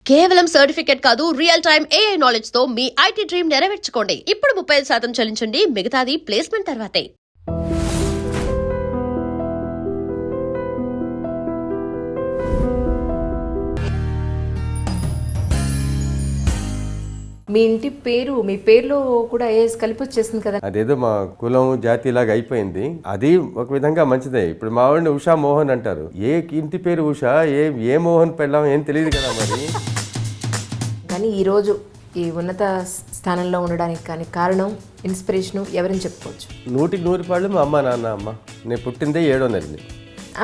కేవలం సర్టిఫికేట్ కాదు, real time AI knowledge తో మీ IT డ్రీమ్ నెరవేర్చుకోండి. ఇప్పుడు 35% చెల్లించండి, మిగతాది ప్లేస్మెంట్ తర్వాతే. మీ ఇంటి పేరు, మీ పేరులో కూడా ఏఎస్ కలిపి వచ్చేసింది కదా. అదేదో మా కులం జాతి లాగా అయిపోయింది. అది ఒక విధంగా మంచిదే. ఇప్పుడు మా వాడిని ఉషా మోహన్ అంటారు. ఏ ఇంటి పేరు ఉషా, ఏ మోహన్ పెళ్ళాం ఏం తెలియదు కదా మరి. కానీ ఈరోజు ఈ ఉన్నత స్థానంలో ఉండడానికి కానీ కారణం, ఇన్స్పిరేషను ఎవరని చెప్పుకోవచ్చు? 100% మా అమ్మ నాన్న. నేను పుట్టిందే 7వ నెలని.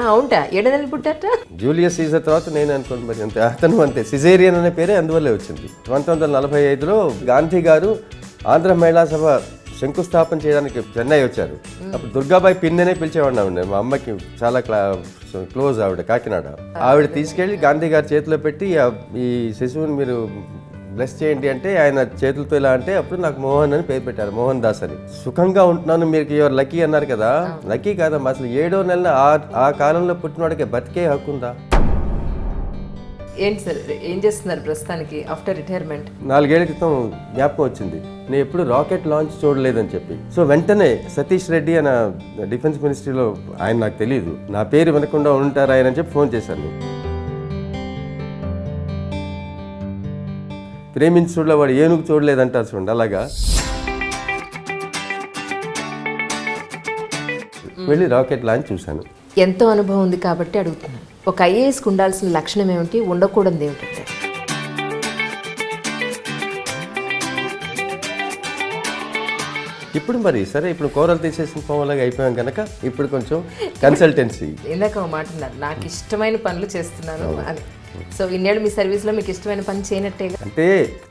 అవుంటా, 7 నెలలు పుట్టారట. జూలియస్ సీజర్ తర్వాత నేను అనుకోండి మరి అంతే. అతను అంతే, సిజేరియన్ అనే పేరే అందువల్లే వచ్చింది. 1945లో గాంధీ గారు ఆంధ్ర మహిళా సభ శంకుస్థాపన చేయడానికి చెన్నై వచ్చారు. అప్పుడు దుర్గాబాయి పిన్నెనే పిలిచేవాడిని. మా అమ్మకి చాలా క్లోజ్ ఆవిడ, కాకినాడ. ఆవిడ తీసుకెళ్లి గాంధీ గారి చేతిలో పెట్టి ఈ శిశువుని మీరు బ్లెస్ చేయండి అంటే ఆయన చేతులతో ఇలా అంటే అప్పుడు నాకు మోహన్ అని పేరు పెట్టారు, మోహన్ దాస్ అని. సుఖంగా ఉంటున్నాను, మీరు యువర్ లక్కీ అన్నారు కదా. లక్కీ కాదమ్మా, అసలు 7వ నెలల ఆ కాలంలో పుట్టినవాడికి బతికే హక్కు ఉందా? ఏంటి సార్, ఏం చేస్తున్నారు ప్రస్తుతానికి ఆఫ్టర్ రిటైర్మెంట్? 4 ఏళ్ల క్రితం జ్ఞాపకం వచ్చింది, నేను ఎప్పుడు రాకెట్ లాంచ్ చూడలేదని చెప్పి. సో వెంటనే సతీష్ రెడ్డి అన్న డిఫెన్స్ మినిస్ట్రీలో, ఆయన నాకు తెలియదు, నా పేరు వినకుండా ఉంటారు ఆయన అని చెప్పి ఫోన్ చేశాను. ప్రేమించి చూడలే వాడు ఏనుగు చూడలేదంటారు చూడండి, అలాగా వెళ్ళి రాకెట్ లాంచ్ చూశాను. ఎంతో అనుభవం ఉంది కాబట్టి అడుగుతున్నాను. ఒక ఐఏఎస్కి ఉండాల్సిన లక్షణం ఏమిటి, ఉండకూడదు ఏమిటంటే? ఇప్పుడు మరి సరే, ఇప్పుడు కూరలు తీసేసిన పోవలాగా అయిపోయాం కనుక ఇప్పుడు కొంచెం కన్సల్టెన్సీ. ఇందాక ఒక మాట అన్నారు, నాకు ఇష్టమైన పనులు చేస్తున్నాను అని. సో ఇన్నేళ్ళు మీ సర్వీస్లో మీకు ఇష్టమైన పని చేయనట్టే. అంటే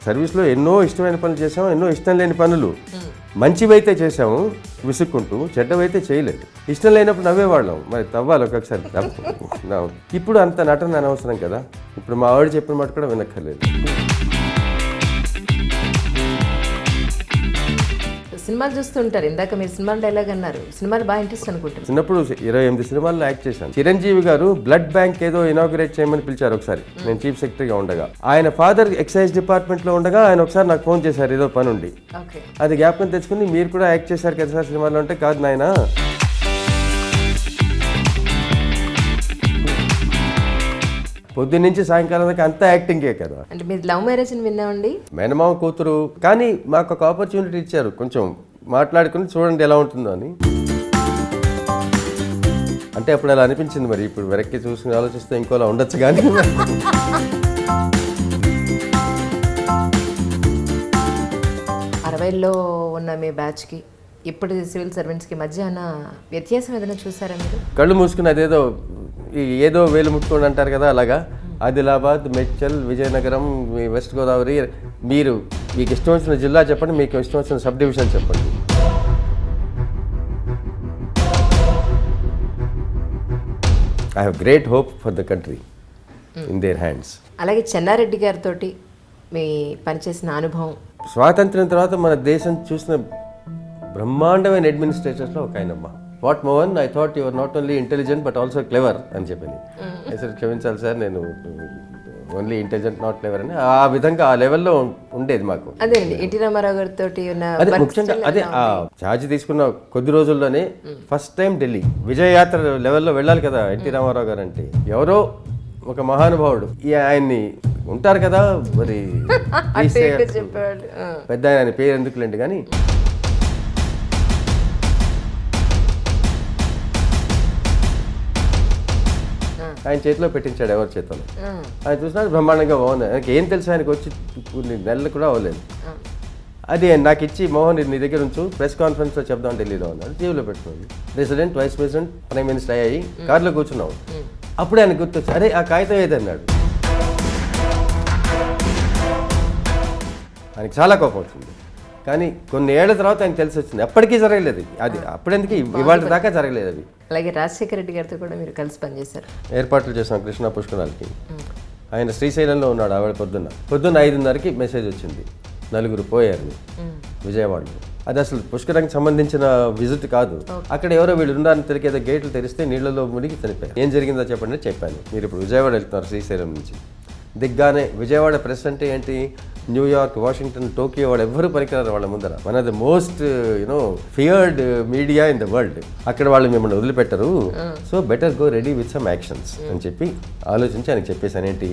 సర్వీస్లో ఎన్నో ఇష్టమైన పనులు చేసాము, ఎన్నో ఇష్టం లేని పనులు. మంచివైతే చేసాము విసుక్కుంటూ, చెడ్డవైతే చేయలేదు. ఇష్టం లేనప్పుడు నవ్వేవాళ్ళం, మరి తవ్వాలి ఒక్కొక్కసారి. ఇప్పుడు అంత నటన అనవసరం కదా. ఇప్పుడు మా ఆవిడ చెప్పిన మాట కూడా వినక్కర్లేదు. సినిమాలు చూస్తుంటారు, ఇందాక మీరు సినిమాలు డైలాగ్ అన్నారు, సినిమాలు బాగా ఇంట్రెస్ట్ అనుకుంటారు. చిన్నప్పుడు 28 సినిమాల్లో యాక్ట్ చేశాను. చిరంజీవి గారు బ్లడ్ బ్యాంక్ ఏదో ఇనాగ్రేట్ చేయమని పిలిచారు ఒకసారి, నేను చీఫ్ సెక్రటరీగా ఉండగా. ఆయన ఫాదర్ ఎక్సైజ్ డిపార్ట్మెంట్లో ఉండగా ఆయన ఒకసారి నాకు ఫోన్ చేశారు ఏదో పని ఉండి. అది జ్ఞాపకం తెచ్చుకుని, మీరు కూడా యాక్ట్ చేశారు కదా సార్ సినిమాలో అంటే, కాదు నాయన పొద్దున్న నుంచి సాయంకాలం దాకా అంతా యాక్టింగే కదా. అంటే మీరు లవ్ మ్యారేజ్ అని విన్నామండి. మేనమామ కూతురు, కానీ మాకు ఒక ఆపర్చునిటీ ఇచ్చారు, కొంచెం మాట్లాడుకుని చూడండి ఎలా ఉంటుందో అని. అంటే అప్పుడు అలా అనిపించింది. మరి ఇప్పుడు వెనక్కి చూసుకుని ఆలోచిస్తే ఇంకోలా ఉండొచ్చు. కానీ 60లో ఉన్న మీ బ్యాచ్కి ఇప్పటి సివిల్ సర్వెంట్స్కి మధ్య వ్యత్యాసం ఏదైనా చూసారా మీరు? కళ్ళు మూసుకుని అదేదో ఏదో వేలు ముట్టుకోండి అంటారు కదా, అలాగా ఆదిలాబాద్, మేడ్చల్, విజయనగరం, వెస్ట్ గోదావరి, మీకు ఇష్టం వచ్చిన జిల్లా చెప్పండి, మీకు ఇష్టం వచ్చిన సబ్ డివిజన్ చెప్పండి. I have great hope for the country in their hands. అలాగే చెన్నారెడ్డి గారితో మీ పనిచేసిన అనుభవం? స్వాతంత్ర్యం తర్వాత మన దేశం చూసిన బ్రహ్మాండమైన అడ్మినిస్ట్రేటర్స్లో ఒక ఆయనమ్మ. What Mohan, I thought you're not only intelligent but also clever అని చెప్పింది. సార్ క్షమించాలి సార్, నేను ఓన్లీ ఇంటెలిజెంట్ నాట్ క్లెవర్ అని. ఆ విధంగా ఆ లెవెల్లో ఉండేది మాకు. అదే ఎన్టీ రామారావు గారితో అదే ముఖ్యంగా అదే ఆ ఛార్జ్ తీసుకున్న కొద్ది రోజుల్లోనే ఫస్ట్ టైం ఢిల్లీ విజయయాత్ర లెవెల్లో వెళ్ళాలి కదా ఎన్టీ రామారావు గారు అంటే. ఎవరో ఒక మహానుభావుడు, ఆయన్ని ఉంటారు కదా మరి పెద్ద ఆయన పేరు ఎందుకులేండి, కానీ ఆయన చేతిలో పెట్టించాడు, ఎవరి చేతిలో. ఆయన చూసినా బ్రహ్మాండంగా బాగుంది. ఆయనకి ఏం తెలుసు, ఆయనకు వచ్చి కొన్ని నెలలు కూడా అవ్వలేదు. అది నాకు ఇచ్చి, మోహన్ నీ దగ్గర ఉంచు, ప్రెస్ కాన్ఫరెన్స్లో చెప్దాం ఢిల్లీలో అన్నాడు. టీవీలో పెట్టుకోండి. President, vice president, prime minister అయ్యాయి, కారులో కూర్చున్నాం. అప్పుడే ఆయన గుర్తొచ్చి, అరే ఆ కాగితం ఏదన్నాడు. ఆయనకి చాలా కోపం వచ్చింది. కానీ కొన్ని ఏళ్ల తర్వాత ఆయన తెలిసి వచ్చింది, ఎప్పటికీ జరగలేదు అది. అప్పుడెందుకు ఇవాళ దాకా జరగలేదు అవి. అలాగే రాజశేఖర రెడ్డి గారితో కూడా మీరు కలిసి పనిచేశారు. ఏర్పాట్లు చేసాం కృష్ణా పుష్కరాలకి. ఆయన శ్రీశైలంలో ఉన్నాడు. ఆవిడ పొద్దున్న 5:30కి మెసేజ్ వచ్చింది, 4 పోయారు విజయవాడలో. అది అసలు పుష్కరానికి సంబంధించిన విజిట్ కాదు. అక్కడ ఎవరో వీళ్ళు ఉన్నారని తెలియదు, గేట్లు తెరిస్తే నీళ్లలో మునిగి చనిపోయారు. ఏం జరిగిందో చెప్పండి చెప్పాను. మీరు ఇప్పుడు విజయవాడ వెళ్తున్నారు శ్రీశైలం నుంచి, దిగ్గానే విజయవాడ ప్రెస్ అంటే ఏంటి, న్యూయార్క్, వాషింగ్టన్, టోకియో వాళ్ళు ఎవ్వరూ పనికిరారు వాళ్ళ ముందర. One of the most feared media in the world. అక్కడ వాళ్ళు మిమ్మల్ని వదిలిపెట్టరు. So better go ready with some actions అని చెప్పి ఆలోచించి ఆయనకి చెప్పేసాను. ఏంటి,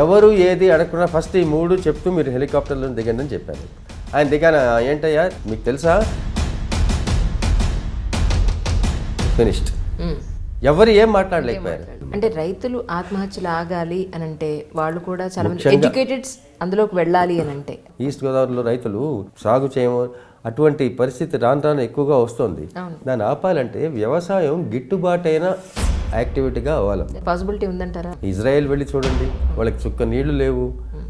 ఎవరు ఏది అడగకుండా ఫస్ట్ ఈ 3 చెప్తూ మీరు హెలికాప్టర్లో దిగండి అని చెప్పాను. ఆయన దిగాన, ఏంటయ్యా మీకు తెలుసా, ఫినిష్డ్. ఎవరు ఏం మాట్లాడలేకపోయారు. అంటే రైతులు ఆత్మహత్యలు ఆగాలి అని అంటే వాళ్ళు కూడా చాలా మంది ఎడ్యుకేటెడ్స్ అందులోకి వెళ్ళాలి అని అంటే, ఈస్ట్ గోదావరిలో రైతులు సాగు చేయము, అటువంటి పరిస్థితి రాను రాను ఎక్కువగా వస్తుంది. దాన్ని ఆపాలంటే వ్యవసాయం గిట్టుబాటైన యాక్టివిటీగా అవ్వాలి. పాసిబిలిటీ ఉందంటారా? ఇజ్రాయెల్ వెళ్ళి చూడండి, వాళ్ళకి చుక్క నీళ్లు లేవు,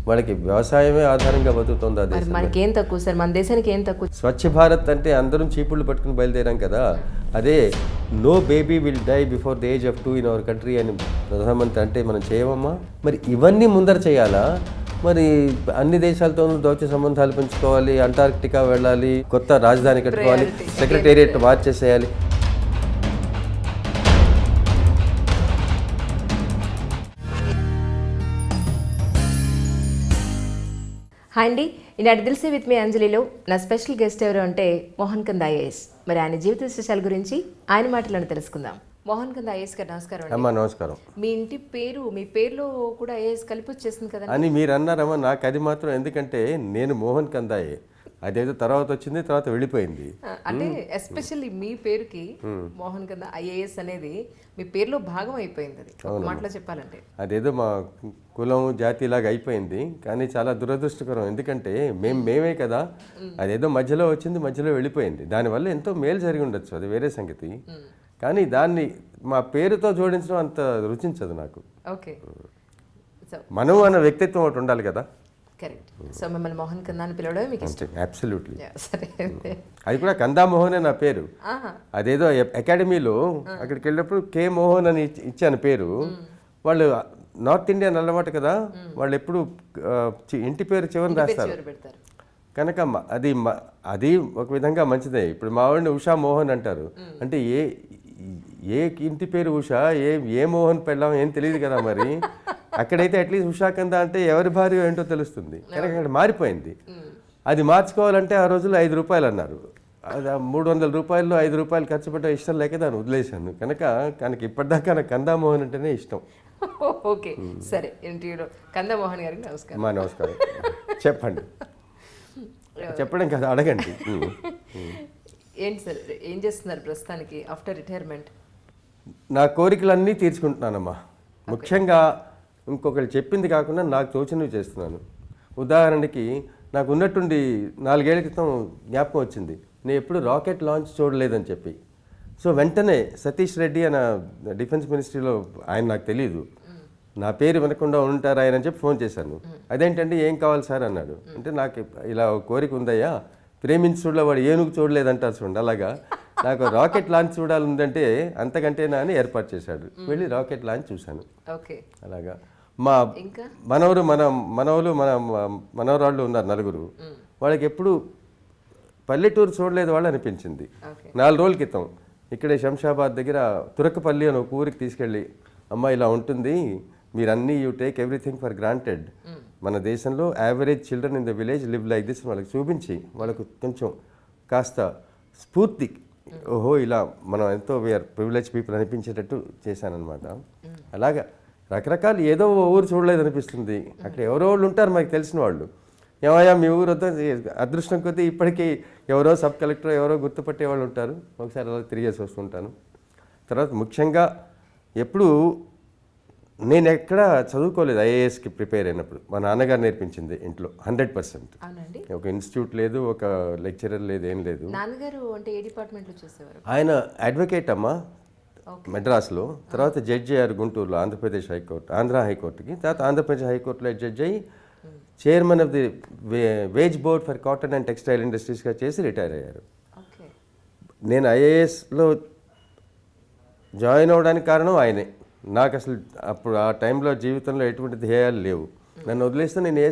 వాళ్ళకి వ్యవసాయమే ఆధారంగా బతుకుతుంది. అదే మనకేం తక్కువ సార్, మన దేశానికి ఏం తక్కువ? స్వచ్ఛ భారత్ అంటే అందరం చీపుళ్ళు పట్టుకుని బయలుదేరాం కదా. అదే no baby will die before the age of 2 in our country అని ప్రధానమంత్రి అంటే మనం చేయమమ్మా. మరి ఇవన్నీ ముందర చేయాలా? మరి అన్ని దేశాలతోనూ దౌత్య సంబంధాలు పెంచుకోవాలి, అంటార్క్టికా వెళ్ళాలి, కొత్త రాజధాని కట్టుకోవాలి, సెక్రటేరియట్ మార్చేసేయాలి. హాయ్ అండి, ఈనాటి దిల్సే విత్ మీ అంజలిలో నా స్పెషల్ గెస్ట్ ఎవరు అంటే మోహన్ కంద్ ఐఏఎస్. మరి ఆయన జీవిత విశేషాల గురించి ఆయన మాటలను తెలుసుకుందాం. మోహన్ కంద్ ఐఏఎస్ గారు నమస్కారం. అమ్మా నమస్కారం. మీ ఇంటి పేరు, మీ పేరులో కూడా ఐఏఎస్ కలిపి వచ్చేసింది కదా అని మీరు అన్నారమ్మా. నాకు అది మాత్రం, ఎందుకంటే నేను మోహన్ కందాయే, అదేదో తర్వాత వచ్చింది, తర్వాత వెళ్ళిపోయింది. అంటే ఎస్పెషల్లీ మీ పేరుకి మోహన్ కంద్ ఐఏఎస్ అనేది మీ పేరులో భాగం అయిపోయింది. అది ఒక మాటలో చెప్పాలంటే అదేదో మా కులం జాతి లాగా అయిపోయింది. కానీ చాలా దురదృష్టకరం, ఎందుకంటే మేమే కదా, అదేదో మధ్యలో వచ్చింది, మధ్యలో వెళ్ళిపోయింది. దానివల్ల ఎంతో మేలు జరిగి ఉండొచ్చు, అది వేరే సంగతి. కానీ దాన్ని మా పేరుతో జోడించడం అంత రుచించదు నాకు. ఓకే, మనం అన్న వ్యక్తిత్వం ఒకటి ఉండాలి కదా. కరెక్ట్. సో మిమ్మల్ని మోహన్ కందా అని పిలవడమే మీకు ఇష్టం? అబ్సల్యూట్లీ. సరే, అది కూడా కందా మోహనే నా పేరు. అదేదో అకాడమీలో అక్కడికి వెళ్ళినప్పుడు కే మోహన్ అని ఇచ్చాను పేరు. వాళ్ళు నార్త్ ఇండియన్ అలవాటు కదా, వాళ్ళు ఎప్పుడు ఇంటి పేరు చివరిని రాస్తారు కనుక అది ఒక విధంగా మంచిదే. ఇప్పుడు మా వాడిని ఉషా మోహన్ అంటారు, అంటే ఏ ఇంటి పేరు ఉషా, ఏ మోహన్ పెళ్ళాం ఏం తెలియదు కదా. మరి అక్కడైతే అట్లీస్ట్ ఉషా కంద అంటే ఎవరి భార్య ఏంటో తెలుస్తుంది. కనుక అక్కడ మారిపోయింది. అది మార్చుకోవాలంటే ఆ రోజుల్లో 5 రూపాయలు అన్నారు. అది 300 రూపాయల్లో 5 రూపాయలు ఖర్చు పెట్టే ఇష్టం లేక దాన్ని వదిలేశాను. కనుక ఇప్పటిదాకా నాకు కందా మోహన్ అంటేనే ఇష్టం. ఓకే, సరే. ఇంటర్వ్యూలో కందా మోహన్ గారికి నమస్కారం. నమస్కారం. చెప్పండి. చెప్పడం కదా, అడగండి. ఏంటి సార్, ఏం చేస్తున్నారు ప్రస్తుతానికి ఆఫ్టర్ రిటైర్మెంట్? నా కోరికలన్నీ తీర్చుకుంటున్నానమ్మా. ముఖ్యంగా ఇంకొకరు చెప్పింది కాకుండా నాకు తోచినవి చేస్తున్నాను. ఉదాహరణకి నాకు ఉన్నట్టుండి 4 ఏళ్ల క్రితం జ్ఞాపకం వచ్చింది, నేను ఎప్పుడు రాకెట్ లాంచ్ చూడలేదని చెప్పి. సో వెంటనే సతీష్ రెడ్డి అన్న డిఫెన్స్ మినిస్ట్రీలో, ఆయన నాకు తెలియదు, నా పేరు వినకుండా ఉంటారు ఆయన అని చెప్పి ఫోన్ చేశాను. అదేంటంటే ఏం కావాలి సార్ అన్నాడు. అంటే నాకు ఇలా కోరిక ఉందయ్యా, ప్రేమించుడులో వాడు ఏనుగు చూడలేదంటారు చూడండి, అలాగా నాకు రాకెట్ లాంచ్ చూడాలంటే అంతకంటేనా అని ఏర్పాటు చేశాడు. వెళ్ళి రాకెట్ లాంచ్ చూశాను. అలాగా మా మనవరాళ్ళు ఉన్నారు 4. వాళ్ళకి ఎప్పుడు పల్లెటూరు చూడలేదు వాళ్ళు అనిపించింది. 4 రోజుల క్రితం ఇక్కడే శంషాబాద్ దగ్గర తురకపల్లి అని ఒక ఊరికి తీసుకెళ్ళి, అమ్మ ఇలా ఉంటుంది, మీరన్నీ you take everything for granted, మన దేశంలో average children in the village live like this వాళ్ళకి చూపించి, వాళ్ళకు కొంచెం కాస్త స్ఫూర్తి, ఓహో ఇలా మనం ఎంతో వీఆర్ ప్రివిలేజ్ పీపుల్ అనిపించేటట్టు చేశానమాట. అలాగా రకరకాలు ఏదో ఊరు చూడలేదు అనిపిస్తుంది. అక్కడ ఎవరో వాళ్ళు ఉంటారు మనకు తెలిసిన వాళ్ళు, ఏమయ్యా మీ ఊరు వద్ద, అదృష్టం కొద్దీ ఇప్పటికీ ఎవరో సబ్ కలెక్టర్ ఎవరో గుర్తుపట్టే వాళ్ళు ఉంటారు. ఒకసారి అలా తిరిగేసి వస్తుంటాను. తర్వాత ముఖ్యంగా ఎప్పుడు నేను ఎక్కడ చదువుకోలేదు. ఐఏఎస్కి ప్రిపేర్ అయినప్పుడు మా నాన్నగారు నేర్పించింది ఇంట్లో 100%. ఒక ఇన్స్టిట్యూట్ లేదు, ఒక లెక్చరర్ లేదు, ఏం లేదు. నాన్నగారు అంటే ఏ డిపార్ట్మెంట్లో చేసేవారు? ఆయన అడ్వకేట్ అమ్మా మెడ్రాస్లో, తర్వాత జడ్జి అయ్యారు గుంటూరులో ఆంధ్రప్రదేశ్ హైకోర్టు, ఆంధ్ర హైకోర్టుకి. తర్వాత ఆంధ్రప్రదేశ్ హైకోర్టులో జడ్జి అయ్యి chairman of the veg board for cotton and textile ఇండస్ట్రీస్గా చేసి రిటైర్ అయ్యారు. నేను ఐఏఎస్లో జాయిన్ అవ్వడానికి కారణం ఆయనే. నాకు అసలు అప్పుడు ఆ టైంలో జీవితంలో ఎటువంటి ధ్యేయాలు లేవు. నన్ను వదిలేస్తే నేను ఏ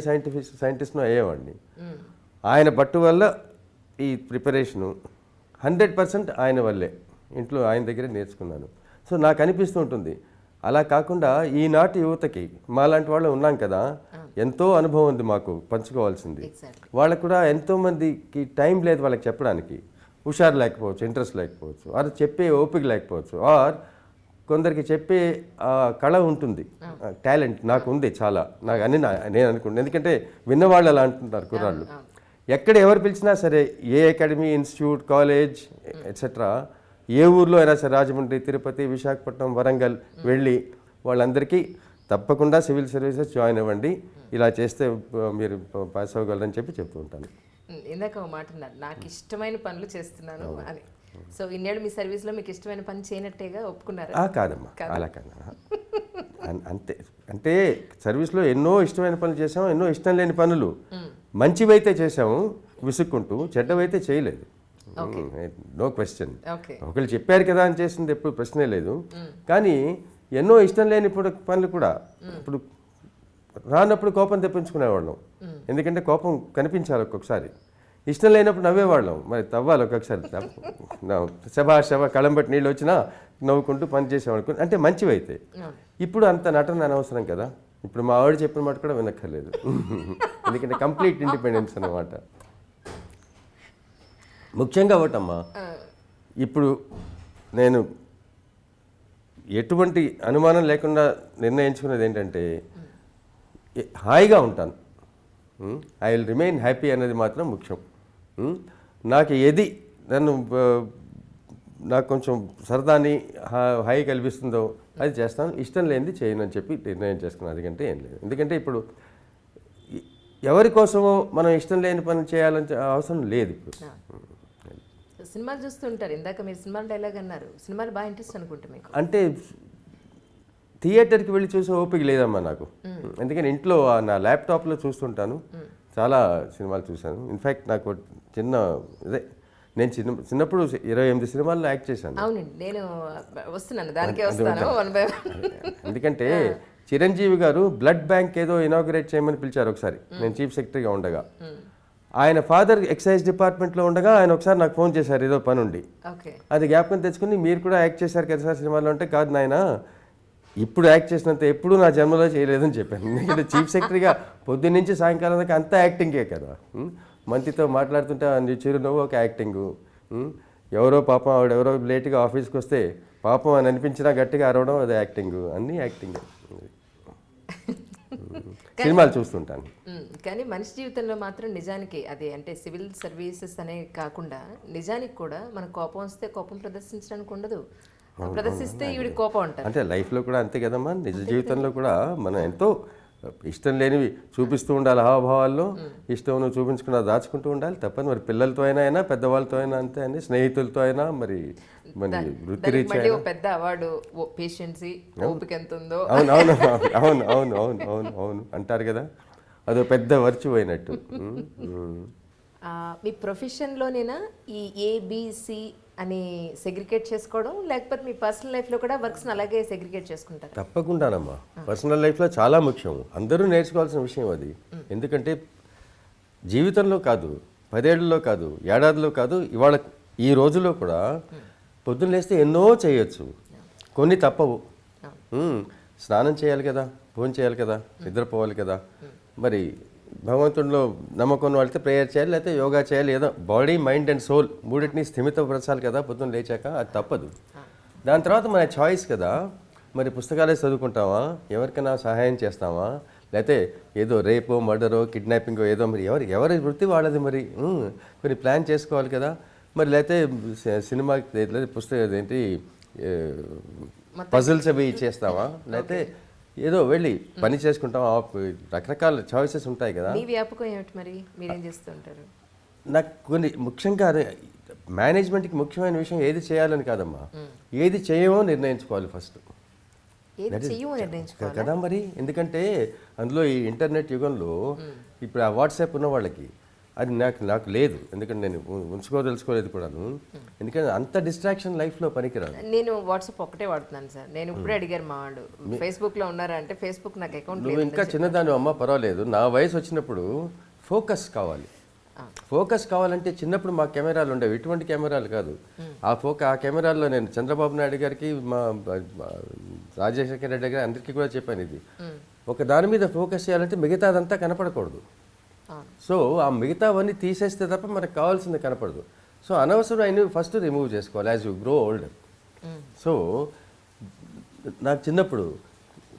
సైంటిస్ట్నో అయ్యేవాడిని. ఆయన పట్టు వల్ల ఈ ప్రిపరేషను, 100% ఆయన వల్లే, ఇంట్లో ఆయన దగ్గరే నేర్చుకున్నాను. సో నాకు అనిపిస్తూ ఉంటుంది, అలా కాకుండా ఈనాటి యువతకి మాలాంటి వాళ్ళు ఉన్నాం కదా, ఎంతో అనుభవం ఉంది మాకు పంచుకోవాల్సింది. వాళ్ళకు కూడా ఎంతోమందికి టైం లేదు వాళ్ళకి చెప్పడానికి, హుషారు లేకపోవచ్చు, ఇంట్రెస్ట్ లేకపోవచ్చు, ఆర్ చెప్పే ఓపిక లేకపోవచ్చు, ఆర్ కొందరికి చెప్పే కళ ఉంటుంది, టాలెంట్ నాకు ఉంది చాలా, నాకు అని నేను అనుకుంటున్నాను. ఎందుకంటే విన్నవాళ్ళు అలా అంటున్నారు కుర్రాళ్ళు. ఎక్కడ ఎవరు పిలిచినా సరే, ఏ అకాడమీ, ఇన్స్టిట్యూట్, కాలేజ్ ఎట్సెట్రా, ఏ ఊర్లో అయినా సరే, రాజమండ్రి, తిరుపతి, విశాఖపట్నం, వరంగల్ వెళ్ళి వాళ్ళందరికీ తప్పకుండా సివిల్ సర్వీసెస్ జాయిన్ అవ్వండి, ఇలా చేస్తే మీరు పాస్ అవ్వగలరని చెప్తూ ఉంటాను. ఇందాక ఒక మాట అన్నారు, నాకు ఇష్టమైన పనులు చేస్తున్నాను అని. సో ఇన్నేళ్ళు మీ సర్వీస్లో మీకు ఇష్టమైన పని చేయనట్టేగా ఒప్పుకున్నారు? కాదమ్మా, అలా కాదు. అంతే, అంటే సర్వీస్లో ఎన్నో ఇష్టమైన పనులు చేసాము, ఎన్నో ఇష్టం లేని పనులు. మంచివైతే చేసాము విసుక్కుంటూ, చెడ్డవైతే చేయలేదు, నో క్వశ్చన్. ఒకళ్ళు చెప్పారు కదా అని చేసింది ఎప్పుడు ప్రశ్నే లేదు. కానీ ఎన్నో ఇష్టం లేని పనులు కూడా ఇప్పుడు రానప్పుడు కోపం తెప్పించుకునేవాళ్ళం, ఎందుకంటే కోపం కనిపించాలి ఒక్కొక్కసారి. ఇష్టం లేనప్పుడు నవ్వేవాళ్ళం, మరి తవ్వాలి ఒక్కొక్కసారి. శభ కళం బట్టి నీళ్ళు వచ్చినా నవ్వుకుంటూ పని చేసేవాళ్ళు, అంటే మంచివైతే. ఇప్పుడు అంత నటన అనవసరం కదా, ఇప్పుడు మా ఆవిడ చెప్పిన మాట కూడా వినక్కర్లేదు, ఎందుకంటే కంప్లీట్ ఇండిపెండెన్స్ అన్నమాట. ముఖ్యంగా ఒకటమ్మా, ఇప్పుడు నేను ఎటువంటి అనుమానం లేకుండా నిర్ణయించుకున్నది ఏంటంటే, హాయిగా ఉంటాను, ఐ విల్ రిమైన్ హ్యాపీ అనేది మాత్రం ముఖ్యం. నాకు ఏది నాకు కొంచెం సరదాని హాయి కల్పిస్తుందో అది చేస్తాను, ఇష్టం లేనిది చేయను అని చెప్పి నిర్ణయం చేసుకున్నాను. అదికంటే ఏం లేదు. ఎందుకంటే ఇప్పుడు ఎవరి కోసమో మనం ఇష్టం లేని పని చేయాలని అవసరం లేదు. ఇప్పుడు సినిమాలు చూస్తుంటారు, ఇందాక మీరు సినిమాలు డైలాగ్ అన్నారు, సినిమాలు బాగా ఇంట్రెస్ట్ అనుకుంటా మీకు. అంటే థియేటర్కి వెళ్ళి చూసే ఓపిక లేదమ్మా నాకు, ఎందుకని ఇంట్లో నా ల్యాప్టాప్లో చూస్తుంటాను. చాలా సినిమాలు చూశాను. ఇన్ఫ్యాక్ట్ నాకు చిన్న నేను చిన్నప్పుడు 28 సినిమాల్లో యాక్ట్ చేశాను. అవునండి, నేను వస్తున్నాను దానికే వస్తాను. ఎందుకంటే చిరంజీవి గారు బ్లడ్ బ్యాంక్ ఏదో ఇనాగ్రేట్ చేయమని పిలిచారు ఒకసారి, నేను చీఫ్ సెక్రటరీగా ఉండగా. ఆయన ఫాదర్ ఎక్సైజ్ డిపార్ట్మెంట్లో ఉండగా ఆయన ఒకసారి నాకు ఫోన్ చేశారు ఏదో పని ఉండి. అది జ్ఞాపకం తెచ్చుకుని, మీరు కూడా యాక్ట్ చేశారు కదా సార్ సినిమాలో అంటే, కాదు నాయన ఇప్పుడు యాక్ట్ చేసినంత ఎప్పుడు నా జన్మలో చేయలేదని చెప్పాను. ఎందుకంటే చీఫ్ సెక్రటరీగా పొద్దున్న నుంచి సాయంకాలం దాకా అంతా యాక్టింగే కదా. మంత్రితో మాట్లాడుతుంటే చిరునవ్వు ఒక యాక్టింగు, ఎవరో పాపం ఆవిడెవరో లేట్గా ఆఫీస్కి వస్తే పాపం అని అనిపించినా గట్టిగా అరవడం అది యాక్టింగు, అన్నీ యాక్టింగే. సినిమాలు చూస్తుంటాను. కానీ మనిషి జీవితంలో మాత్రం నిజానికి అది అంటే సివిల్ సర్వీసెస్ అనే కాకుండా నిజానికి కూడా మన కోపం వస్తే కోపం ప్రదర్శించడానికి ఉండదు, ప్రదర్శిస్తే ఈవిడ కోపం అంటారు. అంటే లైఫ్లో కూడా అంతే కదమ్మా, నిజ జీవితంలో కూడా మనం ఎంతో ఇష్టం లేనివి చూపిస్తూ ఉండాలి హావభావాల్లో, ఇష్టం చూపించుకున్నా దాచుకుంటూ ఉండాలి, తప్పని. మరి పిల్లలతో అయినా పెద్దవాళ్ళతో అయినా అంతే అండి, స్నేహితులతో అయినా, మరి వృత్తిరీత్యా పెద్ద అవార్డు పేషెన్సీ ఓపిక ఎంత ఉందో. అవును అవును అవును అవును అవును అవును అవును అంటారు కదా, అదో పెద్ద వర్చు అయినట్టు. మీ ప్రొఫెషన్లోనేనా ఈ ఏబిసి అని సెగ్రిగేట్ చేసుకోవడం, లేకపోతే మీ పర్సనల్ లైఫ్లో కూడా వర్క్స్ని అలాగే సెగ్రిగేట్ చేసుకుంటారు? తప్పకుండానమ్మా, పర్సనల్ లైఫ్లో చాలా ముఖ్యం, అందరూ నేర్చుకోవాల్సిన విషయం అది. ఎందుకంటే జీవితంలో కాదు, 10 ఏళ్లలో కాదు, ఏడాదిలో కాదు, ఇవాళ ఈ రోజుల్లో కూడా పొద్దున్న లేస్తే ఎన్నో చేయొచ్చు, కొన్ని తప్పవు. స్నానం చేయాలి కదా, భోజనం చేయాలి కదా, నిద్రపోవాలి కదా, మరి భగవంతుడిలో నమ్మకం వాళ్ళతో ప్రేయర్ చేయాలి, లేకపోతే యోగా చేయాలి, ఏదో బాడీ మైండ్ అండ్ సోల్ మూడింటిని స్థిమితపరచాలి కదా పొద్దున్న లేచాక, అది తప్పదు. దాని తర్వాత మన చాయిస్ కదా, మరి పుస్తకాలే చదువుకుంటామా, ఎవరికైనా సహాయం చేస్తామా, లేకపోతే ఏదో రేపో మర్డరో కిడ్నాపింగో ఏదో, మరి ఎవరి వృత్తి వాళ్ళది, మరి కొన్ని ప్లాన్ చేసుకోవాలి కదా. మరి లేకపోతే సినిమా పుస్తకం ఏంటి పజిల్స్ అవి చేస్తావా, లేకపోతే ఏదో వెళ్ళి పని చేసుకుంటాం, రకరకాల చాయిసెస్ ఉంటాయి కదా. మీ వ్యాపకం ఏమిటి మరి, మీరేం చేస్తుంటారు? నాకు కొన్ని ముఖ్యంగా మేనేజ్మెంట్కి ముఖ్యమైన విషయం ఏది చేయాలని కాదమ్మా, ఏది చేయమో నిర్ణయించుకోవాలి ఫస్ట్ కదా మరి. ఎందుకంటే అందులో ఈ ఇంటర్నెట్ యుగంలో ఇప్పుడు ఆ వాట్సాప్ ఉన్న వాళ్ళకి అది నాకు లేదు, ఎందుకంటే నేను తెలుసుకోలేదు కూడాను, ఎందుకంటే అంత డిస్ట్రాక్షన్ లైఫ్లో పనికిరాదు. నేను వాట్సాప్ ఒకటే వాడుతున్నాను సార్. నేను ఇప్పుడే అడిగారు మా వాళ్ళు ఫేస్బుక్లో ఉన్నారా అంటే, ఫేస్బుక్ నాకు అకౌంట్ నువ్వు ఇంకా చిన్నదాని అమ్మ పర్వాలేదు, నా వయసు వచ్చినప్పుడు ఫోకస్ కావాలి. ఫోకస్ కావాలంటే చిన్నప్పుడు మా కెమెరాలు ఉండేవి, ఇటువంటి కెమెరాలు కాదు. ఆ కెమెరాల్లో నేను చంద్రబాబు నాయుడు గారికి, మా రాజశేఖర రెడ్డి గారి అందరికీ కూడా చెప్పాను, ఇది ఒక దాని మీద ఫోకస్ చేయాలంటే మిగతాదంతా కనపడకూడదు. సో ఆ మిగతావన్నీ తీసేస్తే తప్ప మనకు కావాల్సింది కనపడదు. సో అనవసరం అయినవి ఫస్ట్ రిమూవ్ చేసుకోవాలి as you grow old. So నాకు చిన్నప్పుడు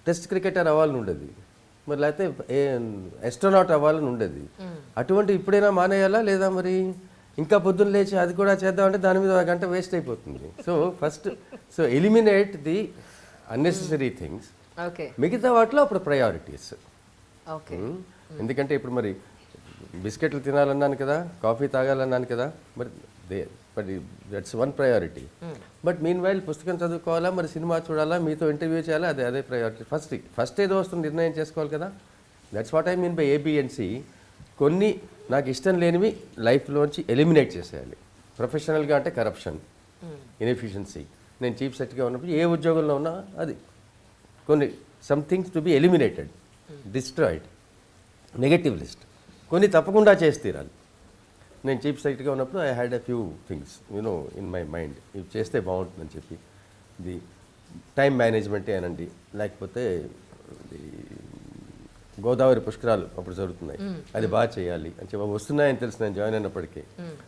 టెస్ట్ క్రికెటర్ అవ్వాలని ఉండేది, మరి లేకపోతే ఎస్ట్రోనాట్ అవ్వాలని ఉండేది. అటువంటి ఇప్పుడైనా మానేయాలా లేదా మరి ఇంకా పొద్దున్న లేచి అది కూడా చేద్దామంటే దాని మీద ఒక గంట వేస్ట్ అయిపోతుంది. So eliminate the unnecessary things. మిగతా వాటిలో అప్పుడు ప్రయారిటీస్. ఎందుకంటే ఇప్పుడు మరి బిస్కెట్లు తినాలన్నాను కదా, కాఫీ తాగాలన్నాను కదా, మరి that's one priority. But mean while పుస్తకం చదువుకోవాలా, మరి సినిమా చూడాలా, మీతో ఇంటర్వ్యూ చేయాలా, అదే ప్రయారిటీ. ఫస్ట్ ఏదో వస్తుంది నిర్ణయం చేసుకోవాలి కదా. That's what I mean by ABNC. కొన్ని నాకు ఇష్టం లేనివి లైఫ్లోంచి ఎలిమినేట్ చేసేయాలి. ప్రొఫెషనల్గా అంటే కరప్షన్, ఇన్ఎఫిషియన్సీ. నేను చీఫ్ సెక్రటరీగా ఉన్నప్పుడు ఏ ఉద్యోగంలో ఉన్నా అది కొన్ని some things to be eliminated, destroyed, negative list. కొన్ని తప్పకుండా చేసి తీరాలి. నేను చీఫ్ సెక్రటరీగా ఉన్నప్పుడు I had a few things in my mind, ఇవి చేస్తే బాగుంటుందని చెప్పి. ఇది టైం మేనేజ్మెంటే అనండి, లేకపోతే గోదావరి పుష్కరాలు అప్పుడు జరుగుతున్నాయి, అది బాగా చేయాలి అని చెప్పి వస్తున్నాయని తెలుసు నేను జాయిన్ అయినప్పటికీ.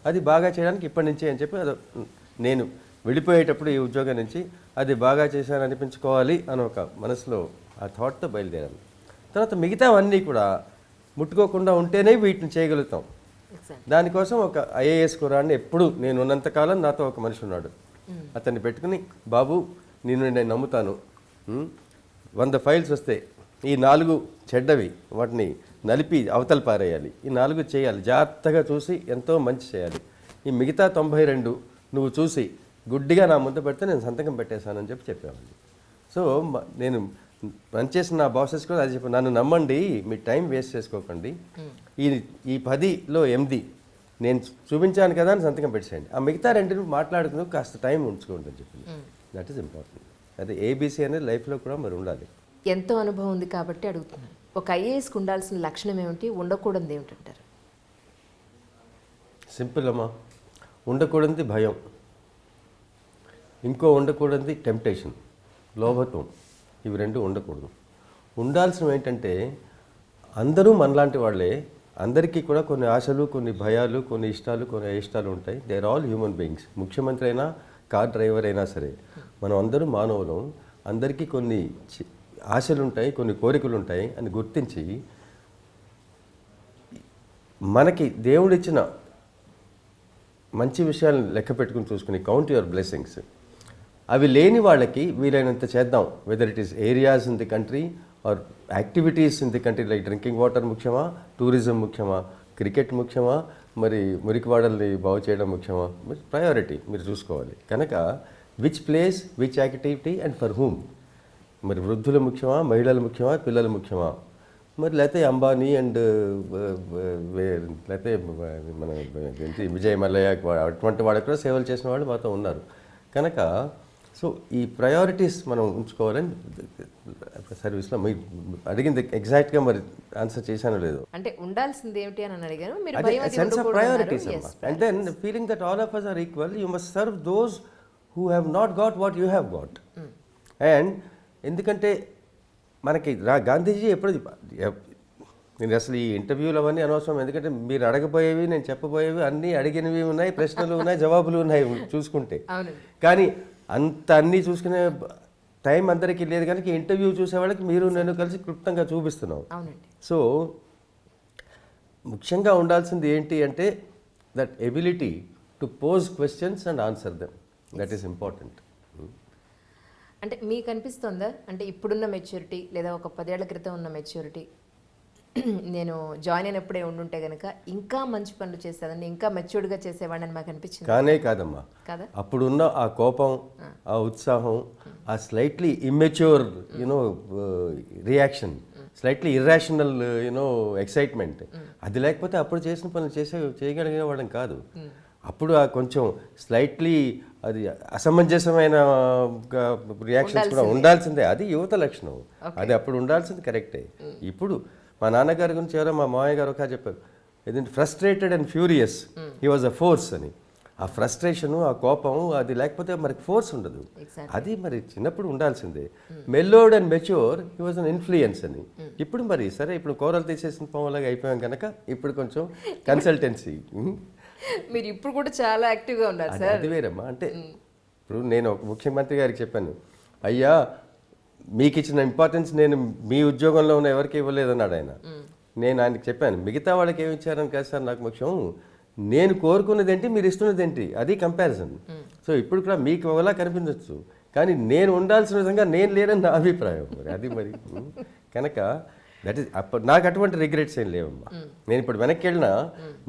అది బాగా చేయడానికి ఇప్పటి నుంచే అని చెప్పి నేను వెళ్ళిపోయేటప్పుడు ఈ ఉద్యోగం నుంచి అది బాగా చేశాను అనిపించుకోవాలి అని ఒక మనసులో ఆ థాట్తో బయలుదేరాను. తర్వాత మిగతావన్నీ కూడా ముట్టుకోకుండా ఉంటేనే వీటిని చేయగలుగుతాం. దానికోసం ఒక ఐఏఎస్ కురాన్ని ఎప్పుడు నేను ఉన్నంతకాలం నాతో ఒక మనిషి ఉన్నాడు. అతన్ని పెట్టుకుని, బాబు నేను నమ్ముతాను, 100 ఫైల్స్ వస్తే ఈ 4 చెడ్డవి, వాటిని నలిపి అవతల పారేయాలి, ఈ 4 చేయాలి, జాగ్రత్తగా చూసి ఎంతో మంచి చేయాలి, ఈ మిగతా 92 నువ్వు చూసి గుడ్డిగా నా ముందు పెడితే నేను సంతకం పెట్టేశానని చెప్పేవాడిని. సో నేను పనిచేసిన నా బాసెస్ కూడా అది చెప్పాను, నన్ను నమ్మండి, మీ టైం వేస్ట్ చేసుకోకండి, ఈ 10లో 8 నేను చూపించాను కదా అని సంతకం పెట్టేయండి, ఆ మిగతా 2 మాట్లాడుకుని కాస్త టైం ఉంచుకోండి అని చెప్పింది. That is important. అదే ఏబీసీ అనేది లైఫ్లో కూడా మరి ఉండాలి. ఎంతో అనుభవం ఉంది కాబట్టి అడుగుతున్నాను, ఒక ఐఏఎస్కి ఉండాల్సిన లక్షణం ఏమిటి, ఉండకూడదు ఏమిటంటారు? సింపుల్ అమ్మా, ఉండకూడదు భయం, ఇంకో ఉండకూడదు టెంప్టేషన్, లోభత్వం. ఇవి 2 ఉండకూడదు. ఉండాల్సినవి ఏంటంటే అందరూ మనలాంటి వాళ్ళే, అందరికీ కూడా కొన్ని ఆశలు, కొన్ని భయాలు, కొన్ని ఇష్టాలు, కొన్ని అయిష్టాలు ఉంటాయి. They are all human beings. ముఖ్యమంత్రి అయినా, కార్ డ్రైవర్ అయినా సరే మనం అందరూ మానవులం. అందరికీ కొన్ని ఆశలు ఉంటాయి, కొన్ని కోరికలు ఉంటాయి అని గుర్తించి మనకి దేవుడిచ్చిన మంచి విషయాలను లెక్క పెట్టుకుని చూసుకుని కౌంట్ యువర్ బ్లెస్సింగ్స్. అవి లేని వాళ్ళకి వీలైనంత చేద్దాం. Whether it is areas in the country or activities in the country, like drinking water ముఖ్యమా, టూరిజం ముఖ్యమా, క్రికెట్ ముఖ్యమా, మరి మురికి వాడల్ని బాగు చేయడం ముఖ్యమా, ప్రయారిటీ మీరు చూసుకోవాలి. కనుక which place, which activity and for whom. మరి వృద్ధులు ముఖ్యమా, మహిళలు ముఖ్యమా, పిల్లలు ముఖ్యమా, మరి లేకపోతే అంబానీ అండ్ లేకపోతే మన విజయ్ మల్లయ్య అటువంటి వాళ్ళకి కూడా సేవలు చేసిన వాళ్ళు మాతో ఉన్నారు. కనుక సో ఈ ప్రయారిటీస్ మనం ఉంచుకోవాలని సర్వీస్లో మీరు అడిగింది ఎగ్జాక్ట్గా మరి ఆన్సర్ చేశానో లేదు. అంటే ఉండాల్సింది ఏమిటి అని అడిగాను, మీరు sense of priorities and then feeling that all of us are equal, you must serve those who have not got what you have got. And ఎందుకంటే మనకి గాంధీజీ ఎప్పుడు, నేను అసలు ఈ ఇంటర్వ్యూలు అవన్నీ అనవసరం, ఎందుకంటే మీరు అడగబోయేవి నేను చెప్పబోయేవి అన్నీ అడిగినవి ఉన్నాయి, ప్రశ్నలు ఉన్నాయి, జవాబులు ఉన్నాయి చూసుకుంటే. కానీ అంత అన్నీ చూసుకునే టైం అందరికీ లేదు కనుక ఇంటర్వ్యూ చూసే వాళ్ళకి మీరు నేను కలిసి క్లుప్తంగా చూపిస్తున్నాం. సో ముఖ్యంగా ఉండాల్సింది ఏంటి అంటే that ability to pose questions and answer them, that is important. అంటే మీకు అనిపిస్తుందా, అంటే ఇప్పుడున్న మెచ్యూరిటీ లేదా ఒక 10 ఏళ్ల క్రితం ఉన్న మెచ్యూరిటీ నేను జాయిన్ అయినప్పుడే ఉండుంటే కనుక ఇంకా మంచి పనులు చేసేదాన్ని, ఇంకా మెచ్యూర్డ్గా చేసేవాడిని అని మాకు అనిపించింది? కానే కాదమ్మా, కదా అప్పుడున్న ఆ కోపం, ఆ ఉత్సాహం, ఆ slightly immature reaction, slightly irrational excitement, అది లేకపోతే అప్పుడు చేసిన పనులు చేయగలిగేవాళ్ళం కాదు. అప్పుడు ఆ కొంచెం స్లైట్లీ అది అసమంజసమైన రియాక్షన్స్ కూడా ఉండాల్సిందే. అది యువత లక్షణం, అది అప్పుడు ఉండాల్సింది కరెక్టే. ఇప్పుడు మా నాన్నగారి గురించి ఎవరో మా మామయ్య గారు ఒక చెప్పారు, ఏదంటే frustrated and furious he was a force అని. ఆ ఫ్రస్ట్రేషను, ఆ కోపం అది లేకపోతే మనకి ఫోర్స్ ఉండదు. అది మరి చిన్నప్పుడు ఉండాల్సిందే. Mellowed and mature he was an influence అని. ఇప్పుడు మరి సరే, ఇప్పుడు కూరలు తీసేసిన పాములాగా అయిపోయాం కనుక ఇప్పుడు కొంచెం కన్సల్టెన్సీ. మీరు ఇప్పుడు కూడా చాలా యాక్టివ్గా ఉన్నారు సార్. అది వేరమ్మా. అంటే ఇప్పుడు నేను ఒక ముఖ్యమంత్రి గారికి చెప్పాను, అయ్యా మీకు ఇచ్చిన ఇంపార్టెన్స్ నేను మీ ఉద్యోగంలో ఉన్న ఎవరికి ఇవ్వలేదన్నాడు ఆయన. నేను ఆయనకి చెప్పాను, మిగతా వాళ్ళకి ఏమి ఇచ్చారని కాదు సార్ నాకు ముఖ్యం, నేను కోరుకున్నది ఏంటి, మీరు ఇస్తున్నది ఏంటి, అది కంపారిజన్. సో ఇప్పుడు కూడా మీకు ఒకలా కనిపించవచ్చు, కానీ నేను ఉండాల్సిన విధంగా నేను లేనని నా అభిప్రాయం. మరి అది మరి కనుక దట్ ఈస్ నాకు అటువంటి రిగ్రెట్స్ ఏం లేవమ్మా. నేను ఇప్పుడు వెనక్కి వెళ్ళినా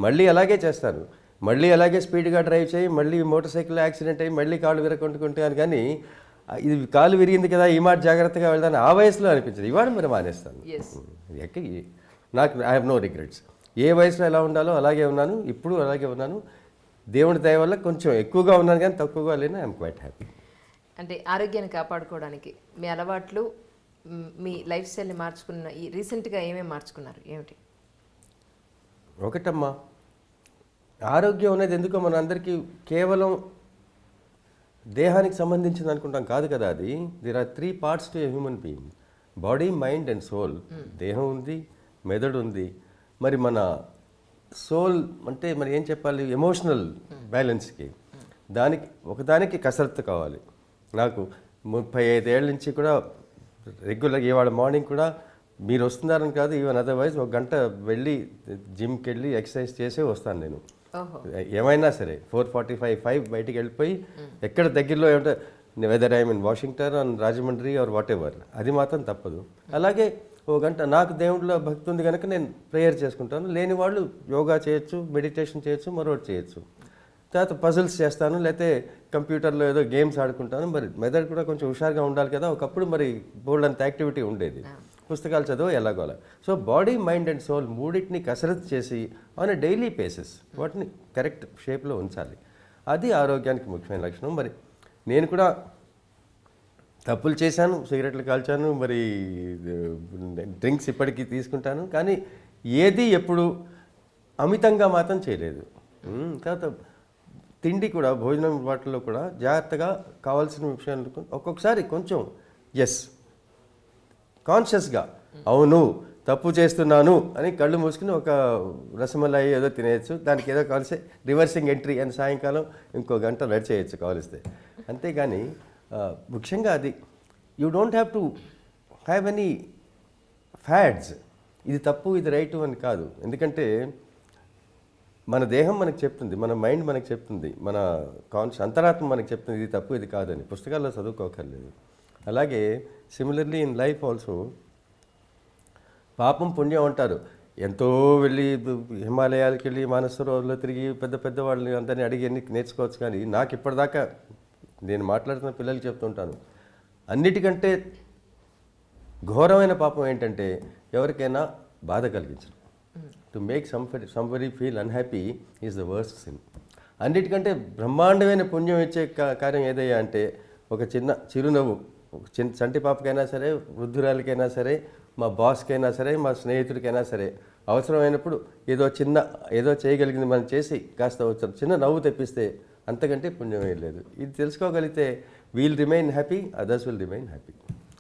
మళ్ళీ అలాగే చేస్తాను, మళ్ళీ అలాగే స్పీడ్గా డ్రైవ్ చేయి, మళ్ళీ మోటార్ సైకిల్ యాక్సిడెంట్ అయ్యి మళ్ళీ కాళ్ళు విరగొట్టుకుంటాను. కానీ ఇది కాలు విరిగింది కదా, ఈ మాట జాగ్రత్తగా వెళ్తాను ఆ వయసులో అనిపించదు. ఇవాళ మరి మానేస్తాను. నాకు ఐ హ్యావ్ నో రిగ్రెట్స్. ఏ వయసులో ఎలా ఉండాలో అలాగే ఉన్నాను, ఇప్పుడు అలాగే ఉన్నాను. దేవుడి దయ వల్ల కొంచెం ఎక్కువగా ఉన్నాను కానీ తక్కువగా లేను. I'm quite happy. అంటే ఆరోగ్యాన్ని కాపాడుకోవడానికి మీ అలవాట్లు, మీ లైఫ్ స్టైల్ని మార్చుకున్న ఈ రీసెంట్గా ఏమేమి మార్చుకున్నారు, ఏమిటి? ఒకటమ్మా, ఆరోగ్యం అనేది ఎందుకో మన అందరికీ కేవలం దేహానికి సంబంధించింది అనుకుంటాం, కాదు కదా అది. There are 3 parts to a human being: body, mind and soul. దేహం ఉంది, మెదడు ఉంది, మరి మన సోల్ అంటే మరి ఏం చెప్పాలి, ఎమోషనల్ బ్యాలెన్స్కి ఒకదానికి కసరత్తు కావాలి. నాకు 35 ఏళ్ళ నుంచి కూడా రెగ్యులర్గా ఇవాళ మార్నింగ్ కూడా మీరు వస్తున్నారని కాదు, ఈవెన్ అదర్వైజ్ 1 గంట వెళ్ళి జిమ్కి వెళ్ళి ఎక్సర్సైజ్ చేసే వస్తాను నేను. ఏమైనా సరే 4:45, 5 బయటికి వెళ్ళిపోయి ఎక్కడ దగ్గరలో ఏమంటే whether I mean Washington and Rajahmundry or whatever, అది మాత్రం తప్పదు. అలాగే 1 గంట నాకు దేవుడిలో భక్తి ఉంది కనుక నేను ప్రేయర్ చేసుకుంటాను. లేని వాళ్ళు యోగా చేయొచ్చు, మెడిటేషన్ చేయొచ్చు, మరొకటి చేయొచ్చు. తర్వాత పజిల్స్ చేస్తాను, లేకపోతే కంప్యూటర్లో ఏదో గేమ్స్ ఆడుకుంటాను. మరి మెదడు కూడా కొంచెం హుషారుగా ఉండాలి కదా. ఒకప్పుడు మరి బోల్డ్ అంత యాక్టివిటీ ఉండేది, పుస్తకాలు చదువు ఎలాగోలా. So body, mind and soul మూడింటిని కసరత్తు చేసి ఆన్ ఎ డైలీ బేసిస్ వాటిని కరెక్ట్ షేప్లో ఉంచాలి. అది ఆరోగ్యానికి ముఖ్యమైన లక్షణం. మరి నేను కూడా తప్పులు చేశాను, సిగరెట్లు కాల్చాను, మరి డ్రింక్స్ ఇప్పటికీ తీసుకుంటాను, కానీ ఏది ఎప్పుడు అమితంగా మాత్రం చేయలేదు. తర్వాత తిండి కూడా, భోజనం వాటిల్లో కూడా జాగ్రత్తగా కావాల్సిన విషయాలు ఒక్కొక్కసారి కొంచెం కాన్షియస్గా అవును తప్పు చేస్తున్నాను అని కళ్ళు మూసుకుని ఒక రసమలై ఏదో తినేయచ్చు, దానికి ఏదో కావాల్సి రివర్సింగ్ ఎంట్రీ అని సాయంకాలం ఇంకో గంట రెడీ చేయొచ్చు కావలిస్తే. అంతేగాని ముఖ్యంగా అది you don't have to have any fads, ఇది తప్పు ఇది రైటు అని కాదు. ఎందుకంటే మన దేహం మనకు చెప్తుంది, మన మైండ్ మనకు చెప్తుంది, మన అంతరాత్మ మనకు చెప్తుంది ఇది తప్పు ఇది కాదని. పుస్తకాల్లో చదువుకోకర్లేదు. అలాగే సిమిలర్లీ ఇన్ లైఫ్ ఆల్సో పాపం పుణ్యం అంటారు. ఎంతో వెళ్ళి హిమాలయాలకు వెళ్ళి మానసరోవర్లో తిరిగి పెద్ద పెద్ద వాళ్ళని అందరినీ అడిగి ఎన్ని నేర్చుకోవచ్చు. కానీ నాకు ఇప్పటిదాకా నేను మాట్లాడుతున్న పిల్లలకి చెప్తుంటాను, అన్నిటికంటే ఘోరమైన పాపం ఏంటంటే ఎవరికైనా బాధ కలిగించడం. To make somebody feel unhappy is the worst sin. అన్నిటికంటే బ్రహ్మాండమైన పుణ్యం ఇచ్చే కార్యం ఏదయ్యా అంటే ఒక చిన్న చిరునవ్వు, చంటి పాపకైనా సరే, వృద్ధురాలకైనా సరే, మా బాస్కైనా సరే, మా స్నేహితుడికైనా సరే, అవసరమైనప్పుడు ఏదో చేయగలిగింది మనం చేసి కాస్త చిన్న నవ్వు తెప్పిస్తే అంతకంటే పుణ్యం ఏం లేదు. ఇది తెలుసుకోగలిగితే we'll remain happy, others will remain happy.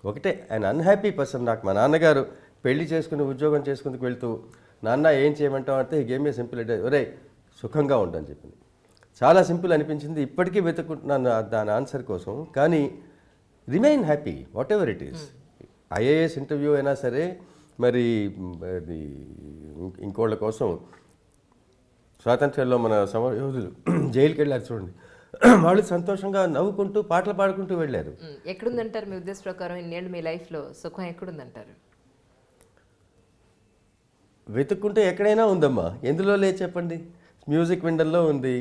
ఒకటే ఆయన అన్హ్యాపీ పర్సన్. నాకు మా నాన్నగారు పెళ్లి చేసుకుని ఉద్యోగం చేసుకుందుకు వెళ్తూ, నాన్న ఏం చేయమంటావు అంటే గేమ్ ఏ సింపుల్ అంటే ఒరే సుఖంగా ఉండని చెప్పింది. చాలా సింపుల్ అనిపించింది. ఇప్పటికీ వెతుక్కుంటున్నాను దాని ఆన్సర్ కోసం. కానీ remain happy what ever it is. IAS interview అయినా సరే, మరి ఇంకోళ్ళ కోసం స్వాతంత్ర్యంలో మన సమరయోధులు జైలుకి వెళ్ళారు చూడండి, వాళ్ళు సంతోషంగా నవ్వుకుంటూ పాటలు పాడుకుంటూ వెళ్ళారు. ఎక్కడుందంటారు మీ ఉద్దేశ ప్రకారం ఇన్నేళ్ళు మీ లైఫ్లో సుఖం ఎక్కడుందంటారు? వెతుక్కుంటే ఎక్కడైనా ఉందమ్మా. ఎందులో లేదు చెప్పండి? మ్యూజిక్ వినడంలో ఉంది,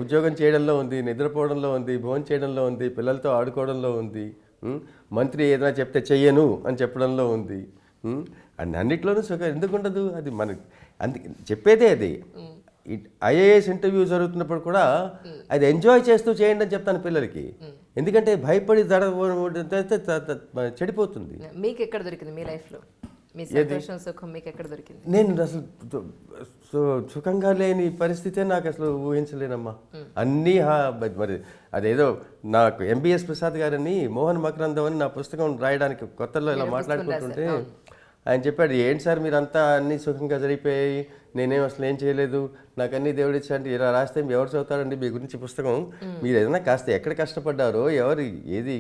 ఉద్యోగం చేయడంలో ఉంది, నిద్రపోవడంలో ఉంది, భోజనం చేయడంలో ఉంది, పిల్లలతో ఆడుకోవడంలో ఉంది, మంత్రి ఏదైనా చెప్తే చెయ్యను అని చెప్పడంలో ఉంది. అన్నిట్లోనూ సుఖం ఎందుకు ఉండదు? అది మనకి చెప్పేదే అది. ఐఏఎస్ ఇంటర్వ్యూ జరుగుతున్నప్పుడు కూడా అది ఎంజాయ్ చేస్తూ చేయండి అని చెప్తాను పిల్లలకి. ఎందుకంటే భయపడి చెడిపోతుంది. మీకు ఎక్కడ దొరికింది మీ లైఫ్లో? మీ సంతోషం సుఖం మీకు ఎక్కడ దొరికింది? నేను అసలు సుఖంగా లేని పరిస్థితే నాకు అసలు ఊహించలేనమ్మా. అన్నీ మరి అదేదో నాకు ఎంబీఎస్ ప్రసాద్ గారని మోహన్ మకరందం అని నా పుస్తకం రాయడానికి కొత్తలో ఇలా మాట్లాడుకుంటుంటే ఆయన చెప్పాడు, ఏంటి సార్ మీరు అంతా అన్నీ సుఖంగా జరిగిపోయాయి, నేనేం అసలు ఏం చేయలేదు, నాకు అన్నీ దేవుడు ఇచ్చాడు, ఇలా రాస్తే ఎవరు చదువుతారండి మీ గురించి పుస్తకం, మీరు ఏదైనా కాస్త ఎక్కడ కష్టపడ్డారో, ఎవరు ఏది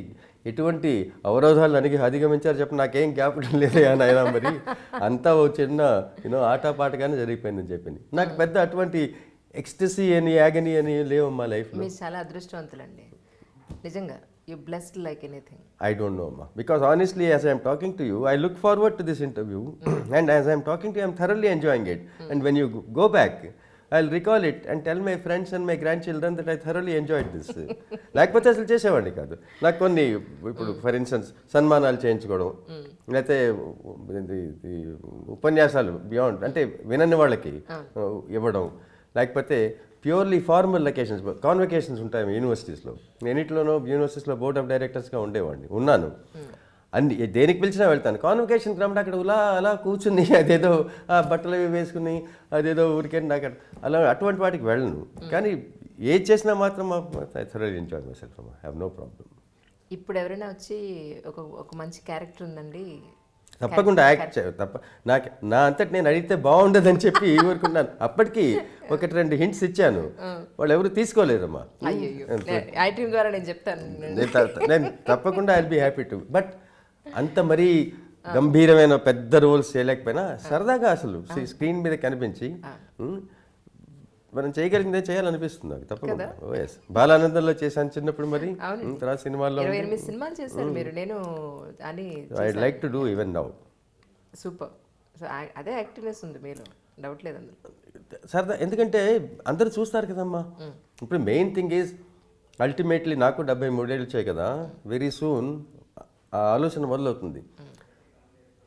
ఎటువంటి అవరోధాలు అధిగమించారు చెప్పి నాకేం జ్ఞాపకం లేదు అని ఆయన, మరి అంతా ఓ చిన్న ఆటపాటగానే జరిగిపోయిందని చెప్పింది. నాకు పెద్ద అటువంటి ఎక్స్టసీ అని యాగనీ అని లేవు మా లైఫ్లో. మీరు చాలా అదృష్టవంతులండి నిజంగా. You blessed like anything. I don't know, ma. Because honestly, as I am talking to you, I look forward to this interview. And as I am talking to you, I am thoroughly enjoying it. And when you go back, I'll recall it and tell my friends and my grandchildren that I thoroughly enjoyed this. లేకపోతే అసలు చేసేవాడిని కాదు. నాకు కొన్ని ఇప్పుడు for instance సన్మానాలు చేయించుకోవడం, లేకపోతే ఉపన్యాసాలు బియాండ్ అంటే వినని వాళ్ళకి ఇవ్వడం, లేకపోతే ప్యూర్లీ ఫార్మల్ లొకేషన్స్, కాన్వకేషన్స్ ఉంటాయి యూనివర్సిటీస్లో. ఎన్నిటిలోనో యూనివర్సిటీస్లో బోర్డ్ ఆఫ్ డైరెక్టర్స్గా ఉన్నాను. అన్ని దేనికి పిలిచినా వెళ్తాను. కాన్వకేషన్కి రమ్మంటే అక్కడ అలా కూర్చుని అదేదో బట్టలు అవి వేసుకుని అదేదో ఊరికే నాకు అలా అటువంటి వాటికి వెళ్ళను. కానీ ఏది చేసినా మాత్రం I thoroughly enjoy myself. I have no problem. ఇప్పుడు ఎవరైనా వచ్చి ఒక మంచి క్యారెక్టర్ ఉందండి, తప్పకుండా యాక్ట్ నాకు నా అంతటి నేను అడిగితే బాగుండదని చెప్పి ఊరుకున్నాను. అప్పటికి 1-2 హింట్స్ ఇచ్చాను, వాళ్ళు ఎవరు తీసుకోలేరమ్మా. ద్వారా నేను చెప్తాను, నేను తప్పకుండా I will be happy to. But అంత మరీ గంభీరమైన పెద్ద రోల్స్ చేయలేకపోయినా సరదాగా అసలు స్క్రీన్ మీద కనిపించి మనం చేయగలిగిందే చేయాలనిపిస్తుంది నాకు తప్పకుండా. ఓఎస్ బాలానందంలో చేశాను చిన్నప్పుడు, మరి తర్వాత సినిమాల్లో 28 సినిమాలు చేశాను మీరు, నేను అని I like to do even now. Super. So అదే యాక్టివ్నెస్ ఉంది మీలో, డౌట్ లేదు అందులో. సరదా, ఎందుకంటే అందరూ చూస్తారు కదమ్మా. ఇప్పుడు మెయిన్ థింగ్ ఈజ్ అల్టిమేట్లీ నాకు 73 ఏళ్ళు వచ్చాయి కదా, వెరీ సూన్ ఆ ఆలోచన మొదలవుతుంది,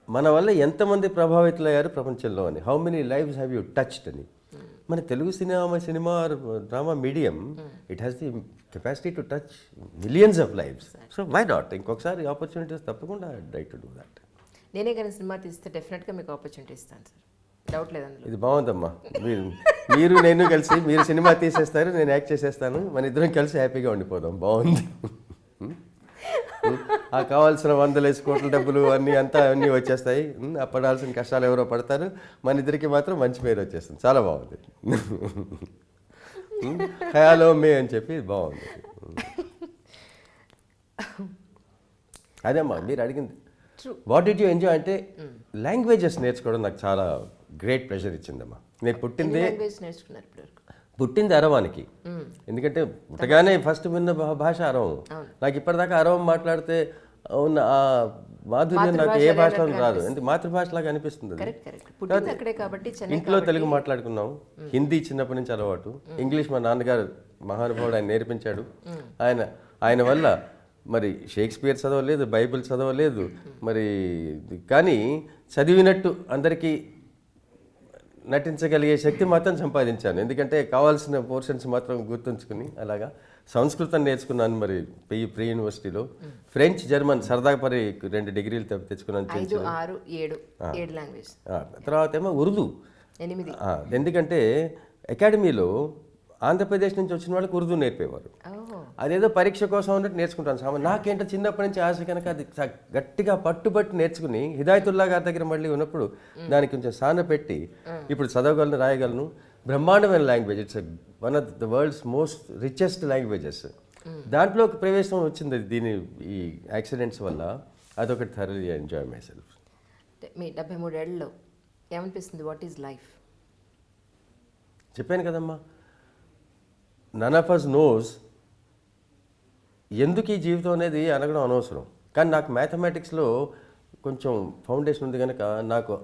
మన వల్ల ఎంతమంది ప్రభావితులయ్యారు ప్రపంచంలో అని. How many lives have you touched అని. మన Telugu cinema drama medium, it has the capacity to touch millions of lives. So why not? ఇంకొకసారి ఆపర్చునిటీస్ తప్పకుండా ట్రై టు డూ దట్. నేనే కానీ సినిమా తీస్తే డెఫినెట్గా మీకు ఆపర్చునిటీ ఇస్తాను సార్, డౌట్ లేదు అందులో. ఇది బాగుందమ్మా. మీరు నేను కలిసి మీరు సినిమా తీసేస్తారు, నేను యాక్ట్ చేసేస్తాను, మన ఇద్దరం కలిసి హ్యాపీగా ఉండిపోదాం. బాగుంది. ఆ కావాల్సిన 100 కోట్ల డబ్బులు అన్నీ వచ్చేస్తాయి, ఆ పడాల్సిన కష్టాలు ఎవరో పడతారు, మన ఇద్దరికి మాత్రం మంచి పేరు వచ్చేస్తుంది. చాలా బాగుంది. హలో మే అని చెప్పి బాగుంది. అదేమ్మా మీరు అడిగింది. వాట్ డిడ్ యూ ఎంజాయ్ అంటే లాంగ్వేజెస్ నేర్చుకోవడం నాకు చాలా గ్రేట్ ప్లెజర్ ఇచ్చిందమ్మా. నేను పుట్టింది అరవానికి, ఎందుకంటే పుట్టగానే ఫస్ట్ విన్న భాష అరవం. నాకు ఇప్పటిదాకా అరవం మాట్లాడితే ఉన్న ఆ మాధుర్యం నాకు ఏ భాషలో రాదు, ఎందుకు మాతృభాషలాగా అనిపిస్తుంది. ఇంట్లో తెలుగు మాట్లాడుకున్నాం, హిందీ చిన్నప్పటి నుంచి అలవాటు, ఇంగ్లీష్ మా నాన్నగారు మహానుభావుడు ఆయన నేర్పించాడు. ఆయన వల్ల మరి షేక్స్పియర్ చదవలేదు, బైబిల్ చదవలేదు, మరి కానీ చదివినట్టు అందరికీ నటించగలిగే శక్తి మాత్రం సంపాదించాను. ఎందుకంటే కావాల్సిన పోర్షన్స్ మాత్రం గుర్తుంచుకుని అలాగా. సంస్కృతం నేర్చుకున్నాను మరి ప్రీ యూనివర్సిటీలో. ఫ్రెంచ్, జర్మన్ సరదా పరి 2 డిగ్రీలు తెచ్చుకున్నాను. తర్వాత ఏమో ఉర్దూ. ఎందుకంటే అకాడమీలో ఆంధ్రప్రదేశ్ నుంచి వచ్చిన వాళ్ళకి ఉర్దూ నేర్పేవారు. అదేదో పరీక్ష కోసం ఉన్నట్టు నేర్చుకుంటాను. నాకేంటో చిన్నప్పటి నుంచి ఆశ కనుక అది గట్టిగా పట్టుబట్టి నేర్చుకుని హిదాయతుల్లా గారి దగ్గర మళ్ళీ ఉన్నప్పుడు దానికి కొంచెం సాన పెట్టి ఇప్పుడు చదవగలను, రాయగలను. బ్రహ్మాండమైన language. It's one of the world's most richest languages. దాంట్లో ఒక ప్రవేశం వచ్చింది ఈ యాక్సిడెంట్స్ వల్ల. అదొకటి థరలీ ఎంజాయ్ మై సెల్ఫ్. మీ 73 ఏళ్ళలో ఏమనిపిస్తుంది? What is life? చెప్పాను కదమ్మా, నన్ ఆఫ్ అస్ నోస్ ఎందుకు ఈ జీవితం అనేది అనగడం అనవసరం. కానీ నాకు మ్యాథమెటిక్స్లో కొంచెం ఫౌండేషన్ ఉంది కనుక నాకు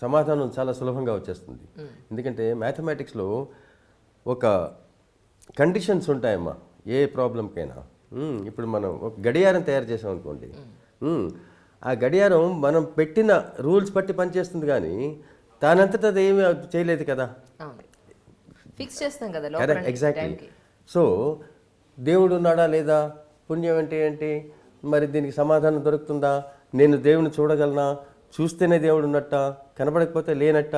సమాధానం చాలా సులభంగా వచ్చేస్తుంది. ఎందుకంటే మ్యాథమెటిక్స్లో ఒక కండిషన్స్ ఉంటాయమ్మా ఏ ప్రాబ్లంకైనా. ఇప్పుడు మనం ఒక గడియారం తయారు చేసాం అనుకోండి, ఆ గడియారం మనం పెట్టిన రూల్స్ బట్టి పనిచేస్తుంది, కానీ దానంతటా అది ఏమీ చేయలేదు కదా. ఫిక్స్ చేస్తాం కదా. Correct, exactly. సో దేవుడు ఉన్నాడా లేదా, పుణ్యం అంటే ఏంటి, మరి దీనికి సమాధానం దొరుకుతుందా, నేను దేవుని చూడగలనా, చూస్తేనే దేవుడు ఉన్నట్ట, కనబడకపోతే లేనట్ట,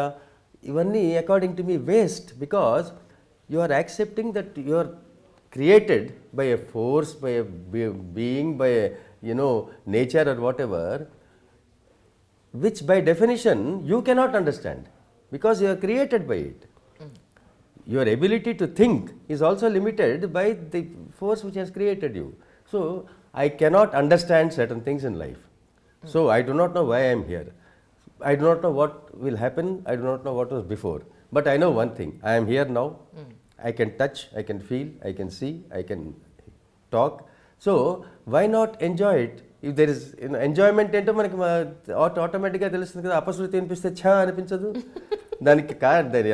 ఇవన్నీ according to me waste. Because you are accepting that you are created by a force, by a being, by a, nature or whatever, which by definition you cannot understand because you are created by it. Your ability to think is also limited by the force which has created you. So I cannot understand certain things in life. So I do not know why I am here. I do not know what will happen. I do not know what was before. But I know one thing. I am here now. I can touch, I can feel, I can see, I can talk. So why not enjoy it? If there is enjoyment ఏంటో మనకి ఆటోమేటిక్గా తెలుస్తుంది కదా. అపశృతి అనిపిస్తే ఛా అనిపించదు. దాన్ని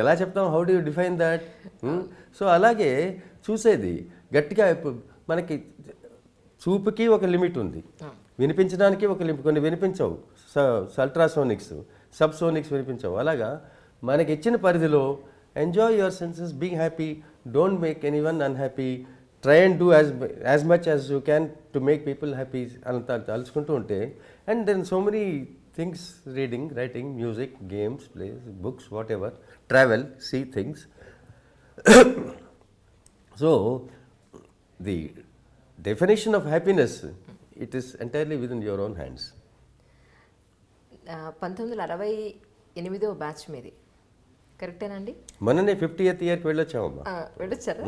ఎలా చెప్తాం? How do you define that? So అలాగే చూసేది గట్టిగా మనకి చూపుకి ఒక లిమిట్ ఉంది, వినిపించడానికి ఒక లిమిట్. కొన్ని వినిపించవు, అల్ట్రాసోనిక్స్, సబ్సోనిక్స్ వినిపించవు. అలాగా మనకి ఇచ్చిన పరిధిలో enjoy your senses, be happy, don't make anyone unhappy, try and do as much as you can to make people happy అంత తలుచుకుంటూ ఉంటే. And then so many things, reading, writing, music, games, plays, books, whatever, travel, see things. So the definition of happiness, it is entirely within your own hands. 1968వ batch మీది, కరెక్టేనండి? మొన్ననే 50th ఇయర్కి వెళ్ళొచ్చామమ్మా. వెళ్ళొచ్చారా?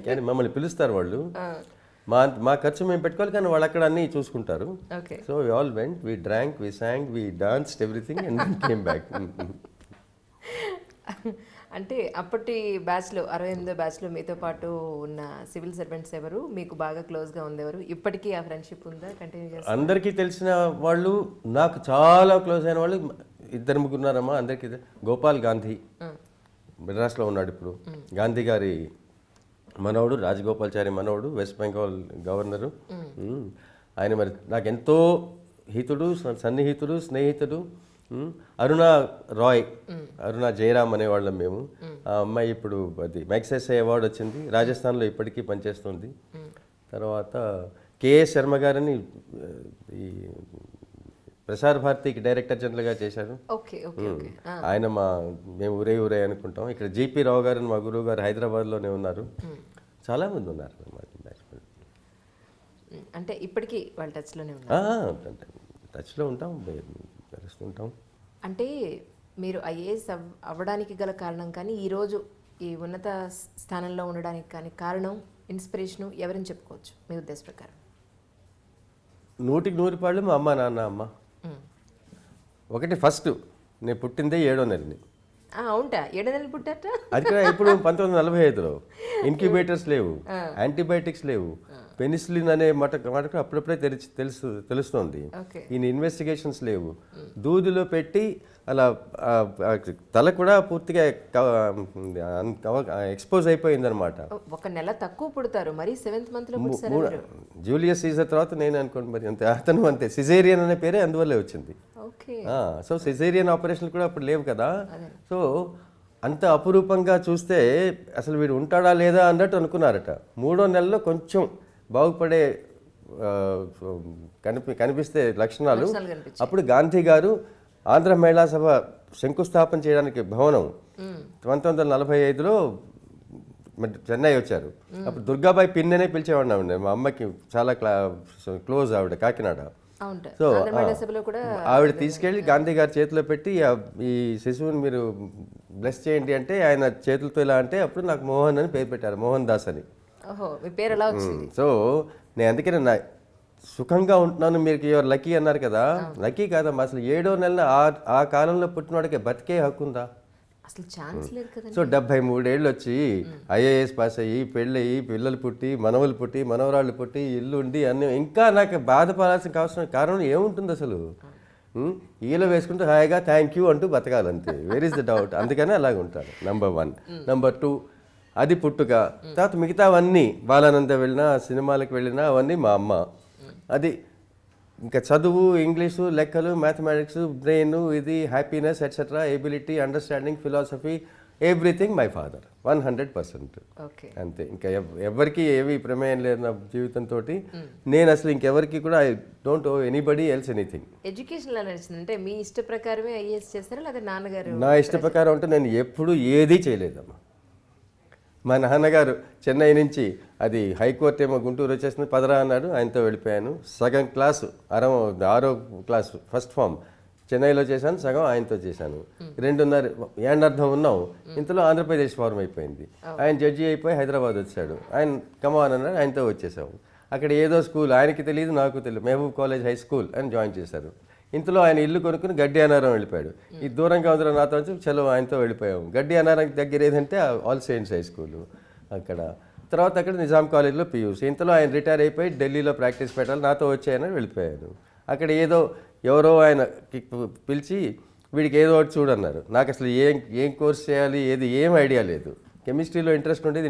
కానీ మమ్మల్ని పిలుస్తారు వాళ్ళు, మా ఖర్చు మేము పెట్టుకోవాలి, కానీ వాళ్ళు అక్కడ అన్నీ చూసుకుంటారు. So we all went, we drank, we sang, we danced everything and then came back. అంటే అప్పటి బ్యాచ్లో 68వ బ్యాచ్లో మీతో పాటు ఉన్న సివిల్ సర్వెంట్స్ ఎవరు మీకు బాగా క్లోజ్గా ఉండేవారు? ఇప్పటికీ ఆ ఫ్రెండ్షిప్ ఉందా, కంటిన్యూ చేస్తారు? అందరికీ తెలిసిన వాళ్ళు, నాకు చాలా క్లోజ్ అయిన వాళ్ళు 2-3 ఉన్నారమ్మా. అందరికీ గోపాల్ గాంధీ మద్రాస్లో ఉన్నాడు ఇప్పుడు. గాంధీ గారి మనవడు, రాజగోపాల్చారి మనవడు, వెస్ట్ బెంగాల్ గవర్నరు. ఆయన మరి నాకు ఎంతో హితుడు, సన్నిహితుడు, స్నేహితుడు. అరుణా రాయ్, అరుణా జయరామ్ అనేవాళ్ళం మేము. ఆ అమ్మాయి ఇప్పుడు అది మ్యాగ్సెసే అవార్డు వచ్చింది, రాజస్థాన్లో ఇప్పటికీ పనిచేస్తుంది. తర్వాత కేఎస్ శర్మ గారని ఈ ప్రసార్ భారతికి డైరెక్టర్ జనరల్గా చేశారు. ఆయన మేము ఊరే అనుకుంటాం. ఇక్కడ జీపీ రావు గారు మా గురువు గారు హైదరాబాద్లోనే ఉన్నారు. చాలామంది ఉన్నారు అంటే ఇప్పటికీ వాళ్ళ టచ్లోనే ఉన్నారు. టచ్లో ఉంటాం, కలుస్తుంటాం. అంటే మీరు ఐఏఎస్ అవ్వడానికి గల కారణం కానీ, ఈరోజు ఈ ఉన్నత స్థానంలో ఉండడానికి కానీ కారణం, ఇన్స్పిరేషను ఎవరిని చెప్పుకోవచ్చు మీ ఉద్దేశ ప్రకారం? 100% మా అమ్మ నాన్న. అమ్మ ఒకటి, ఫస్ట్ నేను పుట్టిందే 7వ నెలని. అవుంటా? 7 నెలలు పుట్టాట? అది కూడా ఇప్పుడు 1945లో ఇన్క్యుబేటర్స్ లేవు, యాంటీబయాటిక్స్ లేవు, పెనిసిలిన్ అనే మటకు అప్పుడప్పుడే తెలుస్తోంది. ఈయన ఇన్వెస్టిగేషన్స్ లేవు. దూదిలో పెట్టి అలా తల కూడా పూర్తిగా ఎక్స్పోజ్ అయిపోయింది అనమాట. 1 నెల తక్కువ పుడతారు, మరి 7th మంత్లో జూలియస్ సీజర్ తర్వాత నేను అనుకోండి మరి అంతే. అతను అంతే, సిజేరియన్ అనే పేరే అందువల్లే వచ్చింది. సో సిజేరియన్ ఆపరేషన్లు కూడా అప్పుడు లేవు కదా. సో అంత అపురూపంగా చూస్తే అసలు వీడు ఉంటాడా లేదా అన్నట్టు అనుకున్నారట. 3వ నెలలో కొంచెం బాగుపడే కనిపిస్తే లక్షణాలు. అప్పుడు గాంధీ గారు ఆంధ్ర మహిళా సభ శంకుస్థాపన చేయడానికి భవనం 1945లో చెన్నై వచ్చారు. అప్పుడు దుర్గాబాయి పిన్ అనే పిలిచేవాడిని. మా అమ్మకి చాలా క్లోజ్ ఆవిడ, కాకినాడ. సో ఆవిడ తీసుకెళ్ళి గాంధీ గారి చేతిలో పెట్టి ఈ శిశువుని మీరు బ్లెస్ చేయండి అంటే ఆయన చేతులతో ఇలా అంటే అప్పుడు నాకు మోహన్ అని పేరు పెట్టారు, మోహన్ దాస్ అని. సో నేను అందుకనే నా సుఖంగా ఉంటున్నాను, మీరు యువర్ లక్కీ అన్నారు కదా. లక్కీ కాదమ్మా, అసలు 7వ నెలల ఆ కాలంలో పుట్టినవాడికి బతికే హక్కు ఉందా? సో 73 ఏళ్ళు వచ్చి ఐఏఎస్ పాస్ అయ్యి, పెళ్ళయి, పిల్లలు పుట్టి, మనవలు పుట్టి, మనవరాళ్ళు పుట్టి, ఇల్లు ఉండి అన్నీ ఇంకా నాకు బాధపడాల్సిన కారణం ఏముంటుంది అసలు? ఈలో వేసుకుంటూ హాయిగా థ్యాంక్ యూ అంటూ బతకాలంతే. Where is the doubt? అందుకనే అలాగ ఉంటారు. నంబర్ 1. నంబర్ 2, అది పుట్టుక. తర్వాత మిగతావన్నీ బాలానంద వెళ్ళినా, సినిమాలకు వెళ్ళినా అవన్నీ మా అమ్మ. అది ఇంకా చదువు, ఇంగ్లీషు, లెక్కలు, మ్యాథమెటిక్స్, బ్రెయిన్, ఇది happiness etcetera, ability, understanding, philosophy, everything my father 100%. Okay. అంతే, ఇంకా ఎవరికి ఏవి ప్రమేయం లేదు నా జీవితంతో. నేను అసలు ఇంకెవరికి కూడా I don't oh anybody else anything. Education ఎలా నడిచింది? అంటే మీ ఇష్ట ప్రకారమే ఐఏఎస్ చేస్తారా లేదా నాన్నగారు? నా ఇష్ట ప్రకారం అంటే నేను ఎప్పుడూ ఏదీ చేయలేదమ్మా. మా నాన్నగారు చెన్నై నుంచి అది హైకోర్టు ఏమో గుంటూరు వచ్చేసింది పదరా అన్నాడు, ఆయనతో వెళ్ళిపోయాను. సగం క్లాసు 6వ క్లాసు ఫస్ట్ ఫామ్ చెన్నైలో చేశాను, సగం ఆయనతో చేశాను. 2.5 ఏండర్థం ఉన్నాం, ఇంతలో ఆంధ్రప్రదేశ్ ఫార్మ్ అయిపోయింది. ఆయన జడ్జి అయిపోయి హైదరాబాద్ వచ్చాడు. ఆయన కమాన్ అన్నాడు, ఆయనతో వచ్చేసాము. అక్కడ ఏదో స్కూల్ ఆయనకి తెలియదు నాకు తెలియదు, మహబూబ్ కాలేజ్ హై స్కూల్ అని జాయిన్ చేశారు. ఇంతలో ఆయన ఇల్లు కొనుక్కుని గడ్డి అనారం వెళ్ళిపోయాడు. ఈ దూరంగా ఉందిరా నాతో వచ్చి చలో ఆయనతో వెళ్ళిపోయాము. గడ్డి అనారం దగ్గర ఏదంటే ఆల్ సెయింట్స్ హై స్కూలు అక్కడ. తర్వాత అక్కడ నిజాం కాలేజ్లో పీయూసీ. ఇంతలో ఆయన రిటైర్ అయిపోయి ఢిల్లీలో ప్రాక్టీస్ పెట్టాలి, నాతో వచ్చాయని వెళ్ళిపోయాను. అక్కడ ఏదో ఎవరో ఆయన పిలిచి వీడికి ఏదో ఒకటి చూడన్నారు. నాకు అసలు ఏం కోర్స్ చేయాలి ఏం ఐడియా లేదు. కెమిస్ట్రీలో ఇంట్రెస్ట్ ఉండేది,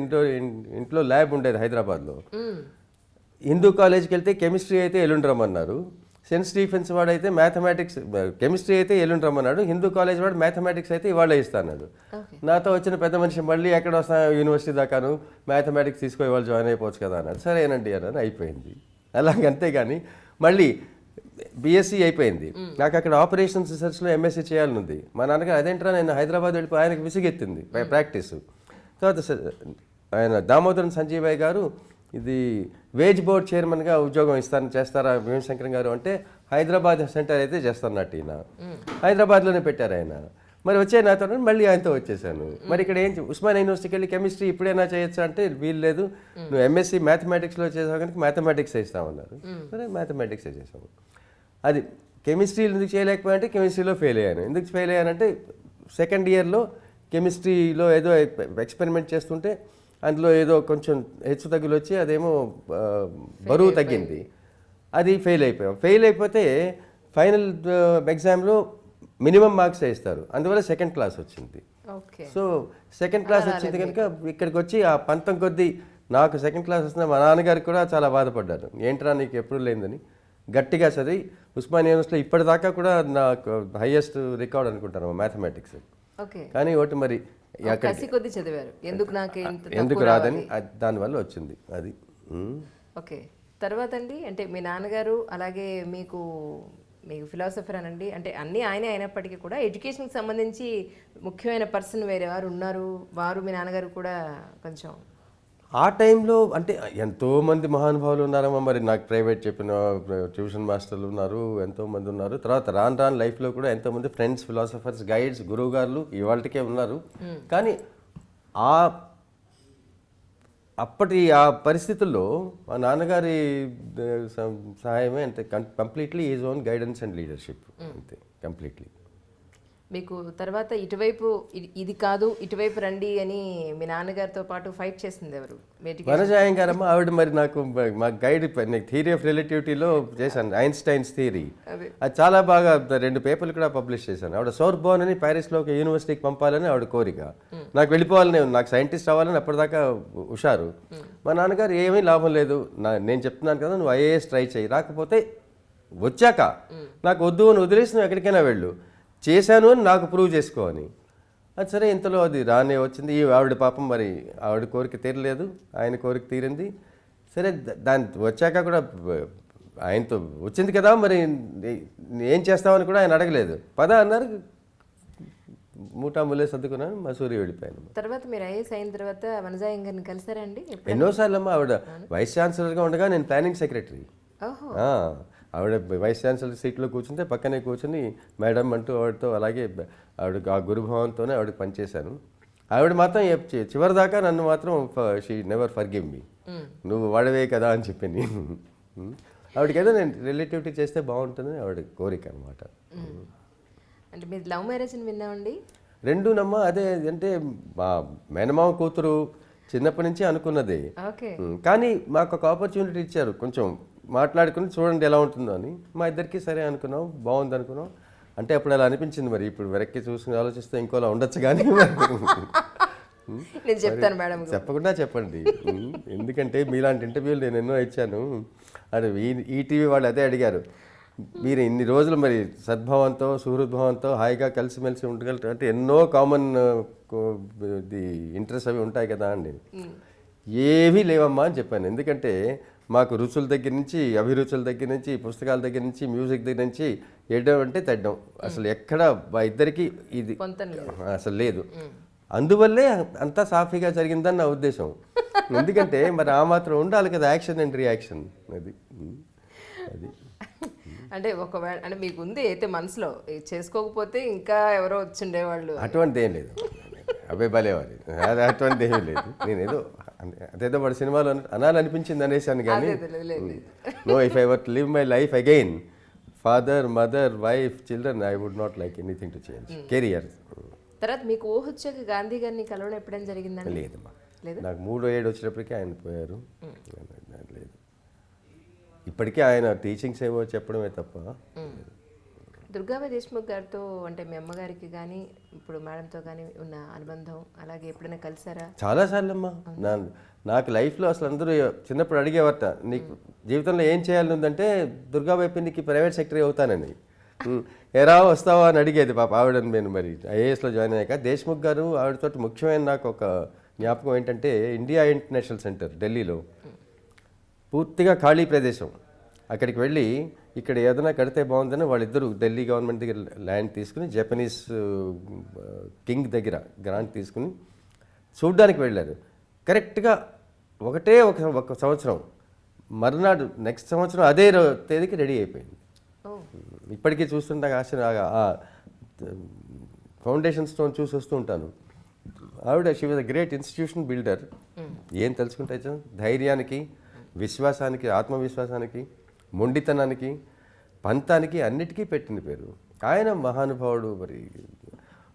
ఇంట్లో ల్యాబ్ ఉండేది హైదరాబాద్లో. హిందూ కాలేజ్కి వెళ్తే కెమిస్ట్రీ అయితే ఎల్లుండి రమ్మన్నారు. సెయింట్ స్టీఫెన్స్ వాడు అయితే మ్యాథమెటిక్స్, కెమిస్ట్రీ అయితే ఎల్లుండి రమ్మన్నాడు. హిందూ కాలేజ్ వాడు మ్యాథమెటిక్స్ అయితే ఇవాళ ఇస్తాన్నాడు. నాతో వచ్చిన పెద్ద మనిషి మళ్ళీ ఎక్కడ వస్తా యూనివర్సిటీ దాకాను మ్యాథమెటిక్స్ తీసుకొని వాళ్ళు జాయిన్ అయిపోవచ్చు కదా అన్నాడు. సరేనండి అన్నాను, అయిపోయింది అలాగంతే. కానీ మళ్ళీ బీఎస్సీ అయిపోయింది. నాకు అక్కడ ఆపరేషన్స్ రీసెర్చ్లో ఎంఎస్సీ చేయాలని ఉంది. మా నాన్నగారు అదేంట్రా నేను హైదరాబాద్ వెళ్ళిపోయి ఆయనకు విసిగెత్తింది ప్రాక్టీస్. తర్వాత ఆయన దామోదరన్ సంజీవయ్య గారు ఇది వేజ్ బోర్డ్ చైర్మన్గా ఉద్యోగం చేస్తారా భీమశంకరం గారు అంటే, హైదరాబాద్ సెంటర్ అయితే చేస్తున్నట్టు ఈయన హైదరాబాద్లోనే పెట్టారు ఆయన. మరి వచ్చే నాతో మళ్ళీ ఆయనతో వచ్చేసాను. మరి ఇక్కడ ఉస్మానియా యూనివర్సిటీకి వెళ్ళి కెమిస్ట్రీ ఇప్పుడైనా చేయొచ్చు అంటే వీలు లేదు, నువ్వు ఎంఎస్సీ మ్యాథమెటిక్స్లో చేసావు కనుక మ్యాథమెటిక్స్ ఇస్తామన్నారు. సరే మ్యాథమెటిక్సే చేసాము. అది కెమిస్ట్రీలో ఎందుకు చేయలేకపోయానంటే కెమిస్ట్రీలో ఫెయిల్ అయ్యాను. ఎందుకు ఫెయిల్ అయ్యానంటే సెకండ్ ఇయర్లో కెమిస్ట్రీలో ఏదో ఎక్స్పెరిమెంట్ చేస్తుంటే అందులో ఏదో కొంచెం హెచ్చు తగ్గులు వచ్చి అదేమో బరువు తగ్గింది, అది ఫెయిల్ అయిపోయాం. ఫెయిల్ అయిపోతే ఫైనల్ ఎగ్జామ్లో మినిమం మార్క్స్ ఇస్తారు, అందువల్ల సెకండ్ క్లాస్ వచ్చింది. సో సెకండ్ క్లాస్ వచ్చింది కనుక ఇక్కడికి వచ్చి ఆ పంతం కొద్దీ నాకు సెకండ్ క్లాస్ వస్తుంది. మా నాన్నగారికి కూడా చాలా బాధపడ్డారు, ఏంట్రా నీకు ఎప్పుడు లేదని. గట్టిగా చదివి ఉస్మానియా యూనివర్సిటీలో ఇప్పటిదాకా కూడా నాకు హైయెస్ట్ రికార్డ్ అనుకుంటాను మ్యాథమెటిక్స్. కానీ ఒకటి మరి చదివారు, ఎందుకు రాదని దానివల్ల వచ్చింది అది. ఓకే. తర్వాత అండి, అంటే మీ నాన్నగారు అలాగే మీకు ఫిలాసఫర్ అనండి, అంటే అన్నీ ఆయనే అయినప్పటికీ కూడా ఎడ్యుకేషన్కి సంబంధించి ముఖ్యమైన పర్సన్ వేరే వారు ఉన్నారు, వారు మీ నాన్నగారు కూడా కొంచెం ఆ టైంలో అంటే ఎంతోమంది మహానుభావులు ఉన్నారమ్మా. మరి నాకు ప్రైవేట్ చెప్పిన ట్యూషన్ మాస్టర్లు ఉన్నారు, ఎంతోమంది ఉన్నారు. తర్వాత రాను లైఫ్లో కూడా ఎంతోమంది ఫ్రెండ్స్, ఫిలాసఫర్స్, గైడ్స్, గురువు గారులు ఇవాళకే ఉన్నారు. కానీ అప్పటి ఆ పరిస్థితుల్లో మా నాన్నగారి సహాయమే అంటే completely is own guidance and leadership అంతే కంప్లీట్లీ. మీకు తర్వాత ఇటువైపు ఇది కాదు ఇటువైపు రండి అని మీ నాన్నగారితో పాటు ఫైట్ చేసింది ఎవరు? వనజాయం గారమ్మ. ఆవిడ మరి నాకు మా గైడ్ థియరీ ఆఫ్ రిలేటివిటీలో చేశాను, ఐన్స్టైన్స్ థియరీ. అది చాలా బాగా 2 పేపర్లు కూడా పబ్లిష్ చేశాను. ఆవిడ సోర్బోన్ అని ప్యారిస్లో ఒక యూనివర్సిటీకి పంపాలని ఆవిడ కోరిక. నాకు వెళ్ళిపోవాలని, నాకు సైంటిస్ట్ అవ్వాలని అప్పటిదాకా హుషారు. మా నాన్నగారు ఏమీ లాభం లేదు, నేను చెప్తున్నాను కదా నువ్వు ఐఏఎస్ ట్రై చేయి, రాకపోతే వచ్చాక నాకు వద్దు అని వదిలేసి నువ్వు ఎక్కడికైనా వెళ్ళు, చేశాను అని నాకు ప్రూవ్ చేసుకోని. అది సరే, ఇంతలో అది రానే వచ్చింది. ఆవిడ పాపం మరి ఆవిడ కోరిక తీరలేదు, ఆయన కోరిక తీరింది. సరే దాని వచ్చాక కూడా ఆయనతో వచ్చింది కదా మరి ఏం చేస్తామని కూడా ఆయన అడగలేదు. పద అన్నారు, మూటాములే సర్దుకున్నాను, మసూరి వెళ్ళిపోయాను. తర్వాత మీరు ఐఏఎస్ అయిన తర్వాత వనజాయం గారిని కలిసారండి? ఎన్నోసార్లు అమ్మా. ఆవిడ వైస్ ఛాన్సలర్గా ఉండగా నేను ప్లానింగ్ సెక్రటరీ. ఆవిడ వైస్ ఛాన్సలర్ సీట్లో కూర్చుంటే పక్కనే కూర్చుని మేడం అంటూ ఆవిడతో అలాగే ఆవిడ ఆ గురుభావంతోనే ఆవిడకి పనిచేశాను. ఆవిడ మాత్రం చివరిదాకా నన్ను మాత్రం షీ నెవర్ ఫర్గివ్ మీ, నువ్వు వాడవే కదా అని చెప్పింది. ఆవిడకేదో నేను రిలేటివిటీ చేస్తే బాగుంటుందని ఆవిడ కోరిక అనమాట. అంటే మీరు లవ్ మ్యారేజ్ అని విన్నామండి? రెండూనమ్మా. అదే అంటే మా మేనమామ కూతురు చిన్నప్పటి నుంచి అనుకున్నది. కానీ మాకు ఒక ఆపర్చునిటీ ఇచ్చారు, కొంచెం మాట్లాడుకుని చూడండి ఎలా ఉంటుందో అని. మా ఇద్దరికి సరే అనుకున్నాం, బాగుంది అనుకున్నాం. అంటే అప్పుడు అలా అనిపించింది, మరి ఇప్పుడు వెనక్కి చూసుకుని ఆలోచిస్తే ఇంకోలా ఉండొచ్చు కానీ నేను చెప్తాను మేడం. చెప్పకుండా చెప్పండి, ఎందుకంటే మీలాంటి ఇంటర్వ్యూలు నేను ఎన్నో ఇచ్చాను. అది ఈటీవీ వాళ్ళు అదే అడిగారు, మీరు ఇన్ని రోజులు మరి సద్భావంతో సుహృద్భావంతో హాయిగా కలిసిమెలిసి ఉండగలుగుతారు అంటే ఎన్నో కామన్ ఇంట్రెస్ట్ అవి ఉంటాయి కదా అండి. ఏవీ లేవమ్మా అని చెప్పాను. ఎందుకంటే మాకు రుచుల దగ్గర నుంచి అభిరుచుల దగ్గర నుంచి పుస్తకాల దగ్గర నుంచి మ్యూజిక్ దగ్గర నుంచి ఎడ్డం అంటే తెడ్డం అసలు ఎక్కడ మా ఇద్దరికి ఇది అసలు లేదు. అందువల్లే అంతా సాఫీగా జరిగిందని నా ఉద్దేశం. ఎందుకంటే మరి ఆ మాత్రం ఉండాలి కదా యాక్షన్ అండ్ రియాక్షన్. అది అది అంటే ఒకవేళ అంటే మీకు ఉంది అయితే మనసులో చేసుకోకపోతే ఇంకా ఎవరో వచ్చిండేవాళ్ళు అటువంటిది ఏం లేదు. అబ్బాయి భలేవారు అది అటువంటిది ఏమీ లేదు. నేనేదో అదేదో వాడి సినిమాలో అనాలనిపించింది అనేసాను కానీ no if I were to live my life again father mother wife children I would not like anything to change career. తర్వాత మీకు ఊహ వచ్చాక గాంధీ గారిని కలవడం ఎప్పుడైనా జరిగిందండి? లేదమ్మా, నాకు 3-7 వచ్చినప్పటికీ ఆయన పోయారు. లేదు, ఇప్పటికీ ఆయన టీచింగ్స్ ఏవో చెప్పడమే తప్ప. దుర్గాబాయి దేశ్ముఖ్ గారితో అంటే మీ అమ్మగారికి కానీ ఇప్పుడు మేడంతో కానీ ఉన్న అనుబంధం అలాగే ఎప్పుడైనా కలిసారా? చాలాసార్లు అమ్మా. నాకు లైఫ్లో అసలు అందరూ చిన్నప్పుడు అడిగేవారట నీకు జీవితంలో ఏం చేయాలని ఉందంటే దుర్గాబాయి పిన్నికి ప్రైవేట్ సెక్రటరీ అవుతానని. ఎరా వస్తావా అని అడిగేది పాప ఆవిడని. నేను మరి ఐఏఎస్లో జాయిన్ అయ్యాక దేశ్ముఖ్ గారు ఆవిడతో ముఖ్యమైన నాకు ఒక జ్ఞాపకం ఏంటంటే ఇండియా ఇంటర్నేషనల్ సెంటర్ ఢిల్లీలో పూర్తిగా ఖాళీ ప్రదేశం. అక్కడికి వెళ్ళి ఇక్కడ ఏదైనా కడితే బాగుందని వాళ్ళిద్దరూ ఢిల్లీ గవర్నమెంట్ దగ్గర ల్యాండ్ తీసుకుని జపనీస్ కింగ్ దగ్గర గ్రాంట్ తీసుకుని చూడ్డానికి వెళ్ళారు. కరెక్ట్గా ఒక సంవత్సరం మరునాడు నెక్స్ట్ సంవత్సరం అదే తేదీకి రెడీ అయిపోయింది. ఇప్పటికీ చూస్తుంటే ఆశ్చర్య ఫౌండేషన్ స్టోన్ చూసి వస్తూ ఉంటాను. ఆవిడ she was a great institution builder. ఏం తెలుసుకుంటే ధైర్యానికి, విశ్వాసానికి, ఆత్మవిశ్వాసానికి, మొండితనానికి, పంతానికి అన్నిటికీ పెట్టిన పేరు. ఆయన మహానుభావుడు. మరి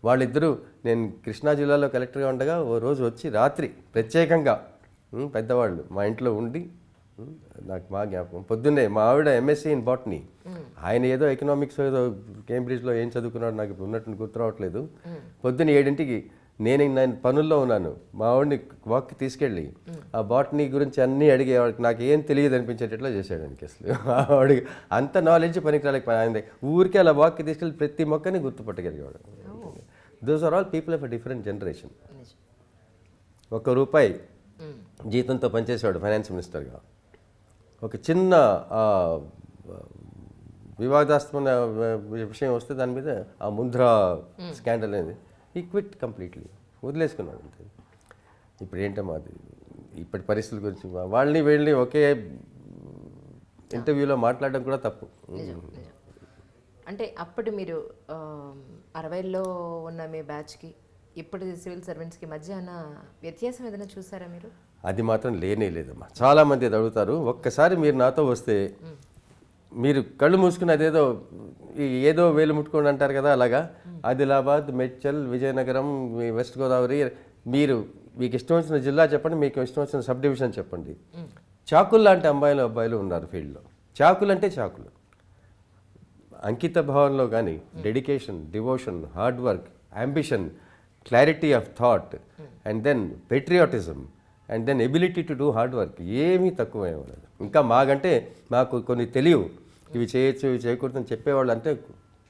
వాళ్ళిద్దరూ నేను కృష్ణా జిల్లాలో కలెక్టర్గా ఉండగా ఓ రోజు వచ్చి రాత్రి ప్రత్యేకంగా పెద్దవాళ్ళు మా ఇంట్లో ఉండి నాకు మా జ్ఞాపకం పొద్దున్నే మా ఆవిడ ఎంఎస్సీ ఇన్ బాటనీ, ఆయన ఏదో ఎకనామిక్స్ ఏదో కేంబ్రిడ్జ్లో ఏం చదువుకున్నాడు నాకు ఉన్నట్టు గుర్తు రావట్లేదు. పొద్దున్న 7ంటికి నేను పనుల్లో ఉన్నాను. మా ఆవిడని వాక్కి తీసుకెళ్ళి ఆ బాటనీ గురించి అన్నీ అడిగేవాడికి నాకు ఏం తెలియదు అనిపించేటట్లు చేసాడానికి. అసలు ఆవిడకి అంత నాలెడ్జ్ పనికిరాలేక ఆయన ఊరికే అలా వాక్కి తీసుకెళ్ళి ప్రతి మొక్కని గుర్తుపట్టగలిగేవాడు. Those are all people of a different generation. ₹1 జీతంతో పనిచేసేవాడు ఫైనాన్స్ మినిస్టర్గా. ఒక చిన్న వివాదాస్పద విషయం వస్తే దాని మీద ఆ ముంద్రా స్కాండల్ అనేది ఈ క్విట్ కంప్లీట్లీ వదిలేసుకున్నాడు అంతే. ఇప్పుడు ఏంటమ్మా అది ఇప్పటి పరిస్థితుల గురించి వాళ్ళని వీళ్ళని ఒకే ఇంటర్వ్యూలో మాట్లాడడం కూడా తప్పు. అంటే అప్పటి మీరు 60లో ఉన్న మీ బ్యాచ్కి ఇప్పటి సివిల్ సర్వెంట్స్కి మధ్య వ్యత్యాసం ఏదైనా చూసారా మీరు? అది మాత్రం లేనే లేదమ్మా. చాలామంది అది అడుగుతారు. ఒక్కసారి మీరు నాతో వస్తే మీరు కళ్ళు మూసుకుని అదేదో ఏదో వేలు ముట్టుకోండి అంటారు కదా, అలాగా ఆదిలాబాద్, మేడ్చల్, విజయనగరం, వెస్ట్ గోదావరి మీకు ఇష్టం వచ్చిన జిల్లా చెప్పండి, మీకు ఇష్టం వచ్చిన సబ్ డివిజన్ చెప్పండి. చాకులు లాంటి అబ్బాయిలు ఉన్నారు ఫీల్డ్లో. చాకులు అంటే చాకులు. అంకిత భావంలో కానీ dedication, devotion, hard work, ambition, clarity of thought and then patriotism and then ability to do hard work ఏమీ తక్కువ ఉండదు. ఇంకా మాకంటే మాకు కొన్ని తెలియవు, ఇవి చేయొచ్చు ఇవి చేయకూడదు అని చెప్పేవాళ్ళు. అంటే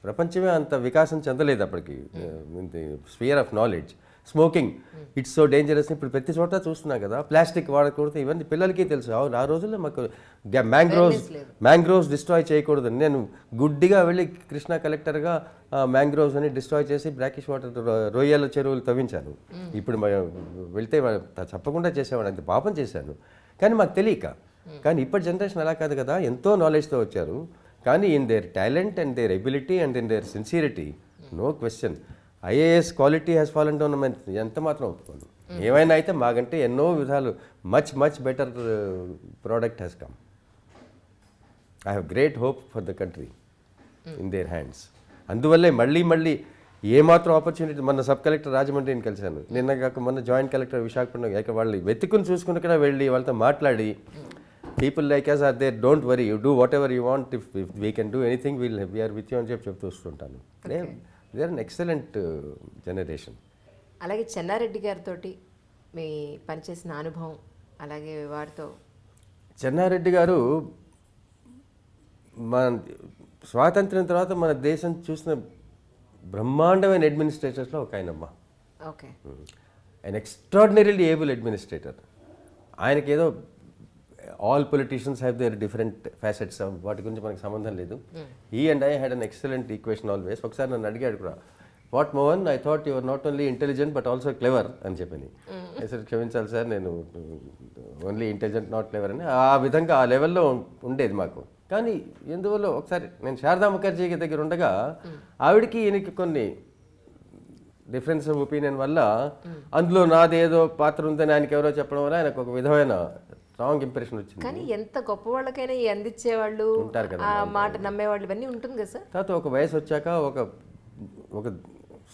ప్రపంచమే అంత వికాసం చెందలేదు అప్పటికి. Spear of knowledge. Smoking it's so dangerous. ఇప్పుడు ప్రతి చోట చూస్తున్నాం కదా, ప్లాస్టిక్ వాడకూడదు, ఇవన్నీ పిల్లలకి తెలుసు. అవును, ఆ రోజుల్లో మాకు మ్యాంగ్రోవ్స్ డిస్ట్రాయ్ చేయకూడదు. నేను గుడ్డిగా వెళ్ళి కృష్ణా కలెక్టర్గా మ్యాంగ్రోవ్స్ అని డిస్ట్రాయ్ చేసి బ్రాకిష్ వాటర్ రొయ్యల చెరువులు తవ్వించాను. ఇప్పుడు వెళ్తే చెప్పకుండా చేసేవాడు, అంత పాపం చేశాను. కానీ మాకు తెలియక. కానీ ఇప్పటి జనరేషన్ అలా కాదు కదా, ఎంతో నాలెడ్జ్తో వచ్చారు. కానీ in their talent and their ability and in their sincerity no question IAS quality has fallen down. ఎంత మాత్రం ఒప్పుకోను. ఏమైనా అయితే మాకంటే ఎన్నో విధాలు much better product has come. I have great hope for the country in their hands. అందువల్లే మళ్ళీ ఏమాత్రం ఆపర్చునిటీ. మన సబ్ కలెక్టర్ రాజమండ్రిని కలిశాను నిన్న కాక, మొన్న జాయింట్ కలెక్టర్ విశాఖపట్నం. వాళ్ళు వెతుకుని చూసుకుని కూడా వెళ్ళి వాళ్ళతో మాట్లాడి people like us are there, don't worry, you do whatever you want, if we can do anything we are with you అని చెప్తూ వస్తుంటాను. They are an excellent generation. అలాగే చెన్నారెడ్డి గారితో మీ పనిచేసిన అనుభవం, అలాగే వారితో. చెన్నారెడ్డి గారు స్వాతంత్ర్యం తర్వాత మన దేశం చూసిన బ్రహ్మాండమైన అడ్మినిస్ట్రేటర్స్లో ఒక ఆయనమ్మ. ఓకే. ఆయన ఎక్స్ట్రాడినరీలీ ఏబుల్ అడ్మినిస్ట్రేటర్. ఆయనకి ఏదో all politicians have their different facets, వాటి గురించి మనకి సంబంధం లేదు. He and I had an excellent equation always. ఒకసారి నన్ను అడిగాడు కూడా, what Mohan, I thought you're not only intelligent but also clever అని చెప్పని. సార్ క్షమించాలి సార్, నేను ఓన్లీ ఇంటెలిజెంట్ నాట్ క్లెవర్ అని ఆ విధంగా ఆ లెవెల్లో ఉండేది మాకు. కానీ ఎందువల్ల ఒకసారి నేను శారదా ముఖర్జీ దగ్గర ఉండగా ఆవిడకి ఈయనకి కొన్ని డిఫరెన్స్ ఆఫ్ ఒపీనియన్ వల్ల అందులో నాదేదో పాత్ర ఉందని ఆయనకి ఎవరో చెప్పడం వల్ల ఆయనకు ఒక విధమైన రాంగ్ ఇంప్రెషన్ వచ్చింది. కానీ ఎంత గొప్ప వాళ్ళకైనా ఈ అందించేవాళ్ళు, ఉంటారు కదా, ఆ మాట నమ్మేవాళ్ళు, ఇవన్నీ ఉంటుంది కదా సార్. తర్వాత ఒక వయసు వచ్చాక ఒక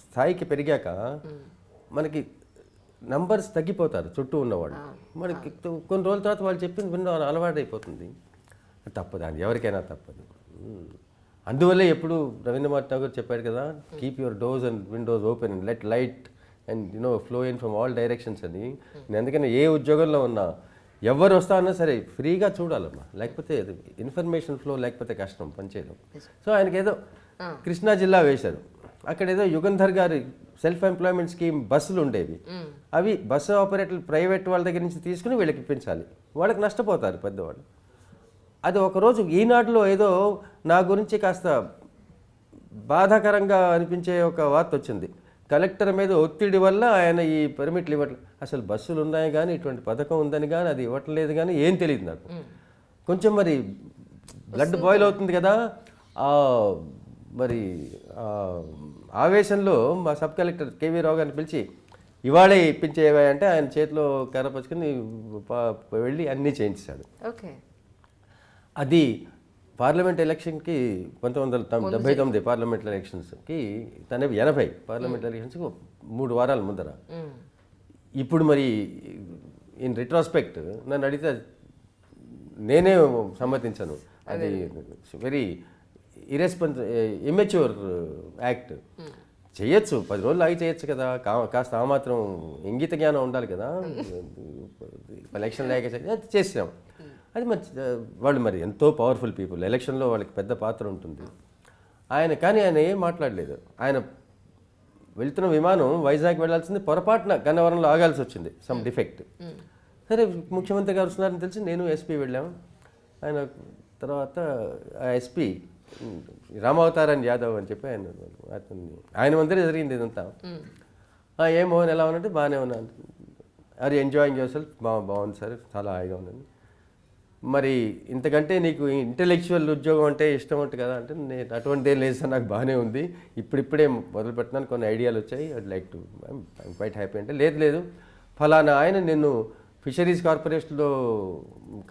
స్థాయికి పెరిగాక మనకి నంబర్స్ తగ్గిపోతారు చుట్టూ ఉన్నవాళ్ళు. మనకి కొన్ని రోజుల తర్వాత వాళ్ళు చెప్పింది విన్న అలవాటు అయిపోతుంది. తప్పదు, అది ఎవరికైనా తప్పదు. అందువల్లే ఎప్పుడు రవీంద్రనాథ్ ఠాగూర్ చెప్పాడు కదా, keep your doors and Windows open and let light and flow in from all directions అని. నేను అందుకని ఏ ఉద్యోగంలో ఉన్నా ఎవరు వస్తారన్నా సరే ఫ్రీగా చూడాలమ్మా, లేకపోతే ఇన్ఫర్మేషన్ ఫ్లో లేకపోతే కష్టం పనిచేయడం. సో ఆయనకి ఏదో కృష్ణా జిల్లా వేశారు, అక్కడ ఏదో యుగంధర్ గారి సెల్ఫ్ ఎంప్లాయ్మెంట్ స్కీమ్ బస్సులు ఉండేవి. అవి బస్సు ఆపరేటర్లు ప్రైవేట్ వాళ్ళ దగ్గర నుంచి తీసుకుని వీళ్ళకి ఇప్పించాలి, వాళ్ళకి నష్టపోతారు పెద్దవాళ్ళు. అది ఒకరోజు ఈనాడులో ఏదో నా గురించి కాస్త బాధాకరంగా అనిపించే ఒక వార్త వచ్చింది. కలెక్టర్ మీద ఒత్తిడి వల్ల ఆయన ఈ పర్మిట్లు ఇవ్వట్లేదు. అసలు బస్సులు ఉన్నాయి కానీ ఇటువంటి పథకం ఉందని కానీ అది ఇవ్వట్లేదు కానీ ఏం తెలియదు నాకు. కొంచెం మరి బ్లడ్ బాయిల్ అవుతుంది కదా. మరి ఆవేశంలో మా సబ్ కలెక్టర్ కేవీ రావు గారిని పిలిచి ఇవాళే ఇప్పించేవా అంటే ఆయన చేతిలో కర్రపచ్చుకుని వెళ్ళి అన్నీ చేయించాడు. ఓకే. అది పార్లమెంట్ ఎలక్షన్కి 1979 పార్లమెంట్ ఎలక్షన్స్కి 80 పార్లమెంట్ ఎలక్షన్స్కి 3 వారాల ముందర. ఇప్పుడు మరి ఇన్ రిట్రాస్పెక్ట్ నన్ను అడిగితే నేనే సమ్మతించాను. అది వెరీ ఇమ్మెచ్యూర్ యాక్ట్. చేయొచ్చు, 10 రోజులు ఆగి చేయొచ్చు కదా, కాస్త ఆ మాత్రం ఇంగిత జ్ఞానం ఉండాలి కదా. ఎలక్షన్ లేక చేసాం. అది వాళ్ళు మరి ఎంతో పవర్ఫుల్ పీపుల్, ఎలక్షన్లో వాళ్ళకి పెద్ద పాత్ర ఉంటుంది. కానీ ఆయన ఏం మాట్లాడలేదు. ఆయన వెళ్తున్న విమానం వైజాగ్ వెళ్ళాల్సింది, పొరపాటున గన్నవరంలో ఆగాల్సి వచ్చింది, సమ్ డిఫెక్ట్. సరే ముఖ్యమంత్రి గారు వస్తున్నారని తెలిసి నేను ఎస్పీ వెళ్ళాము. ఆయన తర్వాత ఆ ఎస్పీ రామావతారన్ యాదవ్ అని చెప్పి ఆయన మందిరే జరిగింది ఇదంతా. ఏమో ఎలా ఉన్నట్టు బాగానే ఉన్నాను, అది ఎంజాయింగ్ యువర్ సెల్ఫ్, బాగుంది సార్, చాలా హాయిగా ఉన్నాను. మరి ఇంతకంటే నీకు ఇంటెలెక్చువల్ ఉద్యోగం అంటే ఇష్టం ఉంటుంది కదా అంటే, నేను అటువంటిదే లేదు సార్, నాకు బాగానే ఉంది, ఇప్పుడిప్పుడే మొదలు పెట్టినాను, కొన్ని ఐడియాలు వచ్చాయి, I'd like to I'm quite happy అంటే, లేదు ఫలానా ఆయన నిన్ను ఫిషరీస్ కార్పొరేషన్లో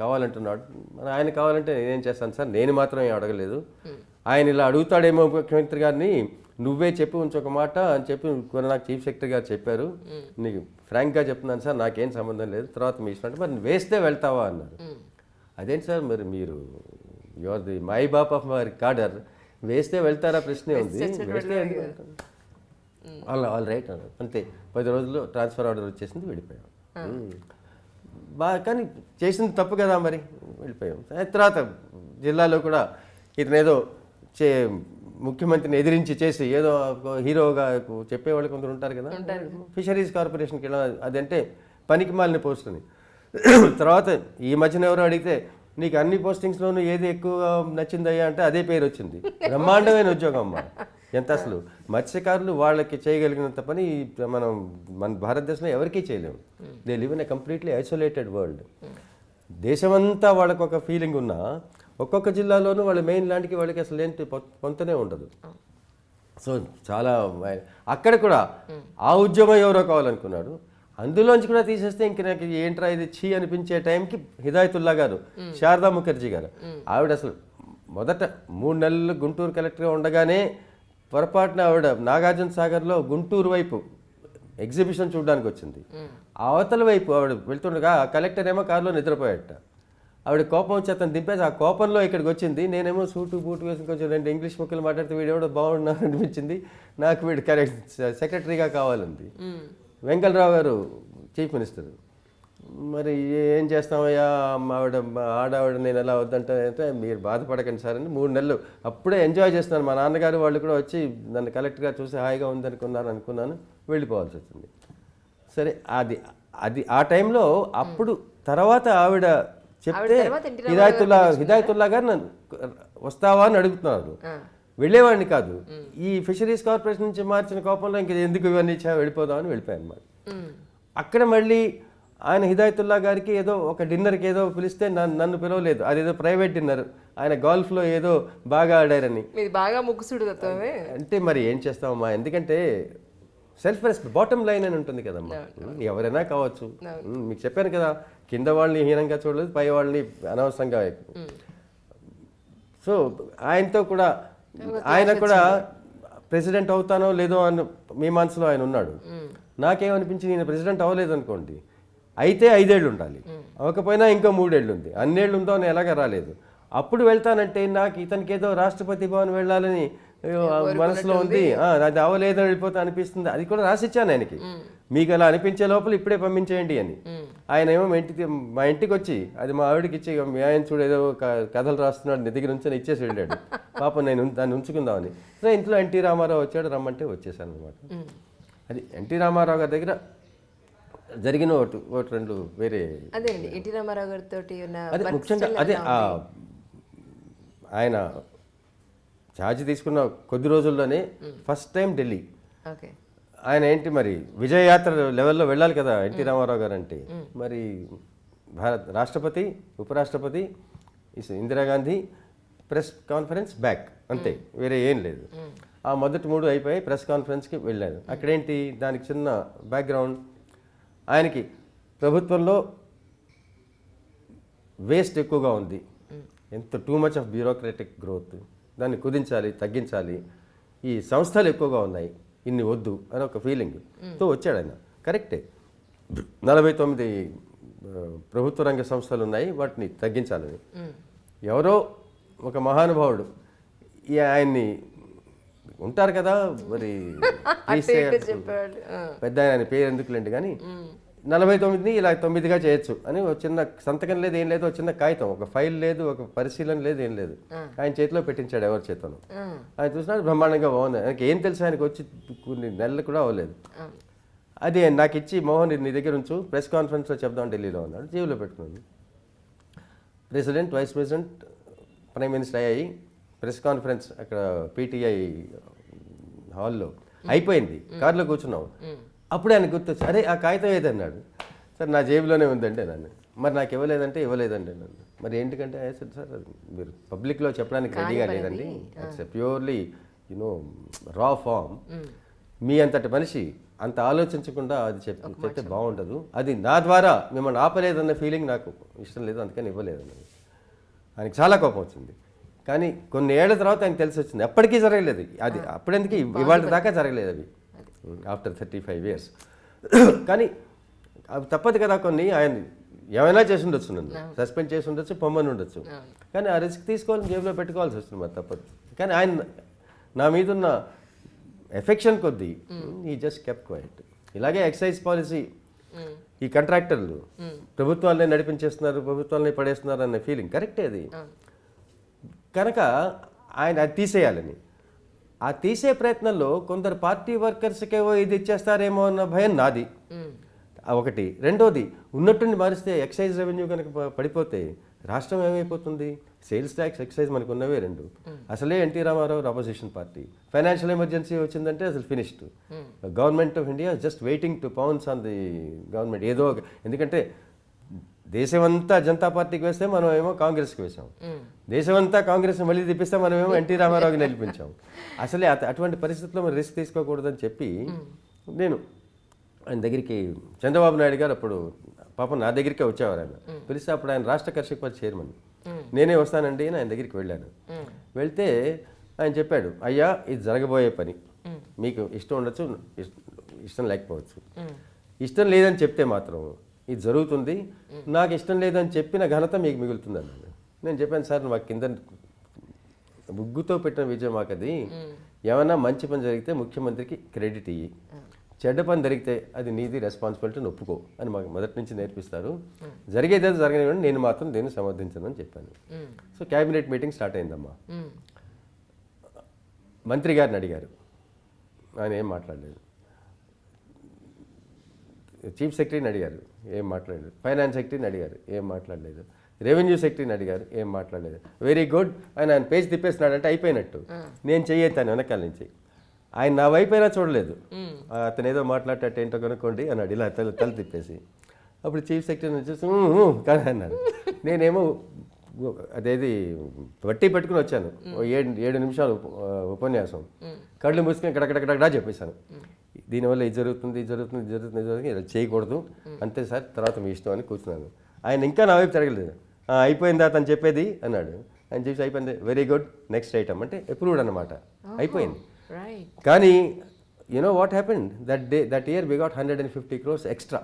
కావాలంటున్నాడు, మరి ఆయన కావాలంటే నేనేం చేస్తాను సార్, నేను మాత్రం ఏం అడగలేదు, ఆయన ఇలా అడుగుతాడేమో ముఖ్యమంత్రి గారిని, నువ్వే చెప్పి ఉంచొక మాట అని చెప్పి నాకు చీఫ్ సెక్రటరీ గారు చెప్పారు, నీకు ఫ్రాంక్గా చెప్తున్నాను సార్, నాకేం సంబంధం లేదు, తర్వాత మీ ఇష్టం అంటే, మరి వేస్తే వెళ్తావా అన్నారు. అదేంటి సార్, మరి మీరు యువర్ ది మై బాప్ ఆఫ్ మై కాడర్, వేస్తే వెళ్తారా ప్రశ్నే ఉంది, వేస్తే ఆల్ రైట్ అన్నారు. అంతే, 10 రోజుల్లో ట్రాన్స్ఫర్ ఆర్డర్ వచ్చేసింది, వెళ్ళిపోయాం. కానీ చేసింది తప్పు కదా, మరి వెళ్ళిపోయాం. తర్వాత జిల్లాలో కూడా ఇతనేదో ముఖ్యమంత్రిని ఎదిరించి చేసి ఏదో హీరోగా చెప్పేవాళ్ళు కొందరు ఉంటారు కదా, ఫిషరీస్ కార్పొరేషన్కి వెళ్ళా, అదంటే పనికి మాలిన పోస్ట్ అని. తర్వాత ఈ మధ్యన ఎవరో అడిగితే నీకు అన్ని పోస్టింగ్స్లోనూ ఏది ఎక్కువగా నచ్చిందయ్యా అంటే అదే పేరు వచ్చింది. బ్రహ్మాండమైన ఉద్యోగం అమ్మా, ఎంత అసలు మత్స్యకారులు వాళ్ళకి చేయగలిగినంత పని మన భారతదేశంలో ఎవరికీ చేయలేము. They live in a completely isolated world. దేశమంతా వాళ్ళకు ఒక ఫీలింగ్ ఉన్నా ఒక్కొక్క జిల్లాలోనూ వాళ్ళ మెయిన్ ల్యాండ్కి వాళ్ళకి అసలు ఏంటి పొంతనే ఉండదు. సో చాలా అక్కడ కూడా ఆ ఉద్యోగం ఎవరో కావాలనుకున్నాడు, అందులోంచి కూడా తీసేస్తే ఇంక నాకు ఏంట్రా ఇది చీ అనిపించే టైంకి హిదాయతుల్లా గారు, శారదా ముఖర్జీ గారు, ఆవిడ అసలు మొదట 3 నెలలు గుంటూరు కలెక్టర్గా ఉండగానే పొరపాటున ఆవిడ నాగార్జున సాగర్లో గుంటూరు వైపు ఎగ్జిబిషన్ చూడడానికి వచ్చింది. అవతల వైపు ఆవిడ వెళ్తుండగా కలెక్టర్ ఏమో కారులో నిద్రపోయాట. ఆవిడ కోపం వచ్చి అతను దింపేసి ఆ కోపంలో ఇక్కడికి వచ్చింది. నేనేమో సూటు బూటు వేసుకుని కొంచెం 2 ఇంగ్లీష్ ముక్కలు మాట్లాడితే వీడు ఎవడో బాగున్నాను అనిపించింది నాకు, వీడు సెక్రటరీగా కావాలంది. వెంకటరావు గారు చీఫ్ మినిస్టర్, మరి ఏం చేస్తామయ్యా ఆడావిడ నేను ఎలా వద్దంటే మీరు బాధపడకండి సార్ అని 3 నెలలు అప్పుడే ఎంజాయ్ చేస్తున్నాను. మా నాన్నగారు వాళ్ళు కూడా వచ్చి నన్ను కలెక్టర్గా చూసి హాయిగా అనుకున్నాను వెళ్ళిపోవాల్సి వచ్చింది. సరే అది ఆ టైంలో అప్పుడు తర్వాత ఆవిడ చెప్తే హిదాయతుల్లా గారు నన్ను వస్తావా అని అడుగుతున్నారు. వెళ్ళేవాడిని కాదు. ఈ ఫిషరీస్ కార్పొరేషన్ నుంచి మార్చిన కోపంలో ఇంక ఎందుకు ఇవన్నీ వెళ్ళిపోదామని వెళ్ళిపోయాను అన్నమాట. అక్కడ మళ్ళీ ఆయన హిదాయతుల్లా గారికి ఏదో ఒక డిన్నర్కి ఏదో పిలిస్తే నన్ను పిలవలేదు. అదేదో ప్రైవేట్ డిన్నర్, ఆయన గోల్ఫ్లో ఏదో బాగా ఆడారని. బాగా ముక్కుసుడు అంటే మరి ఏం చేస్తామమ్మా, ఎందుకంటే సెల్ఫ్ రెస్పెక్ట్ బాటమ్ లైన్ అని ఉంటుంది కదమ్మా. ఎవరైనా కావచ్చు. మీకు చెప్పాను కదా, కింద వాళ్ళని హీనంగా చూడలేదు, పై వాళ్ళని అనవసరంగా. సో ఆయనతో కూడా ఆయన కూడా ప్రెసిడెంట్ అవుతానో లేదో అని మీ మనసులో ఆయన ఉన్నాడు. నాకేమనిపించింది, నేను ప్రెసిడెంట్ అవ్వలేదు అనుకోండి, అయితే 5 ఏళ్ళు ఉండాలి, అవ్వకపోయినా ఇంకో 3 ఏళ్ళు ఉంది, అన్నేళ్ళు ఉందో అని ఎలాగ రాలేదు. అప్పుడు వెళ్తానంటే నాకు ఇతనికి ఏదో రాష్ట్రపతి భవన్ వెళ్ళాలని మనసులో ఉంది, అది అవ్వలేదని వెళ్ళిపోతా అనిపిస్తుంది. అది కూడా రాసిచ్చాను ఆయనకి, మీకు అలా అనిపించే లోపల ఇప్పుడే పంపించేయండి అని. ఆయన ఏమో మా ఇంటికి వచ్చి అది మా ఆవిడకి ఇచ్చి, మీ ఆయన చూడు ఏదో కథలు రాస్తున్నాడు, నీ దగ్గర నుంచి ఇచ్చేసి వెళ్ళాడు. పాపం నేను దాన్ని ఉంచుకుందామని. సో ఇంట్లో ఎన్టీ రామారావు వచ్చాడు, రమ్మంటే వచ్చేసాను అనమాట. అది ఎన్టీ రామారావు గారి దగ్గర జరిగిన ఒకటి 2 వేరే. అదే ఎన్టీ రామారావు గారితో అదే ముఖ్యంగా అదే ఆయన ఛార్జ్ తీసుకున్న కొద్ది రోజుల్లోనే ఫస్ట్ టైం ఢిల్లీ. ఆయన ఏంటి మరి విజయయాత్ర లెవెల్లో వెళ్ళాలి కదా ఎన్టీ రామారావు గారు అంటే. మరి రాష్ట్రపతి, ఉపరాష్ట్రపతి, ఇందిరాగాంధీ, ప్రెస్ కాన్ఫరెన్స్, బ్యాక్, అంతే, వేరే ఏం లేదు. ఆ మొదటి 3 అయిపోయి ప్రెస్ కాన్ఫరెన్స్కి వెళ్ళాను. అక్కడేంటి, దానికి చిన్న బ్యాక్గ్రౌండ్, ఆయనకి ప్రభుత్వంలో వేస్ట్ ఎక్కువగా ఉంది, ఎంత too much of bureaucratic growth, దాన్ని కుదించాలి, తగ్గించాలి, ఈ సంస్థలు ఎక్కువగా ఉన్నాయి, ఇన్ని వద్దు అని ఒక ఫీలింగ్తో వచ్చాడు ఆయన. కరెక్టే, 49 ప్రభుత్వ రంగ సంస్థలు ఉన్నాయి, వాటిని తగ్గించాలని. ఎవరో ఒక మహానుభావుడు ఆయన్ని ఉంటారు కదా, మరి పెద్ద ఆయన పేరు ఎందుకులేండి కానీ 49ని ఇలా 9గా చేయొచ్చు అని ఒక చిన్న సంతకం లేదు, ఏం లేదు, ఒక చిన్న కాగితం, ఒక ఫైల్ లేదు, ఒక పరిశీలన లేదు, ఏం లేదు, ఆయన చేతిలో పెట్టించాడు. ఎవరి చేతను ఆయన చూసినాడు, బ్రహ్మాండంగా బాగుంది. ఆయనకి ఏం తెలుసు, ఆయనకు వచ్చి కొన్ని నెలలు కూడా అవ్వలేదు. అది నాకు ఇచ్చి, మోహన్ నీ దగ్గర ఉంచు, ప్రెస్ కాన్ఫరెన్స్లో చెప్దాం ఢిల్లీలో అన్నాడు. జేబులో పెట్టుకున్నాను. President, vice president, prime minister అయ్యాయి. ప్రెస్ కాన్ఫరెన్స్ అక్కడ పీటీఐ హాల్లో అయిపోయింది. కారులో కూర్చున్నాం. అప్పుడే ఆయన గుర్తొచ్చి, అరే ఆ కాగితం ఏదన్నాడు. సార్ నా జేబులోనే ఉందంటే నన్ను, మరి నాకు ఇవ్వలేదంటే నన్ను, మరి ఏంటికంటే సార్ మీరు పబ్లిక్లో చెప్పడానికి రెడీగా లేదండి, ఇట్స్ ప్యూర్లీ రా ఫామ్, మీ అంతటి మనిషి అంత ఆలోచించకుండా అది చెప్తే బాగుండదు, అది నా ద్వారా మిమ్మల్ని ఆపలేదన్న ఫీలింగ్ నాకు ఇష్టం లేదు, అందుకని ఇవ్వలేదన్నది. ఆయనకి చాలా కోపం వచ్చింది. కానీ కొన్ని ఏళ్ల తర్వాత ఆయనకు తెలిసి వచ్చింది, ఎప్పటికీ జరగలేదు అది. అప్పుడెందుకు ఇవాళ దాకా జరగలేదు అవి, ఆఫ్టర్ 35 years. కానీ అవి తప్పదు కదా, కొన్ని ఆయన ఏమైనా చేసి ఉండొచ్చు, నన్ను సస్పెండ్ చేసి ఉండొచ్చు, పొమ్మని ఉండొచ్చు, కానీ ఆ రిస్క్ తీసుకోవాలని జేబులో పెట్టుకోవాల్సి వస్తుంది, మరి తప్పదు. కానీ ఆయన నా మీద ఉన్న ఎఫెక్షన్ కొద్దీ ఈ జస్ట్ కెప్ట్ క్వైట్. ఇలాగే ఎక్సైజ్ పాలసీ, ఈ కాంట్రాక్టర్లు ప్రభుత్వాలనే నడిపించేస్తున్నారు, ప్రభుత్వాలనే పడేస్తున్నారు అనే ఫీలింగ్ కరెక్టే అది. కనుక ఆయన అది తీసేయాలని, ఆ తీసే ప్రయత్నంలో కొందరు పార్టీ వర్కర్స్కేవో ఇది ఇచ్చేస్తారేమో అన్న భయం నాది ఒకటి. రెండోది, ఉన్నట్టుండి మారిస్తే ఎక్సైజ్ రెవెన్యూ కనుక పడిపోతే రాష్ట్రం ఏమైపోతుంది? సేల్స్ ట్యాక్స్, ఎక్సైజ్ మనకు ఉన్నవే 2. అసలే NT Rama Rao opposition party, financial emergency వచ్చిందంటే అసలు finished. Government of India just waiting to pounce on the government. ఏదో ఎందుకంటే దేశమంతా జనతా పార్టీకి వేస్తే మనం ఏమో కాంగ్రెస్కి వేసాం, దేశమంతా కాంగ్రెస్ని మళ్ళీ తెప్పిస్తే మనం ఏమో ఎన్టీ రామారావుకి నిలిపించాం. అసలే అటువంటి పరిస్థితుల్లో మరి రిస్క్ తీసుకోకూడదని చెప్పి నేను ఆయన దగ్గరికి, చంద్రబాబు నాయుడు గారు అప్పుడు పాపం నా దగ్గరికే వచ్చేవారు. ఆయన పిలిస్తే అప్పుడు ఆయన రాష్ట్ర కర్షక పరిషత్ చైర్మన్, నేనే వస్తానండి అని ఆయన దగ్గరికి వెళ్ళాను. వెళ్తే ఆయన చెప్పాడు, అయ్యా ఇది జరగబోయే పని, మీకు ఇష్టం ఉండొచ్చు, ఇష్టం లేకపోవచ్చు, ఇష్టం లేదని చెప్తే మాత్రం ఇది జరుగుతుంది, నాకు ఇష్టం లేదని చెప్పిన ఘనత మీకు మిగులుతుంది అన్నాను. నేను చెప్పాను, సార్ మాకు కింద ముగ్గుతో పెట్టిన విజయం మాకు, అది ఏమన్నా మంచి పని జరిగితే ముఖ్యమంత్రికి క్రెడిట్ ఇయ్యి, చెడ్డ పని జరిగితే అది నీది రెస్పాన్సిబిలిటీని ఒప్పుకో అని మాకు మొదటి నుంచి నేర్పిస్తారు. జరిగేది జరగనివ్వండి, నేను మాత్రం దేన్ని సమర్థించను అని చెప్పాను. సో క్యాబినెట్ మీటింగ్ స్టార్ట్ అయిందమ్మా. మంత్రి గారిని అడిగారు, ఆయన ఏం మాట్లాడలేదు. చీఫ్ సెక్రటరీని అడిగారు, ఏం మాట్లాడలేదు. ఫైనాన్స్ సెక్రటరీని అడిగారు, ఏం మాట్లాడలేదు. రెవెన్యూ సెక్రటరీని అడిగారు, ఏం మాట్లాడలేదు. వెరీ గుడ్ ఆయన పేజ్ తిప్పేస్తున్నాడంటే అయిపోయినట్టు. నేను చెయ్యెత్తాను వెనకాల నుంచి. ఆయన నా వైపైనా చూడలేదు. అతను ఏదో మాట్లాడేటట్టు ఏంటో కనుక్కోండి అన్నాడు, ఇలా తల తిప్పేసి. అప్పుడు చీఫ్ సెక్రటరీ వచ్చేసి కానీ అన్నాడు. నేనేమో అదేది వట్టి పెట్టుకుని వచ్చాను. 7 నిమిషాలు ఉపన్యాసం, కళ్ళు మూసుకొని కడకడకడా చెప్పేశాను. దీనివల్ల ఇది జరుగుతుంది ఇలా చేయకూడదు, అంతే సార్, తర్వాత మీ ఇష్టం అని కూర్చున్నాను. ఆయన ఇంకా నా వైపు తిరగలేదు. అయిపోయిందా అతను చెప్పేది అన్నాడు. ఆయన చెప్పి అయిపోయింది, వెరీ గుడ్, నెక్స్ట్ ఐటమ్ అంటే అప్రూవ్డ్ అన్నమాట, అయిపోయింది. కానీ you know what happened that year we got 150 crores extra.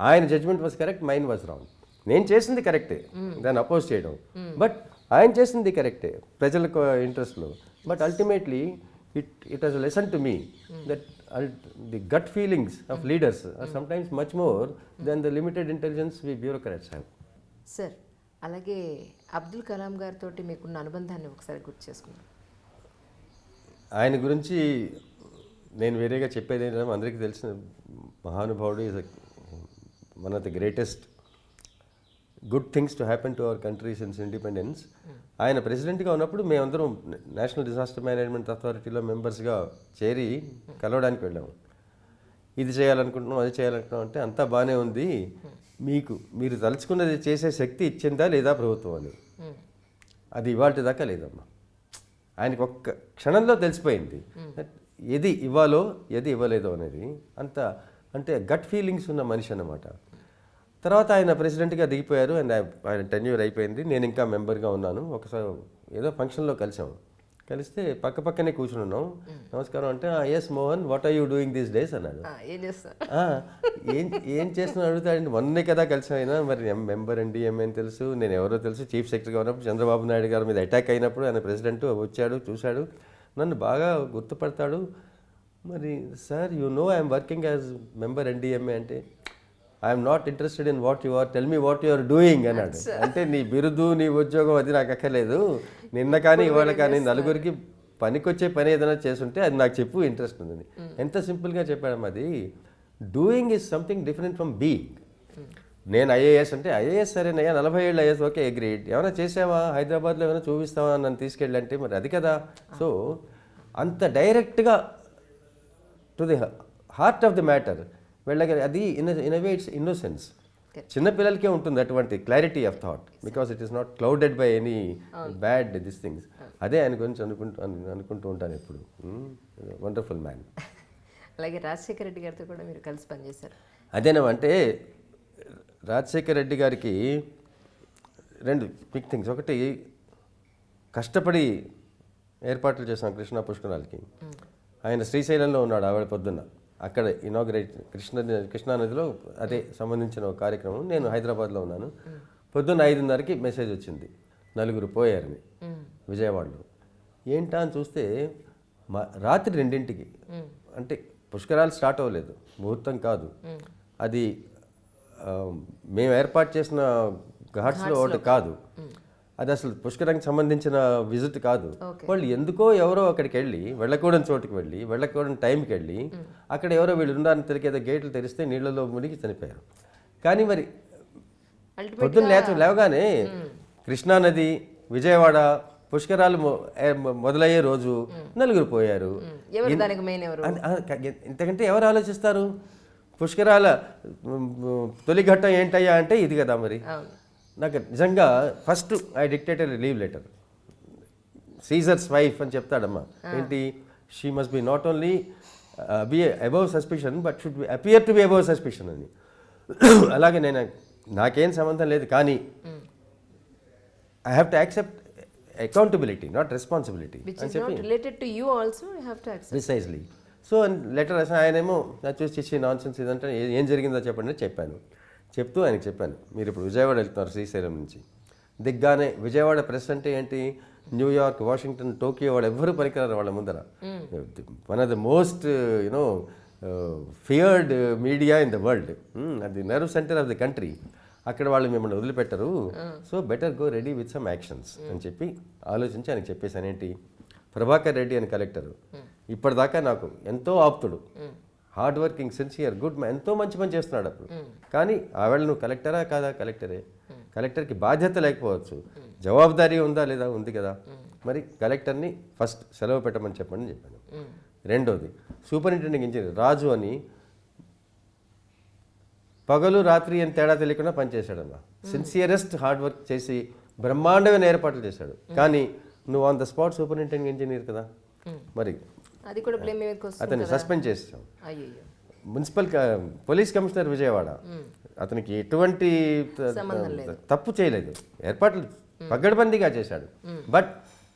ఆయన judgement was correct, mind was wrong. నేను చేసింది కరెక్టే, దాన్ని అపోజ్ చేయడం, బట్ ఆయన చేసింది కరెక్టే ప్రజలకు ఇంట్రెస్ట్లో. But ultimately it was a lesson to me that the gut feelings of leaders are sometimes much more than the limited intelligence we bureaucrats have. Sir, అలాగే అబ్దుల్ కలాం గారితో మీకున్న అనుబంధాన్ని ఒకసారి గుర్తు చేసుకున్నాను. ఆయన గురించి నేను వేరేగా చెప్పేది ఏంటంటే, అందరికీ తెలిసిన మహానుభావుడు. Is one of the greatest good things to happen to our country since independence. ఆయన ప్రెసిడెంట్గా ఉన్నప్పుడు మేమందరం నేషనల్ డిజాస్టర్ మేనేజ్మెంట్ అథారిటీలో మెంబర్స్గా చేరి కలవడానికి వెళ్ళాము. ఇది చేయాలనుకుంటున్నాం, అది చేయాలనుకుంటున్నాం అంటే అంతా బాగానే ఉంది, మీరు తలుచుకున్నది చేసే శక్తి ఇచ్చిందా లేదా ప్రభుత్వం అని. అది ఇవాళ దాకా లేదమ్మా. ఆయనకు ఒక్క క్షణంలో తెలిసిపోయింది ఏది ఇవ్వాలో ఏది ఇవ్వలేదో అనేది. అంత అంటే గట్ ఫీలింగ్స్ ఉన్న మనిషి అన్నమాట. తర్వాత ఆయన ప్రెసిడెంట్గా దిగిపోయారు అండ్ ఆయన టెన్యూర్ అయిపోయింది. నేను ఇంకా మెంబర్గా ఉన్నాను. ఒకసారి ఏదో ఫంక్షన్లో కలిస్తే పక్కనే కూర్చుని ఉన్నాం. నమస్కారం అంటే, S Mohan, what are you doing these days అన్నాడు. ఏం చేస్తున్నా అడుగుతాడండి. మొన్నే కదా కలిసి అయినా, మరి మెంబర్ అండి అని తెలుసు, నేను ఎవరో తెలుసు. చీఫ్ సెక్రటరీగా ఉన్నప్పుడు చంద్రబాబు నాయుడు గారి మీద అటాక్ అయినప్పుడు ఆయన ప్రెసిడెంట్ వచ్చాడు, చూశాడు, నన్ను బాగా గుర్తుపడతాడు. మరి sir, you know I'm working as member NDMA అంటే, I'm not interested in what you are, tell me what you are doing అన్నాడు. అంటే నీ బిరుదు, నీ ఉద్యోగం అది నాకు అక్కర్లేదు, నిన్న కానీ ఇవాళ కానీ నలుగురికి పనికొచ్చే పని ఏదైనా చేస్తుంటే అది నాకు చెప్పు, ఇంట్రెస్ట్ ఉందని. ఎంత సింపుల్గా చెప్పాడమ్మా. అది doing is something different from being. నేను ఐఏఎస్ అంటే, ఐఏఎస్ సరేనయ్యా, 40 ఏళ్ళు ఐఏఎస్, ఓకే అగ్రీడ్. ఏమైనా చేసావా, హైదరాబాద్లో ఏమైనా చూపిస్తావా నన్ను తీసుకెళ్ళి అంటే, మరి అది కదా. సో అంత డైరెక్ట్గా to the heart of the matter వెళ్ళగలి. అది ఇన్ వే ఇట్స్ ఇన్నోసెన్స్. చిన్నపిల్లలకే ఉంటుంది అటువంటి clarity of thought, because it is not clouded by any bad this things. అదే ఆయన గురించి అనుకుంటూ ఉంటాను ఎప్పుడు. Wonderful man. అలాగే రాజశేఖర రెడ్డి గారితో కూడా మీరు కలిసి పనిచేశారు. అదేనమంటే, రాజశేఖర రెడ్డి గారికి 2 క్విక్ థింగ్స్. ఒకటి, కష్టపడి ఏర్పాట్లు చేసాం కృష్ణా పుష్కరాలకి. ఆయన శ్రీశైలంలో ఉన్నాడు ఆవిడ పొద్దున్న, అక్కడ ఇనాగ్రేట్ కృష్ణానదిలో అదే సంబంధించిన ఒక కార్యక్రమం. నేను హైదరాబాద్లో ఉన్నాను. పొద్దున్న 5:30కి మెసేజ్ వచ్చింది, 4 పోయారని విజయవాడలో. ఏంటా అని చూస్తే రాత్రి 2ంటికి, అంటే పుష్కరాలు స్టార్ట్ అవ్వలేదు, ముహూర్తం కాదు అది. మేము ఏర్పాటు చేసిన ఘాట్స్లో ఒకటి కాదు అది, అసలు పుష్కరానికి సంబంధించిన విజిట్ కాదు. వాళ్ళు ఎందుకో ఎవరో అక్కడికి వెళ్ళి, వెళ్ళకూడని చోటుకి వెళ్ళి, వెళ్ళకూడని టైంకి వెళ్ళి, అక్కడ ఎవరో వీళ్ళు ఉన్నారని తెలియక ఏదో గేట్లు తెరిస్తే నీళ్ళలో మునిగి చనిపోయారు. కానీ మరి పొద్దున్న లేవగానే కృష్ణానది, విజయవాడ పుష్కరాలు మొదలయ్యే రోజు 4 పోయారు. ఇంతకంటే ఎవరు ఆలోచిస్తారు? పుష్కరాల తొలి ఘట్టం ఏంటయ్యా అంటే ఇది కదా. మరి నాకు నిజంగా first I dictated leave letter. Caesar's wife అని చెప్తాడమ్మా. ఏంటి, she must be not only be above suspicion but should be appear to be above suspicion అని. అలాగే నాకేం సంబంధం లేదు, కానీ I have to accept accountability, not responsibility అని చెప్పి ప్రిసైజ్లీ. సో లెటర్ రాసిన ఆయనేమో చూసి నాన్ సెన్స్ ఇదంటే ఏం జరిగిందో చెప్పండి అని చెప్పాను. చెప్తూ ఆయనకి చెప్పాను, మీరు ఇప్పుడు విజయవాడ వెళ్తున్నారు శ్రీశైలం నుంచి. దిగ్గానే విజయవాడ ప్రెస్ అంటే ఏంటి, న్యూయార్క్, వాషింగ్టన్, టోకియో వాళ్ళు ఎవ్వరూ పనికిరారు వాళ్ళ ముందర. One of the most you know feared media in the world, అది nerve centre of the country. అక్కడ వాళ్ళు మిమ్మల్ని వదిలిపెట్టరు, so better go ready with some actions అని చెప్పి ఆలోచించి ఆయనకు చెప్పేశాను. ఏంటి, ప్రభాకర్ రెడ్డి అని కలెక్టరు ఇప్పటిదాకా నాకు ఎంతో ఆప్తుడు, hard working, sincere, good man, ఎంతో మంచి పని చేస్తున్నాడు అప్పుడు. కానీ ఆవేళ నువ్వు కలెక్టరా కాదా? కలెక్టరే. కలెక్టర్కి బాధ్యత లేకపోవచ్చు, జవాబుదారీ ఉందా లేదా? ఉంది కదా. మరి కలెక్టర్ని ఫస్ట్ సెలవు పెట్టమని చెప్పండి చెప్పాను. రెండోది, సూపరింటెండెంట్ ఇంజనీర్ రాజు అని పగలు రాత్రి అని తేడా తెలియకుండా పనిచేశాడమ్మా. సిన్సియరెస్ట్ హార్డ్ వర్క్ చేసి బ్రహ్మాండమైన ఏర్పాట్లు చేశాడు. కానీ నువ్వు on the spot superintendent engineer కదా, మరి అది కూడా బ్లేమ్ వస్తుంది. అతన్ని సస్పెండ్ చేసాం. అయ్యో, మున్సిపల్ పోలీస్ కమిషనర్ విజయవాడ అతనికి ఎటువంటి తప్పు చేయలేదు, ఏర్పాట్లు పగ్గడబందీగా చేశాడు. బట్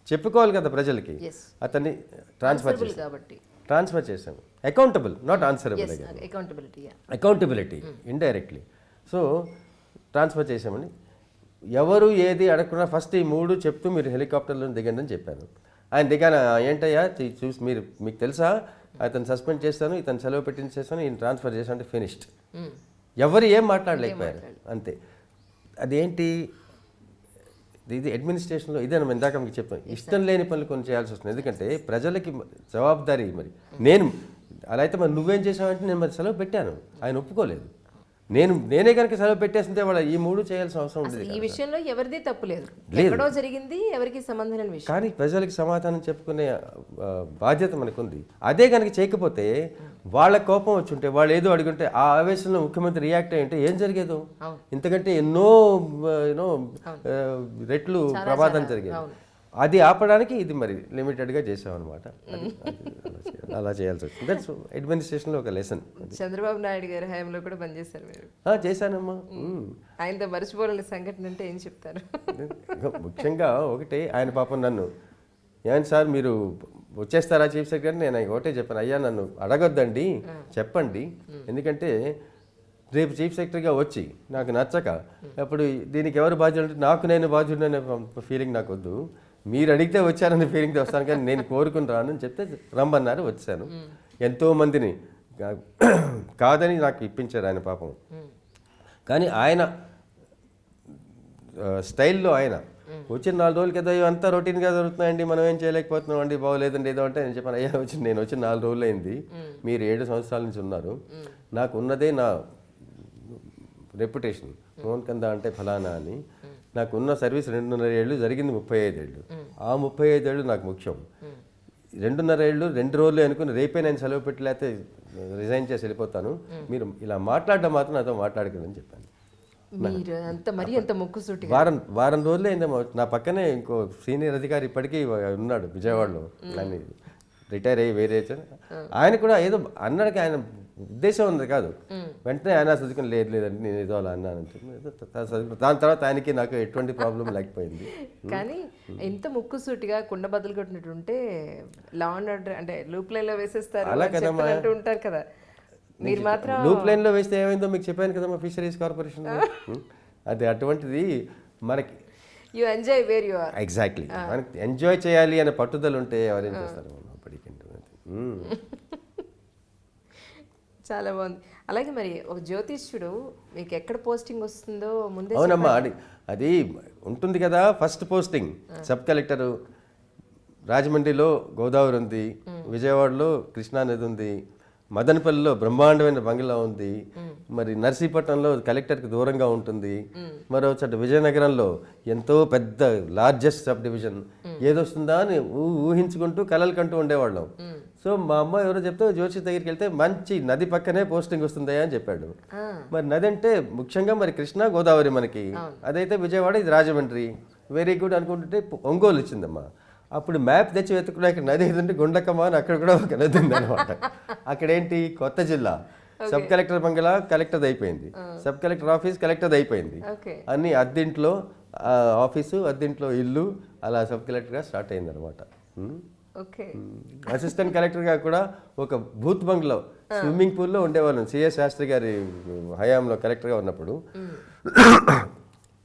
చెప్పుకోవాలి కదా ప్రజలకి, అతన్ని ట్రాన్స్ఫర్ చేశాను. Accountable, not answerable. Accountability indirectly. So transfer చేసామని ఎవరు ఏది అడగకుండా ఫస్ట్ ఈ 3 చెప్తూ మీరు హెలికాప్టర్లో దిగండి అని చెప్పాను. ఆయన దిగాను, ఏంటయ్యా చూసి మీకు తెలుసా, అతను సస్పెండ్ చేస్తాను, ఇతను సెలవు పెట్టించేస్తాను, ఈయన ట్రాన్స్ఫర్ చేస్తాను అంటే ఫినిష్డ్. ఎవరు ఏం మాట్లాడలేకపోయారు అంతే. అదేంటి, ఇది అడ్మినిస్ట్రేషన్లో ఇదే మనం ఇందాక మీకు చెప్పాను, ఇష్టం లేని పనులు కొన్ని చేయాల్సి వస్తుంది. ఎందుకంటే ప్రజలకి జవాబుదారీ. మరి నేను అలా అయితే మరి నువ్వేం చేసావంటే నేను మరి సెలవు పెట్టాను, ఆయన ఒప్పుకోలేదు. నేనే కనుక సెలవు పెట్టేస్తుంటే వాళ్ళ ఈ 3 చేయాల్సిన అవసరం ఉండేది. ఈ విషయంలో ఎవరిది తప్పు లేదు, ఎక్కడో జరిగింది, ఎవరికి సంబంధం లేని విషయం. కానీ ప్రజలకి సమాధానం చెప్పుకునే బాధ్యత మనకుంది. అదే కనుక చేయకపోతే వాళ్ళ కోపం వచ్చి ఉంటే, వాళ్ళు ఏదో అడుగుంటే, ఆ ఆవేశంలో ముఖ్యమంత్రి రియాక్ట్ అయ్యి ఉంటే ఏం జరిగేదో, ఇంతకంటే ఎన్నో రెట్లు ప్రమాదం జరిగేది. అది ఆపడానికి ఇది మరి లిమిటెడ్గా చేసామన్నమాట. అలా చేయాల్సి వచ్చింది. దట్స్ అడ్మినిస్ట్రేషన్లో ఒక లెసన్. చంద్రబాబు నాయుడు గారి హయాంలో కూడా పనిచేశారు మీరు? చేశానమ్మా. ఆయనతో మర్చిపోలేని సంఘటన అంటే ఏం చెప్తారు? ముఖ్యంగా ఒకటి, ఆయన పాపం నన్ను, ఏమని సార్ మీరు వచ్చేస్తారా చీఫ్ సెక్రటరీ? నేను ఒకటే చెప్పాను, అయ్యా నన్ను అడగొద్దండి, చెప్పండి. ఎందుకంటే రేపు చీఫ్ సెక్రటరీగా వచ్చి నాకు నచ్చక అప్పుడు దీనికి ఎవరు బాధ్యులు అంటే నాకు నేను బాధ్యుడు అనే ఫీలింగ్ నాకు వద్దు. మీరు అడిగితే వచ్చారనే ఫీలింగ్తో వస్తాను, కానీ నేను కోరుకుని రాను అని చెప్తే రమ్మన్నారు, వచ్చాను. ఎంతోమందిని కాదని నాకు ఇప్పించారు ఆయన పాపం. కానీ ఆయన స్టైల్లో ఆయన వచ్చిన 4 రోజులకి ఏదో అంతా రొటీన్గా జరుగుతున్నాయండి, మనం ఏం చేయలేకపోతున్నాం అండి, బాగోలేదండి ఏదో అంటే నేను చెప్పాను, అయ్యా నేను వచ్చి 4 రోజులు అయింది, మీరు 7 సంవత్సరాల నుంచి ఉన్నారు, నాకు ఉన్నదే నా రెప్యుటేషన్, మోహన్ కందా అంటే ఫలానా అని. నాకు ఉన్న సర్వీస్ 2.5 ఏళ్ళు, జరిగింది 35 ఏళ్ళు. ఆ 35 ఏళ్ళు నాకు ముఖ్యం. 2.5 ఏళ్ళు 2 రోజులు అనుకుని రేపే నేను సెలవు పెట్టి లేకపోతే రిజైన్ చేసి వెళ్ళిపోతాను, మీరు ఇలా మాట్లాడడం మాత్రం నాతో మాట్లాడకూడదని చెప్పాను. వారం రోజులే అయిందేమో. నా పక్కనే ఇంకో సీనియర్ అధికారి ఇప్పటికీ ఉన్నాడు విజయవాడలో, ఆయన రిటైర్ అయ్యి వేరే, ఆయన కూడా ఏదో అన్నాడికి ఆయన ఉద్దేశం ఉంది కాదు, వెంటనే ఆయన చదువుకుని లేదండి నేను ఏదో అలా అన్నానంటే, దాని తర్వాత ఆయనకి నాకు ఎటువంటి ప్రాబ్లం లేకపోయింది. కానీ ఎంత ముక్కుసూటిగా కుండ బదులు కొట్టినట్టుంటే లా అండ్ ఆర్డర్ అంటే లూప్ లైన్ లో వేసేస్తారు అలా కదమ్మా, ఉంటారు కదా, మీరు మాత్రం లూప్ లైన్ లో వేస్తే ఏమైందో మీకు చెప్పాను కదమ్మా, ఫిషరీస్ కార్పొరేషన్. అది అటువంటిది మనకి you enjoy where you are. Exactly, మనకి ఎంజాయ్ చేయాలి అనే పట్టుదల ఉంటే ఎవరేం చేస్తారు. చాలా బాగుంది. అలాగే మరి ఒక జ్యోతిష్యుడు మీకు ఎక్కడ పోస్టింగ్ వస్తుందో ముందే? అవునమ్మా, అది ఉంటుంది కదా. ఫస్ట్ పోస్టింగ్ సబ్ కలెక్టరు, రాజమండ్రిలో గోదావరి ఉంది, విజయవాడలో కృష్ణానది ఉంది, మదనపల్లిలో బ్రహ్మాండమైన బంగ్లా ఉంది, మరి నర్సీపట్నంలో కలెక్టర్కి దూరంగా ఉంటుంది, మరో చోట విజయనగరంలో ఎంతో పెద్ద లార్జెస్ట్ సబ్ డివిజన్, ఏదొస్తుందా అని ఊహించుకుంటూ కలలు కంటూ ఉండేవాళ్ళం. సో మా అమ్మ ఎవరో చెప్తే జ్యోతిష్ దగ్గరికి వెళ్తే మంచి నది పక్కనే పోస్టింగ్ వస్తుందా అని చెప్పాడు. మరి నది అంటే ముఖ్యంగా మరి కృష్ణా గోదావరి మనకి, అదైతే విజయవాడ, ఇది రాజమండ్రి, వెరీ గుడ్ అనుకుంటుంటే ఒంగోలు వచ్చిందమ్మా. అప్పుడు మ్యాప్ తెచ్చి వెతుకున్నా ఇక్కడ నది ఏదంటే గుండకమ్మ అని, అక్కడ కూడా ఒక నది ఉంది అనమాట. అక్కడేంటి కొత్త జిల్లా, సబ్ కలెక్టర్ బంగ్లా కలెక్టర్ది అయిపోయింది, సబ్ కలెక్టర్ ఆఫీస్ కలెక్టర్ది అయిపోయింది, అన్ని అద్దెంట్లో ఆఫీసు, అద్దెంట్లో ఇల్లు, అలా సబ్ కలెక్టర్గా స్టార్ట్ అయింది అనమాట. అసిస్టెంట్ కలెక్టర్గా కూడా ఒక బూత్ బంగ్లో స్విమ్మింగ్ పూల్లో ఉండేవాళ్ళం సిఎస్ శాస్త్రి గారి హయాంలో కలెక్టర్గా ఉన్నప్పుడు.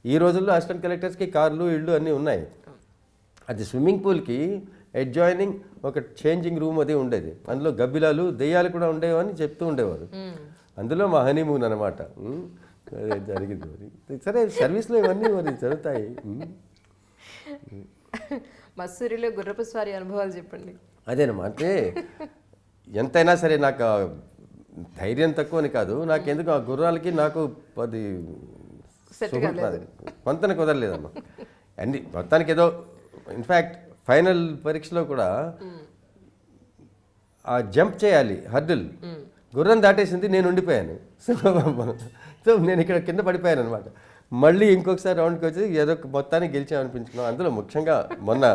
ఈ రోజుల్లో అసిస్టెంట్ కలెక్టర్స్కి కార్లు ఇళ్ళు అన్నీ ఉన్నాయి. అది స్విమ్మింగ్ పూల్కి అడ్జాయినింగ్ ఒక చేంజింగ్ రూమ్ అది ఉండేది. అందులో గబ్బిలాలు దెయ్యాలు కూడా ఉండేవని చెప్తూ ఉండేవారు. అందులో మా హనీమూన్ అనమాట. అదే జరిగింది మరి. సరే, సర్వీస్లో ఇవన్నీ మరి జరుగుతాయి. మసూరిలో గుర్రపు స్వారీ అనుభవాలు చెప్పండి. అదేనమ్మా, అంటే ఎంతైనా సరే నాకు ఆ ధైర్యం తక్కువని కాదు, నాకెందుకు ఆ గుర్రాలకి నాకు అది కొంతన కుదరలేదమ్మా. అన్ని మొత్తానికి ఏదో ఇన్ఫ్యాక్ట్ ఫైనల్ పరీక్షలో కూడా ఆ జంప్ చేయాలి హర్డిల్, గుర్రం దాటేసింది, నేను ఉండిపోయాను. సో నేను ఇక్కడ కింద పడిపోయాను అనమాట. మళ్ళీ ఇంకొకసారి రౌండ్కి వచ్చి ఏదో మొత్తానికి గెలిచామనిపించుకున్నాం. అందులో ముఖ్యంగా మొన్న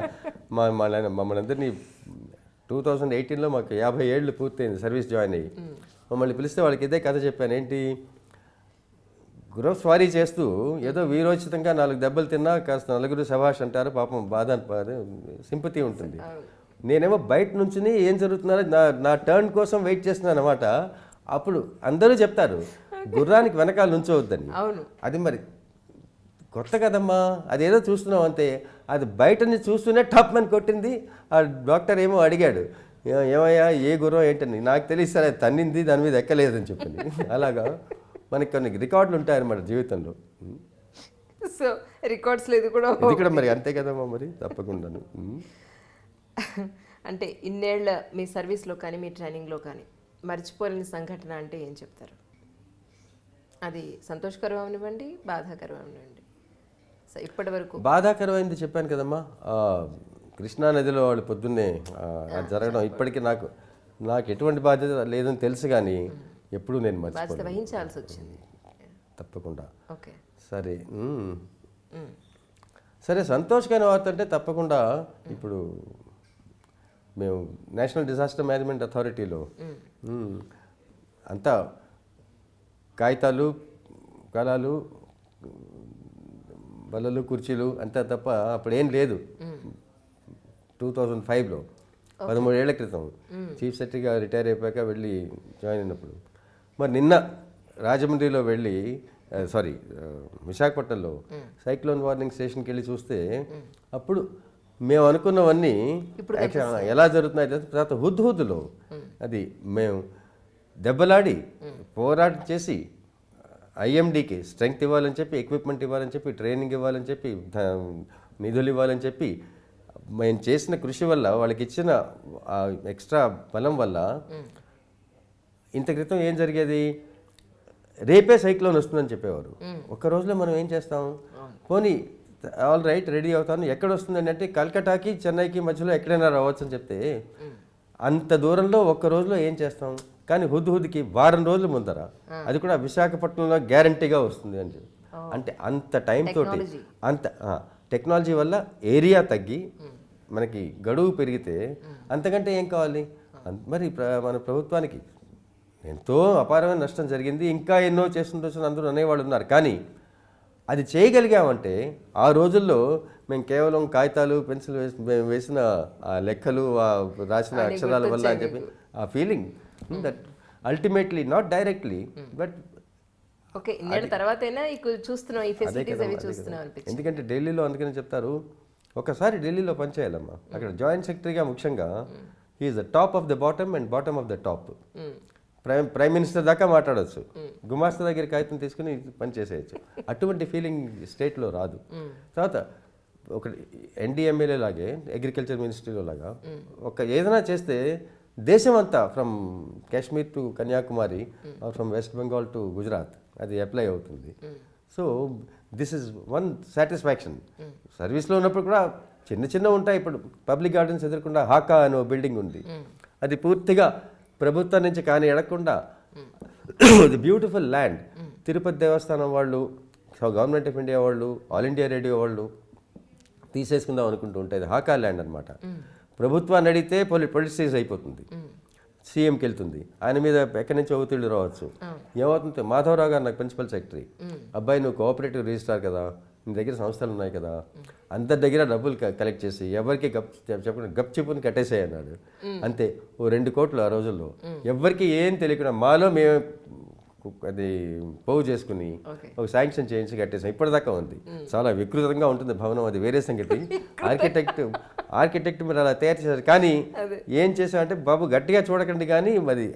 మమ్మల్ని అందరినీ 2018లో మాకు 50 ఏళ్ళు పూర్తయింది సర్వీస్ జాయిన్ అయ్యి. మమ్మల్ని పిలిస్తే వాళ్ళకి ఇదే కథ చెప్పాను. ఏంటి, గుర్రం స్వారీ చేస్తూ ఏదో వీరోచితంగా 4 దెబ్బలు తిన్నా కాస్త నలుగురు శభాష్ అంటారు, పాపం బాధ సింపతి ఉంటుంది. నేనేమో బయట నుంచుని ఏం జరుగుతున్నారో నా టర్న్ కోసం వెయిట్ చేస్తున్నాను అనమాట. అప్పుడు అందరూ చెప్తారు గుర్రానికి వెనకాల నుంచోవద్దని. అది మరి కొత్త కదమ్మా, అదేదో చూస్తున్నాం అంతే. అది బయట నుంచి చూస్తూనే టప్ అని కొట్టింది. ఆ డాక్టర్ ఏమో అడిగాడు, ఏమయ్యా ఏ గుర్రం ఏంటని. నాకు తెలిసి అది తన్నింది, దాని మీద ఎక్కలేదని చెప్పింది. అలాగా మనకి కొన్ని రికార్డులు ఉంటాయన్నమాట జీవితంలో. సో రికార్డ్స్లో ఇది కూడా మరి అంతే కదమ్మా, మరి తప్పకుండాను. అంటే ఇన్నేళ్ల మీ సర్వీస్లో కానీ మీ ట్రైనింగ్లో కానీ మర్చిపోలేని సంఘటన అంటే ఏం చెప్తారు? అది సంతోషకరం అవనివ్వండి, బాధాకరం అవనివ్వండి. సో ఇప్పటి వరకు బాధాకరమైంది చెప్పాను కదమ్మా, కృష్ణా నదిలో వాళ్ళు పొద్దున్నే జరగడం ఇప్పటికీ నాకు ఎటువంటి బాధ్యత లేదని తెలుసు, కానీ ఎప్పుడు నేను బాధ్యత వహించాల్సి వచ్చింది. తప్పకుండా. ఓకే, సరే. సరే, సంతోషకరమైన వార్త అంటే తప్పకుండా ఇప్పుడు మేము నేషనల్ డిజాస్టర్ మేనేజ్మెంట్ అథారిటీలో అంతా కాగితాలు, కళాలు, బల్లలు, కుర్చీలు అంతా తప్ప అప్పుడేం లేదు. 2005లో 13 ఏళ్ల క్రితం చీఫ్ సెక్రటరీగా రిటైర్ అయిపోయాక వెళ్ళి జాయిన్ అయినప్పుడు, మరి నిన్న రాజమండ్రిలో వెళ్ళి విశాఖపట్నంలో సైక్లోన్ వార్నింగ్ స్టేషన్కి వెళ్ళి చూస్తే అప్పుడు మేము అనుకున్నవన్నీ ఎలా జరుగుతున్నాయి. తర్వాత హుద్హుద్లో అది మేము దెబ్బలాడి పోరాటం చేసి ఐఎండీకి స్ట్రెంగ్త్ ఇవ్వాలని చెప్పి, ఎక్విప్మెంట్ ఇవ్వాలని చెప్పి, ట్రైనింగ్ ఇవ్వాలని చెప్పి, నిధులు ఇవ్వాలని చెప్పి మేము చేసిన కృషి వల్ల, వాళ్ళకి ఇచ్చిన ఎక్స్ట్రా బలం వల్ల ఇంత క్రితం ఏం జరిగేది, రేపే సైక్లోన్ వస్తుందని చెప్పేవారు. ఒక్క రోజులో మనం ఏం చేస్తాం, పోనీ ఆల్ రైట్ రెడీ అవుతాను, ఎక్కడ వస్తుందని అంటే కల్కటాకి చెన్నైకి మధ్యలో ఎక్కడైనా రావచ్చు అని చెప్తే, అంత దూరంలో ఒక్క రోజులో ఏం చేస్తాం. కానీ హుద్హుద్కి వారం రోజులు ముందర, అది కూడా విశాఖపట్నంలో గ్యారంటీగా వస్తుంది అని చెప్పి. అంటే అంత టైం తోటి, అంత టెక్నాలజీ వల్ల ఏరియా తగ్గి మనకి గడువు పెరిగితే అంతకంటే ఏం కావాలి. మరి మన ప్రభుత్వానికి ఎంతో అపారమైన నష్టం జరిగింది, ఇంకా ఎన్నో చేస్తుండొచ్చు అందరూ అనేవాళ్ళు ఉన్నారు. కానీ అది చేయగలిగామంటే ఆ రోజుల్లో మేము కేవలం కాగితాలు, పెన్సిల్ వేసిన ఆ లెక్కలు, రాసిన అక్షరాల వల్ల అని చెప్పి ఆ feeling that ultimately not directly but okay, ఇన్నేళ్ళ తర్వాతైనా చూస్తున్నాం ఈ ఫెసిలిటీస్ అవి చూస్తున్నాం అనిపించింది. ఎందుకంటే ఢిల్లీలో అందుకని చెప్తారు, ఒకసారి ఢిల్లీలో పనిచేయాలమ్మా. అక్కడ జాయింట్ సెక్రటరీగా ముఖ్యంగా he's the top of the bottom and bottom of the top. Prime minister దాకా మాట్లాడవచ్చు, గుమాస్తా దగ్గర కాగితం తీసుకుని పని చేసేయచ్చు. అటువంటి ఫీలింగ్ స్టేట్లో రాదు. తర్వాత ఒక ఎన్డీఎంఏలో లాగే అగ్రికల్చర్ మినిస్ట్రీలో లాగా ఒక ఏదైనా చేస్తే దేశం అంతా from Kashmir to Kanyakumari, from west Bengal to Gujarat అది అప్లై అవుతుంది. So this is one satisfaction. సర్వీస్లో ఉన్నప్పుడు కూడా చిన్న ఉంటాయి. ఇప్పుడు పబ్లిక్ గార్డెన్స్ ఎదురకుండా హాకా అనే బిల్డింగ్ ఉంది, అది పూర్తిగా ప్రభుత్వం నుంచి కానీ ఎడకుండా ది బ్యూటిఫుల్ ల్యాండ్. తిరుపతి దేవస్థానం వాళ్ళు, గవర్నమెంట్ ఆఫ్ ఇండియా వాళ్ళు, ఆల్ ఇండియా రేడియో వాళ్ళు తీసేసుకుందాం అనుకుంటూ ఉంటుంది. హాకా ల్యాండ్ అనమాట. ప్రభుత్వాన్ని అడిగితే పొలిటిసైజ్ అయిపోతుంది, సీఎంకి వెళ్తుంది, ఆయన మీద ఎక్కడి నుంచి ఒత్తిళ్ళు రావచ్చు. ఏమవుతుంది, మాధవరావు గారు నాకు ప్రిన్సిపల్ సెక్రటరీ, అబ్బాయి నువ్వు కోఆపరేటివ్ రిజిస్ట్రార్ కదా, నీ దగ్గర సంస్థలు ఉన్నాయి కదా, అందరి దగ్గర డబ్బులు కలెక్ట్ చేసి ఎవరికి చెప్పకుండా గప్ చిప్పుని కట్టేసాయి అన్నాడు. అంతే, ఓ 2 కోట్లు ఆ రోజుల్లో. ఎవరికి ఏం తెలియకుండా మాలో మేము అది పోగు చేసుకుని ఓకే. ఒక శాంక్షన్ చేయించి కట్టేసాం. ఇప్పటిదాకా ఉంది. చాలా వికృతంగా ఉంటుంది భవనం, అది వేరే సంగతి. ఆర్కిటెక్ట్ మీరు అలా తయారు చేశారు. కానీ ఏం చేసామంటే బాబు గట్టిగా చూడకండి, కానీ మరి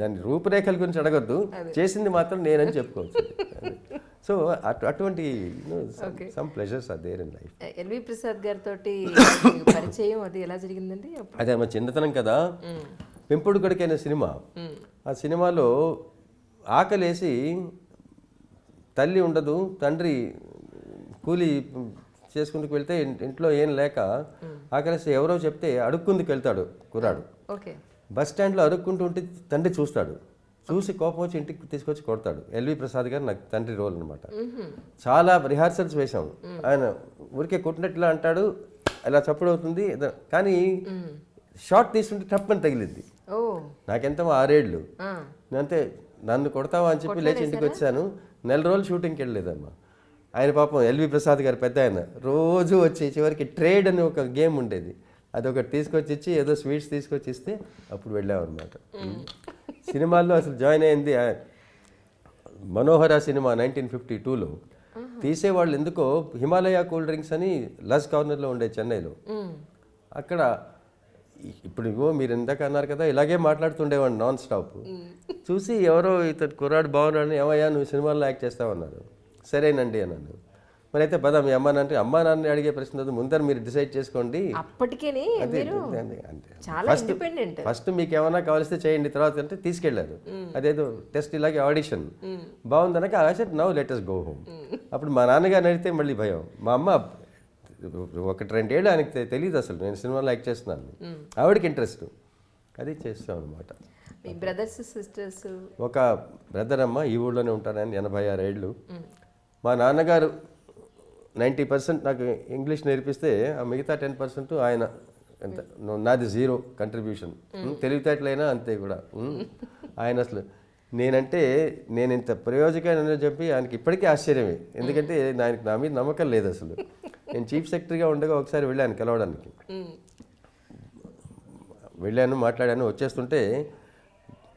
దాని రూపురేఖల గురించి అడగొద్దు, చేసింది మాత్రం నేనని చెప్పుకోవచ్చు. సో అటువంటి some pleasures are there in life. LV Prasad గారితో పరిచయం అది ఎలా జరిగిందండి? అదే మా చిన్నతనం కదా. పెంపుడు కొడుకైన సినిమా, ఆ సినిమాలో ఆకలేసి తల్లి ఉండదు, తండ్రి కూలి చేసుకుందుకు వెళ్తే ఇంట్లో ఏం లేక ఆకలేసి ఎవరో చెప్తే అడుక్కుందుకు వెళ్తాడు కుర్రాడు. ఓకే. బస్ స్టాండ్లో అడుక్కుంటూ ఉంటే తండ్రి చూస్తాడు, చూసి కోపం వచ్చి ఇంటికి తీసుకొచ్చి కొడతాడు. ఎల్వి ప్రసాద్ గారు నాకు తండ్రి రోల్ అనమాట. చాలా రిహార్సల్స్ వేశాం. ఆయన ఊరికే కొట్టినట్లా అంటాడు, అలా చప్పుడు అవుతుంది, కానీ షార్ట్ తీసుకుంటే టప్పని తగిలిద్ది. నాకెంత 6 ఏళ్ళు. అంతే, నన్ను కొడతావా అని చెప్పి లేచి ఇంటికి వచ్చాను. 4 రోజులు షూటింగ్కి వెళ్ళలేదమ్మా. ఆయన పాపం ఎల్వి ప్రసాద్ గారు పెద్ద ఆయన రోజు వచ్చి చివరికి ట్రేడ్ అని ఒక గేమ్ ఉండేది, అదొకటి తీసుకొచ్చి ఇచ్చి ఏదో స్వీట్స్ తీసుకొచ్చి ఇస్తే అప్పుడు వెళ్ళామన్నమాట. సినిమాల్లో అసలు జాయిన్ అయింది మనోహర సినిమా 1952లో. తీసేవాళ్ళు ఎందుకో హిమాలయ కూల్ డ్రింక్స్ అని లజ్ కార్నర్లో ఉండే చెన్నైలో. అక్కడ ఇప్పుడు మీరు ఇందాక అన్నారు కదా, ఇలాగే మాట్లాడుతుండేవాడిని నాన్ స్టాప్. చూసి ఎవరో ఇతను కుర్రాడు బాగున్నాడని, ఏమయ్యా నువ్వు సినిమాల్లో యాక్ట్ చేస్తావన్నారు. సరేనండి అన్నాను. మరి అయితే పద మీ అమ్మా నాన్న, అమ్మా నాన్న అడిగే ప్రశ్న ముందర మీరు డిసైడ్ చేసుకోండి. ఫస్ట్ మీకు ఏమైనా కావాల్స్తే చేయండి, తర్వాత అంటే తీసుకెళ్లారు. అదేదో టెస్ట్ ఇలాగే ఆడిషన్ బాగుందనక I said now let us go home. అప్పుడు మా నాన్నగారిని అడిగితే మళ్ళీ భయం. మా అమ్మ 1-2 ఏళ్ళు ఆయనకి తెలియదు అసలు నేను సినిమాలో యాక్ట్ చేస్తున్నాను. ఆవిడకి ఇంట్రెస్ట్, అది చేస్తాం అనమాట. Brothers sisters? ఒక బ్రదర్ అమ్మ ఈ ఊళ్ళోనే ఉంటారు, ఆయన 86 ఏళ్ళు. మా నాన్నగారు 90% నాకు ఇంగ్లీష్ నేర్పిస్తే ఆ మిగతా 10% ఆయన, ఎంత నాది 0 కంట్రిబ్యూషన్. తెలివితేటలైనా అంతే కూడా. ఆయన అసలు నేనంటే నేను ఇంత ప్రయోజకమని చెప్పి ఆయనకి ఇప్పటికీ ఆశ్చర్యమే. ఎందుకంటే ఆయనకి నా మీద నమ్మకం లేదు అసలు. నేను చీఫ్ సెక్రటరీగా ఉండగా ఒకసారి వెళ్ళాను కలవడానికి. వెళ్ళాను, మాట్లాడాను. వచ్చేస్తుంటే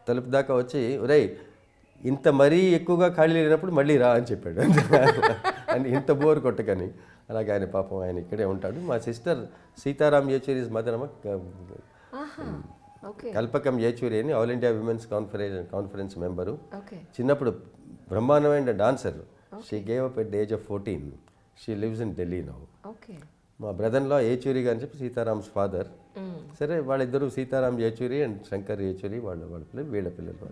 తలుపు దాకా వచ్చి, ఒరేయ్ ఇంత మరీ ఎక్కువగా ఖాళీ లేనప్పుడు మళ్ళీ రా అని చెప్పాడు. అని ఇంత బోర్ కొట్టకని. అలాగే ఆయన పాపం ఆయన ఇక్కడే ఉంటాడు. మా సిస్టర్ సీతారాం యేచూరీస్ మదర్ అమ్మ కల్పకం యేచూరి అని all India women's conference member. చిన్నప్పుడు బ్రహ్మాండమైన dancer. She gave up at the age of 14. She lives in Delhi now. మా బ్రదర్లో యేచూరి గారు అని చెప్పి సీతారామ్స్ ఫాదర్. సరే వాళ్ళిద్దరూ సీతారాం యేచూరి అండ్ శంకర్ యేచూరి వాళ్ళ పిల్లలు, వీళ్ళ పిల్లలు.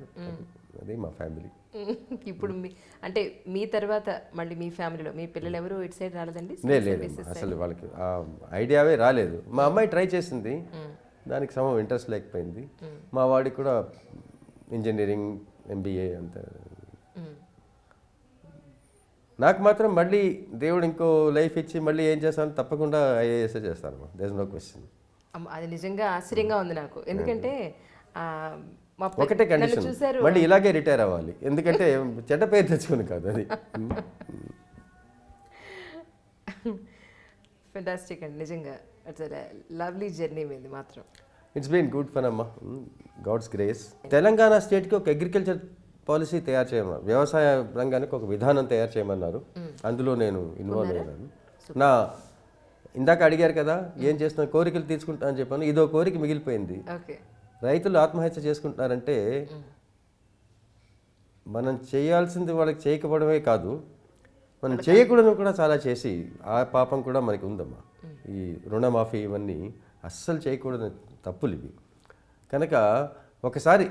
అది మా ఫ్యామిలీ. ఇప్పుడు అంటే మీ తర్వాత మళ్ళీ మీ ఫ్యామిలీలో మీ పిల్లలు ఎవరు ఇటు సైడ్ రాలేదండి? లేదు, అసలు వాళ్ళకి ఆ ఐడియావే రాలేదు. మా అమ్మాయి ట్రై చేసింది, దానికి సమయం ఇంట్రెస్ట్ లేకపోయింది. మా వాడికి కూడా ఇంజనీరింగ్, MBA అంత. నాకు మాత్రం మళ్ళీ దేవుడు ఇంకో లైఫ్ ఇచ్చి మళ్ళీ ఏం చేస్తాను, తప్పకుండా IAS చేస్తాను. There is no question. అది నిజంగా ఆశ్చర్యంగా ఉంది నాకు. ఎందుకంటే ఒకటే కండిషన్, మళ్ళీ ఇలాగే రిటైర్ అవ్వాలి. ఎందుకంటే చెడ్డ పేరు తెచ్చుకుని కాదు అది. ఫెంటాస్టిక్ అండి, నిజంగా ఇట్స్ లవ్లీ జర్నీ మీది మాత్రం. ఇట్స్ బీన్ గుడ్ ఫన్ అమ్మా, గాడ్స్ గ్రేస్. తెలంగాణ స్టేట్కి ఒక అగ్రికల్చర్ పాలసీ తయారు చేయమన్నారు, వ్యవసాయ రంగానికి ఒక విధానం తయారు చేయమన్నారు. అందులో నేను ఇన్వాల్వ్ అయ్యాను. నా ఇందాక అడిగారు కదా ఏం చేస్తున్నా, కోరికలు తీసుకుంటా అని చెప్పాను. ఇదో కోరిక మిగిలిపోయింది. రైతులు ఆత్మహత్య చేసుకుంటున్నారంటే మనం చేయాల్సింది వాళ్ళకి చేయకపోవడమే కాదు, మనం చేయకూడదు కూడా చాలా చేసి ఆ పాపం కూడా మనకి ఉందమ్మా. ఈ రుణమాఫీ ఇవన్నీ అస్సలు చేయకూడని తప్పులు ఇవి. కనుక ఒకసారి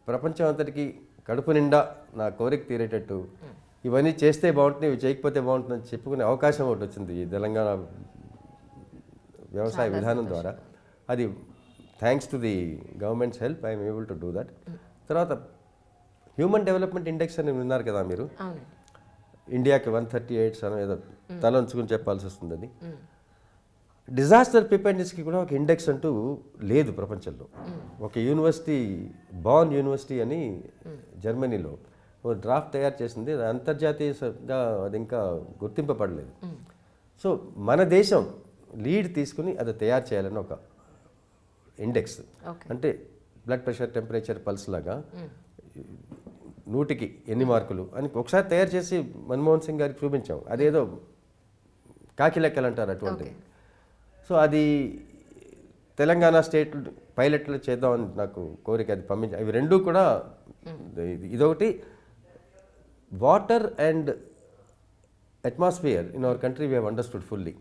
ప్రపంచం అంతటికి కడుపు నిండా నా కోరిక తీరేటట్టు ఇవన్నీ చేస్తే బాగుంటుంది, ఇవి చేయకపోతే బాగుంటుందని చెప్పుకునే అవకాశం ఒకటి వచ్చింది ఈ తెలంగాణ వ్యవసాయ విధానం ద్వారా. అది thanks to the governments help I'm able to do that. తర్వాత హ్యూమన్ డెవలప్మెంట్ ఇండెక్స్ అని విన్నారు కదా మీరు, ఇండియాకి 138 అని ఏదో తల ఉంచుకుని చెప్పాల్సి వస్తుంది. అది డిజాస్టర్ ప్రిపేర్నెస్కి కూడా ఒక ఇండెక్స్ అంటూ లేదు ప్రపంచంలో. ఒక యూనివర్సిటీ, బాన్ యూనివర్సిటీ అని జర్మనీలో ఒక డ్రాఫ్ట్ తయారు చేసింది. అది అంతర్జాతీయంగా అది ఇంకా గుర్తింపబడలేదు. సో మన దేశం లీడ్ తీసుకుని అది తయారు చేయాలని ఒక ఇండెక్స్, అంటే బ్లడ్ ప్రెషర్, టెంపరేచర్, పల్స్ లాగా 100కి ఎన్ని మార్కులు అని ఒకసారి తయారు చేసి మన్మోహన్ సింగ్ గారికి చూపించాం. అదేదో కాకి లెక్కలు అంటారు అటువంటిది. సో అది తెలంగాణ స్టేట్ పైలట్లు చేద్దామని నాకు కోరిక, అది పంపించాను. అవి రెండూ కూడా ఇదొకటి, water and atmosphere in our country we have understood fully.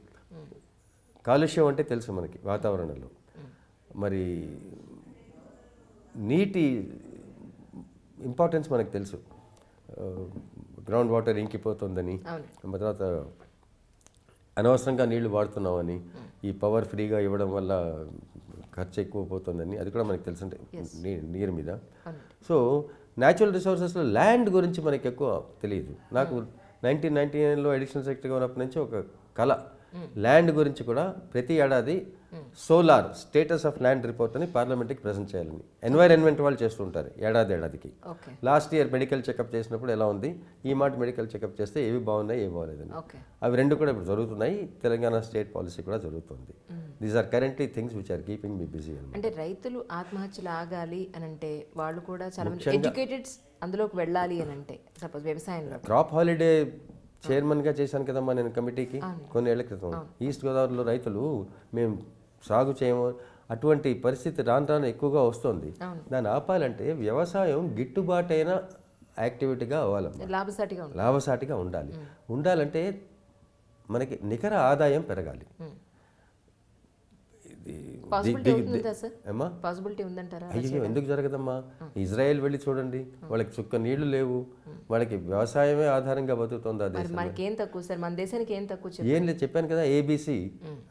కాలుష్యం అంటే తెలుసు మనకి వాతావరణంలో, మరి నీటి ఇంపార్టెన్స్ మనకు తెలుసు. గ్రౌండ్ వాటర్ ఇంకిపోతుందని, తర్వాత అనవసరంగా నీళ్లు వాడుతున్నామని, ఈ పవర్ ఫ్రీగా ఇవ్వడం వల్ల ఖర్చు ఎక్కువ పోతుందని, అది కూడా మనకు తెలుసు అంటే నీరు మీద. సో న్యాచురల్ రిసోర్సెస్లో ల్యాండ్ గురించి మనకి ఎక్కువ తెలియదు. నాకు 1999లో అడిషనల్ సెక్రటరీగా ఉన్నప్పటి నుంచి ఒక కళ, ల్యాండ్ గురించి కూడా ప్రతి ఏడాది solar status of land report అని పార్లమెంట్కి ప్రజెంట్ చేయాలని ఎన్వైరన్మెంట్ వాళ్ళు చేస్తుంటారు ఏడాదికి. లాస్ట్ ఇయర్ మెడికల్ చెకప్ చేసినప్పుడు ఎలా ఉంది, ఈ మాట మెడికల్ చెకప్ చేస్తే ఏవి బాగున్నాయి ఏవి బాగోలేదని, అవి రెండు కూడా ఇప్పుడు జరుగుతున్నాయి. తెలంగాణ స్టేట్ పాలసీ కూడా జరుగుతుంది. These are currently things which are keeping me busy. అంటే రైతులు ఆత్మహత్యలు ఆగాలి అని అంటే వాళ్ళు కూడా చాలా మంది ఎడ్యుకేటెడ్స్ అందులోకి వెళ్ళాలి అని అంటే, సపోజ్ వ్యవసాయంలో క్రాప్ హాలిడే చైర్మన్గా చేశాను కదమ్మా నేను కమిటీకి కొన్ని ఏళ్ల క్రితం. ఈస్ట్ గోదావరిలో రైతులు మేము సాగు చేయము, అటువంటి పరిస్థితి రాను రాను ఎక్కువగా వస్తుంది. దాన్ని ఆపాలంటే వ్యవసాయం గిట్టుబాటైన యాక్టివిటీగా అవ్వాలి, లాభసాటిగా ఉండాలంటే మనకి నికర ఆదాయం పెరగాలి. అయ్యో ఎందుకు జరగదమ్మా, ఇజ్రాయెల్ వెళ్ళి చూడండి, వాళ్ళకి చుక్క నీళ్లు లేవు, వాళ్ళకి వ్యవసాయమే ఆధారంగా బతుకుతుంది. ఆ దేశం మనకేం తక్కువ సార్, మన దేశానికి ఏం తక్కువ? ఏం లేదు, చెప్పాను కదా ABC.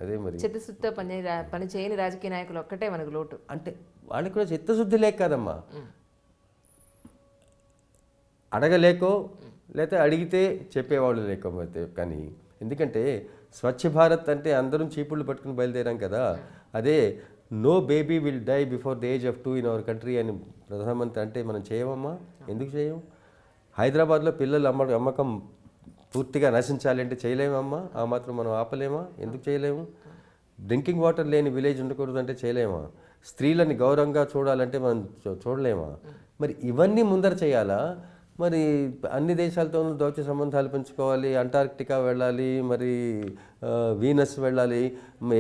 అదే మరి చిత్తశుద్ధితో పని చేయని రాజకీయ నాయకులు ఒక్కటే మనకు లోటు. అంటే వాళ్ళకి కూడా చిత్తశుద్ధి లేక కాదమ్మా, అడగలేకో లేకపోతే అడిగితే చెప్పేవాళ్ళు లేకపోతే. కానీ ఎందుకంటే స్వచ్ఛ భారత్ అంటే అందరం చీపుళ్ళు పట్టుకుని బయలుదేరాం కదా, అదే no baby will die before the age of 2 in our country అని ప్రధానమంత్రి అంటే మనం చేయమమ్మా, ఎందుకు చేయం? హైదరాబాద్లో పిల్లలు అమ్మకం పూర్తిగా నశించాలి అంటే చేయలేమమ్మా, ఆ మాత్రం మనం ఆపలేమా? ఎందుకు చేయలేము? డ్రింకింగ్ వాటర్ లేని విలేజ్ ఉండకూడదు అంటే చేయలేమా? స్త్రీలని గౌరవంగా చూడాలంటే మనం చూడలేమా? మరి ఇవన్నీ ముందర చేయాలా? మరి అన్ని దేశాలతోనూ దౌత్య సంబంధాలు పెంచుకోవాలి, అంటార్క్టికా వెళ్ళాలి, మరి వీనస్ వెళ్ళాలి,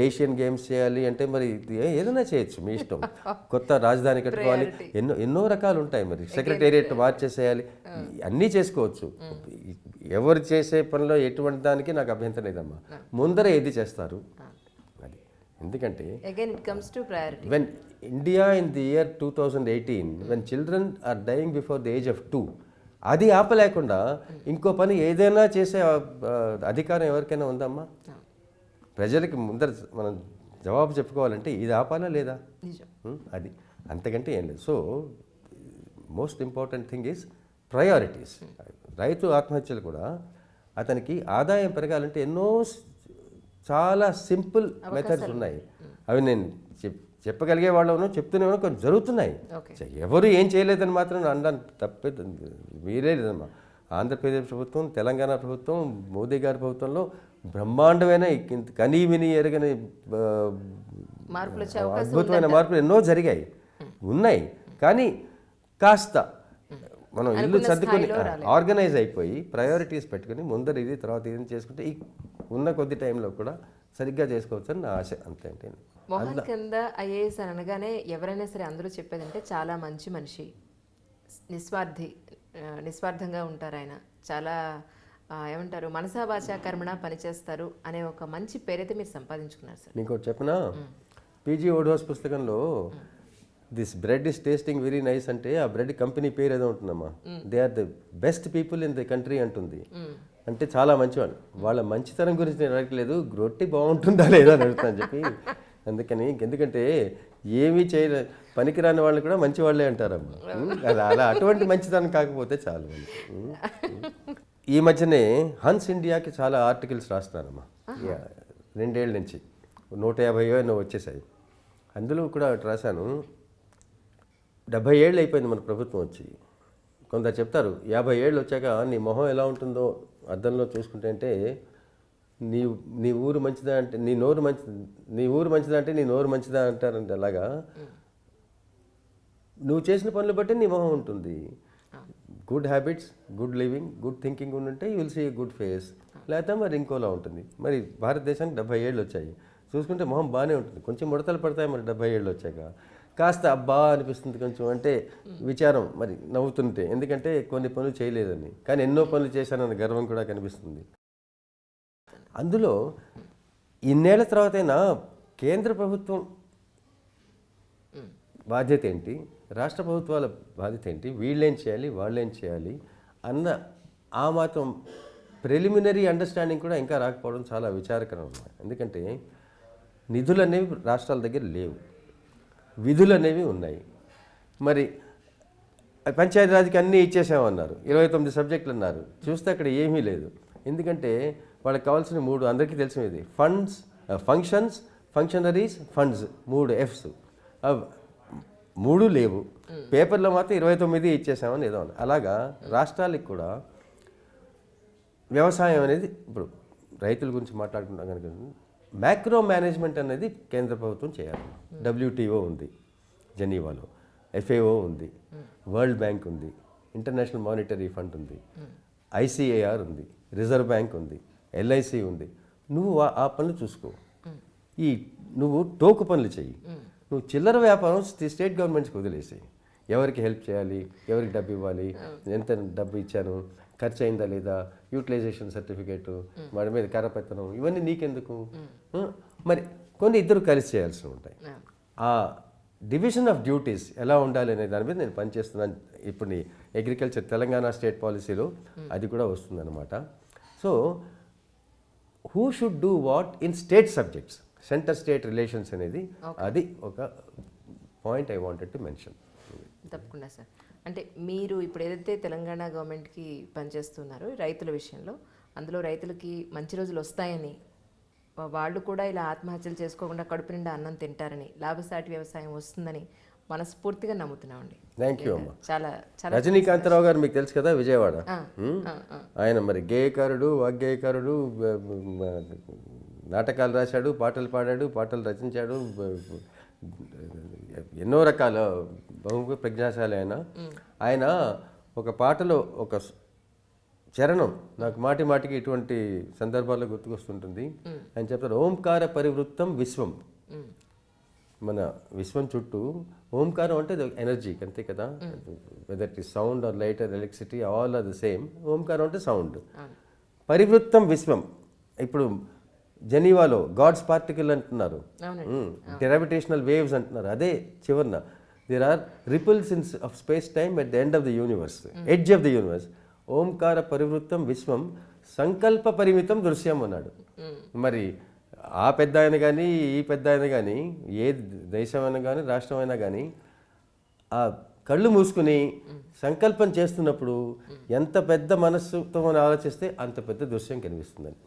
ఏషియన్ గేమ్స్ చేయాలి అంటే మరి ఏదైనా చేయొచ్చు, మీ ఇష్టం. కొత్త రాజధాని కట్టుకోవాలి, ఎన్నో రకాలు ఉంటాయి. మరి సెక్రటేరియట్ మార్చేసేయాలి, అన్నీ చేసుకోవచ్చు. ఎవరు చేసే పనిలో ఎటువంటి దానికి నాకు అభ్యంతరం లేదమ్మా, ముందర ఏది చేస్తారు అది. ఎందుకంటే when India in the year 2018 when children are dying before the age of 2, అది ఆపలేకుండా ఇంకో పని ఏదైనా చేసే అధికారం ఎవరికైనా ఉందమ్మా? ప్రజలకి ముందర మనం జవాబు చెప్పుకోవాలంటే ఇది ఆపాలా లేదా, అది అంతకంటే ఏం లేదు. So most important thing is priorities. రైతు ఆత్మహత్యలు కూడా అతనికి ఆదాయం పెరగాలంటే ఎన్నో చాలా సింపుల్ మెథడ్స్ ఉన్నాయి. అవి నేను చెప్పగలిగే వాళ్ళను చెప్తూనే కొంచెం జరుగుతున్నాయి. ఎవరు ఏం చేయలేదని మాత్రం అనడానికి తప్పే మీరే లేదమ్మా. ఆంధ్రప్రదేశ్ ప్రభుత్వం, తెలంగాణ ప్రభుత్వం, మోదీ గారి ప్రభుత్వంలో బ్రహ్మాండమైన కనీ విని ఎరగని అద్భుతమైన మార్పులు ఎన్నో జరిగాయి, ఉన్నాయి. కానీ కాస్త మనం ఇల్లు సర్దుకొని ఆర్గనైజ్ అయిపోయి ప్రయారిటీస్ పెట్టుకుని ముందర ఇది తర్వాత ఇది చేసుకుంటే ఈ ఉన్న కొద్ది టైంలో కూడా సరిగ్గా చేసుకోవచ్చు అని నా ఆశ. అంతే. అంటే మోహన్ కింద ఐఏఎస్ అని అనగానే ఎవరైనా సరే అందరూ చెప్పేదంటే చాలా మంచి మనిషి, నిస్వార్థంగా ఉంటారు ఆయన, చాలా ఏమంటారు మనసా వాచా కర్మణ పనిచేస్తారు అనే ఒక మంచి పేరైతే మీరు సంపాదించుకున్నారు సార్. నీకు చెప్పనా, పీజీ ఓడోస్ పుస్తకంలో this bread is tasting very nice అంటే ఆ బ్రెడ్ కంపెనీ పేరు ఏదో ఉంటుందమ్మా. They are the best people in the country అంటుంది. అంటే చాలా మంచివాళ్ళు. వాళ్ళ మంచితనం గురించి నేను అడగలేదు, రొట్టి బాగుంటుందా లేదా అని అడుగుతాను చెప్పి. అందుకని ఎందుకంటే ఏమీ చేయలే పనికిరాని వాళ్ళు కూడా మంచి వాళ్ళే అంటారమ్మా. అలా అటువంటి మంచితనం కాకపోతే చాలు. ఈ మధ్యనే హన్స్ ఇండియాకి చాలా ఆర్టికల్స్ రాస్తున్నారమ్మా, 2 ఏళ్ళ నుంచి 150 వచ్చేసాయి. అందులో కూడా రాశాను, 70 ఏళ్ళు అయిపోయింది మన ప్రభుత్వం వచ్చి. కొందరు చెప్తారు 50 ఏళ్ళు వచ్చాక నీ మొహం ఎలా ఉంటుందో అద్దంలో చూసుకుంటే అంటే నీ ఊరు మంచిదా అంటే నీ ఊరు మంచిదా అంటే నీ నోరు మంచిదా అంటారంటే అలాగా నువ్వు చేసిన పనులు బట్టి నీ మొహం ఉంటుంది. Good habits, good living, good thinking ఉంటే you will see good face. లేకపోతే మరి ఇంకోలా ఉంటుంది. మరి భారతదేశానికి 70 ఏళ్ళు వచ్చాయి, చూసుకుంటే మొహం బాగానే ఉంటుంది, కొంచెం ముడతలు పడతాయి మరి 70 ఏళ్ళు వచ్చాక. కాస్త అబ్బా అనిపిస్తుంది కొంచెం, అంటే విచారం మరి నవ్వుతుంటే, ఎందుకంటే కొన్ని పనులు చేయలేదని, కానీ ఎన్నో పనులు చేశానన్న గర్వం కూడా కనిపిస్తుంది. అందులో ఇన్నేళ్ల తర్వాతైనా కేంద్ర ప్రభుత్వం బాధ్యత ఏంటి, రాష్ట్ర ప్రభుత్వాల బాధ్యత ఏంటి, వీళ్ళేం చేయాలి వాళ్ళేం చేయాలి అన్న ఆ మాత్రం ప్రిలిమినరీ అండర్స్టాండింగ్ కూడా ఇంకా రాకపోవడం చాలా విచారకరం. ఎందుకంటే నిధులు అనేవి రాష్ట్రాల దగ్గర లేవు, విధులు అనేవి ఉన్నాయి. మరి పంచాయతీరాజ్కి అన్నీ ఇచ్చేసామన్నారు, 29 సబ్జెక్టులు అన్నారు, చూస్తే అక్కడ ఏమీ లేదు. ఎందుకంటే వాళ్ళకి కావాల్సిన 3 అందరికీ తెలిసినది, funds, functions, functionaries, funds, 3 F's. 3 లేవు, పేపర్లో మాత్రం 29 ఇచ్చేసామని ఏదో. అలాగా రాష్ట్రాలకు కూడా వ్యవసాయం అనేది, ఇప్పుడు రైతుల గురించి మాట్లాడుకుంటాం కనుక, మ్యాక్రో మేనేజ్మెంట్ అనేది కేంద్ర ప్రభుత్వం చేయాలి. WTO ఉంది జెనీవాలో, FAO ఉంది, వరల్డ్ బ్యాంక్ ఉంది, ఇంటర్నేషనల్ మానిటరీ ఫండ్ ఉంది, ICAR ఉంది, రిజర్వ్ బ్యాంక్ ఉంది, LIC ఉంది. నువ్వు ఆ పనులు చూసుకో, ఈ నువ్వు టోకు పనులు చెయ్యి. నువ్వు చిల్లర వ్యాపారం స్టేట్ గవర్నమెంట్స్కి వదిలేసి, ఎవరికి హెల్ప్ చేయాలి, ఎవరికి డబ్బు ఇవ్వాలి, ఎంత డబ్బు ఇచ్చాను, ఖర్చు అయిందా లేదా, యూటిలైజేషన్ సర్టిఫికేట్, వాడి మీద కరపెత్తనం, ఇవన్నీ నీకెందుకు? మరి కొన్ని ఇద్దరు కలిసి చేయాల్సి ఉంటాయి. ఆ డివిజన్ ఆఫ్ డ్యూటీస్ ఎలా ఉండాలి అనే దాని మీద నేను పనిచేస్తున్నాను. ఇప్పుడు నీ అగ్రికల్చర్ తెలంగాణ స్టేట్ పాలసీలో అది కూడా వస్తుందన్నమాట. So who should do what in state subjects, centre state relations అనేది అది ఒక point I wanted to mention. తప్పకుండా సార్. అంటే మీరు ఇప్పుడు ఏదైతే తెలంగాణ గవర్నమెంట్కి పనిచేస్తున్నారో రైతుల విషయంలో, అందులో రైతులకి మంచి రోజులు వస్తాయని, వాళ్ళు కూడా ఇలా ఆత్మహత్యలు చేసుకోకుండా కడుపు నిండా అన్నం తింటారని, లాభసాటి వ్యవసాయం వస్తుందని మనస్ఫూర్తిగా నమ్ముతున్నామండి. థ్యాంక్ యూ అమ్మా. చాలా చాలా రజనీకాంతరావు గారు మీకు తెలుసు కదా, విజయవాడ. ఆయన మరి గేయకారుడు, వాగ్గేయకారుడు, నాటకాలు రాశాడు, పాటలు పాడాడు, పాటలు రచించాడు, ఎన్నో రకాల బహుముఖ ప్రజ్ఞాశాలి ఆయన. ఒక పాటలో ఒక చరణం నాకు మాటి మాటికి ఇటువంటి సందర్భాల్లో గుర్తుకొస్తుంటుంది. ఆయన చెప్తారు, ఓంకార పరివృత్తం విశ్వం. మన విశ్వం చుట్టూ ఓంకారం అంటే ఎనర్జీ, అంతే కదా, whether it is sound or light or electricity, all are the same. ఓంకారం అంటే సౌండ్. పరివృత్తం విశ్వం. ఇప్పుడు జెనీవాలో గాడ్స్ పార్టికల్ అంటున్నారు, గ్రావిటేషనల్ వేవ్స్ అంటున్నారు. అదే చివరన there are ripples in of space time at the end of the universe, edge of the universe. ఓంకార పరివృత్తం విశ్వం సంకల్ప పరిమితం దృశ్యం అన్నాడు. మరి ఆ పెద్ద ఆయన కానీ ఈ పెద్ద ఆయన కానీ, ఏ దేశమైనా కానీ రాష్ట్రమైనా కానీ, ఆ కళ్ళు మూసుకుని సంకల్పం చేస్తున్నప్పుడు ఎంత పెద్ద మనస్సుతో మనం ఆలోచిస్తే అంత పెద్ద దృశ్యం కనిపిస్తుందని.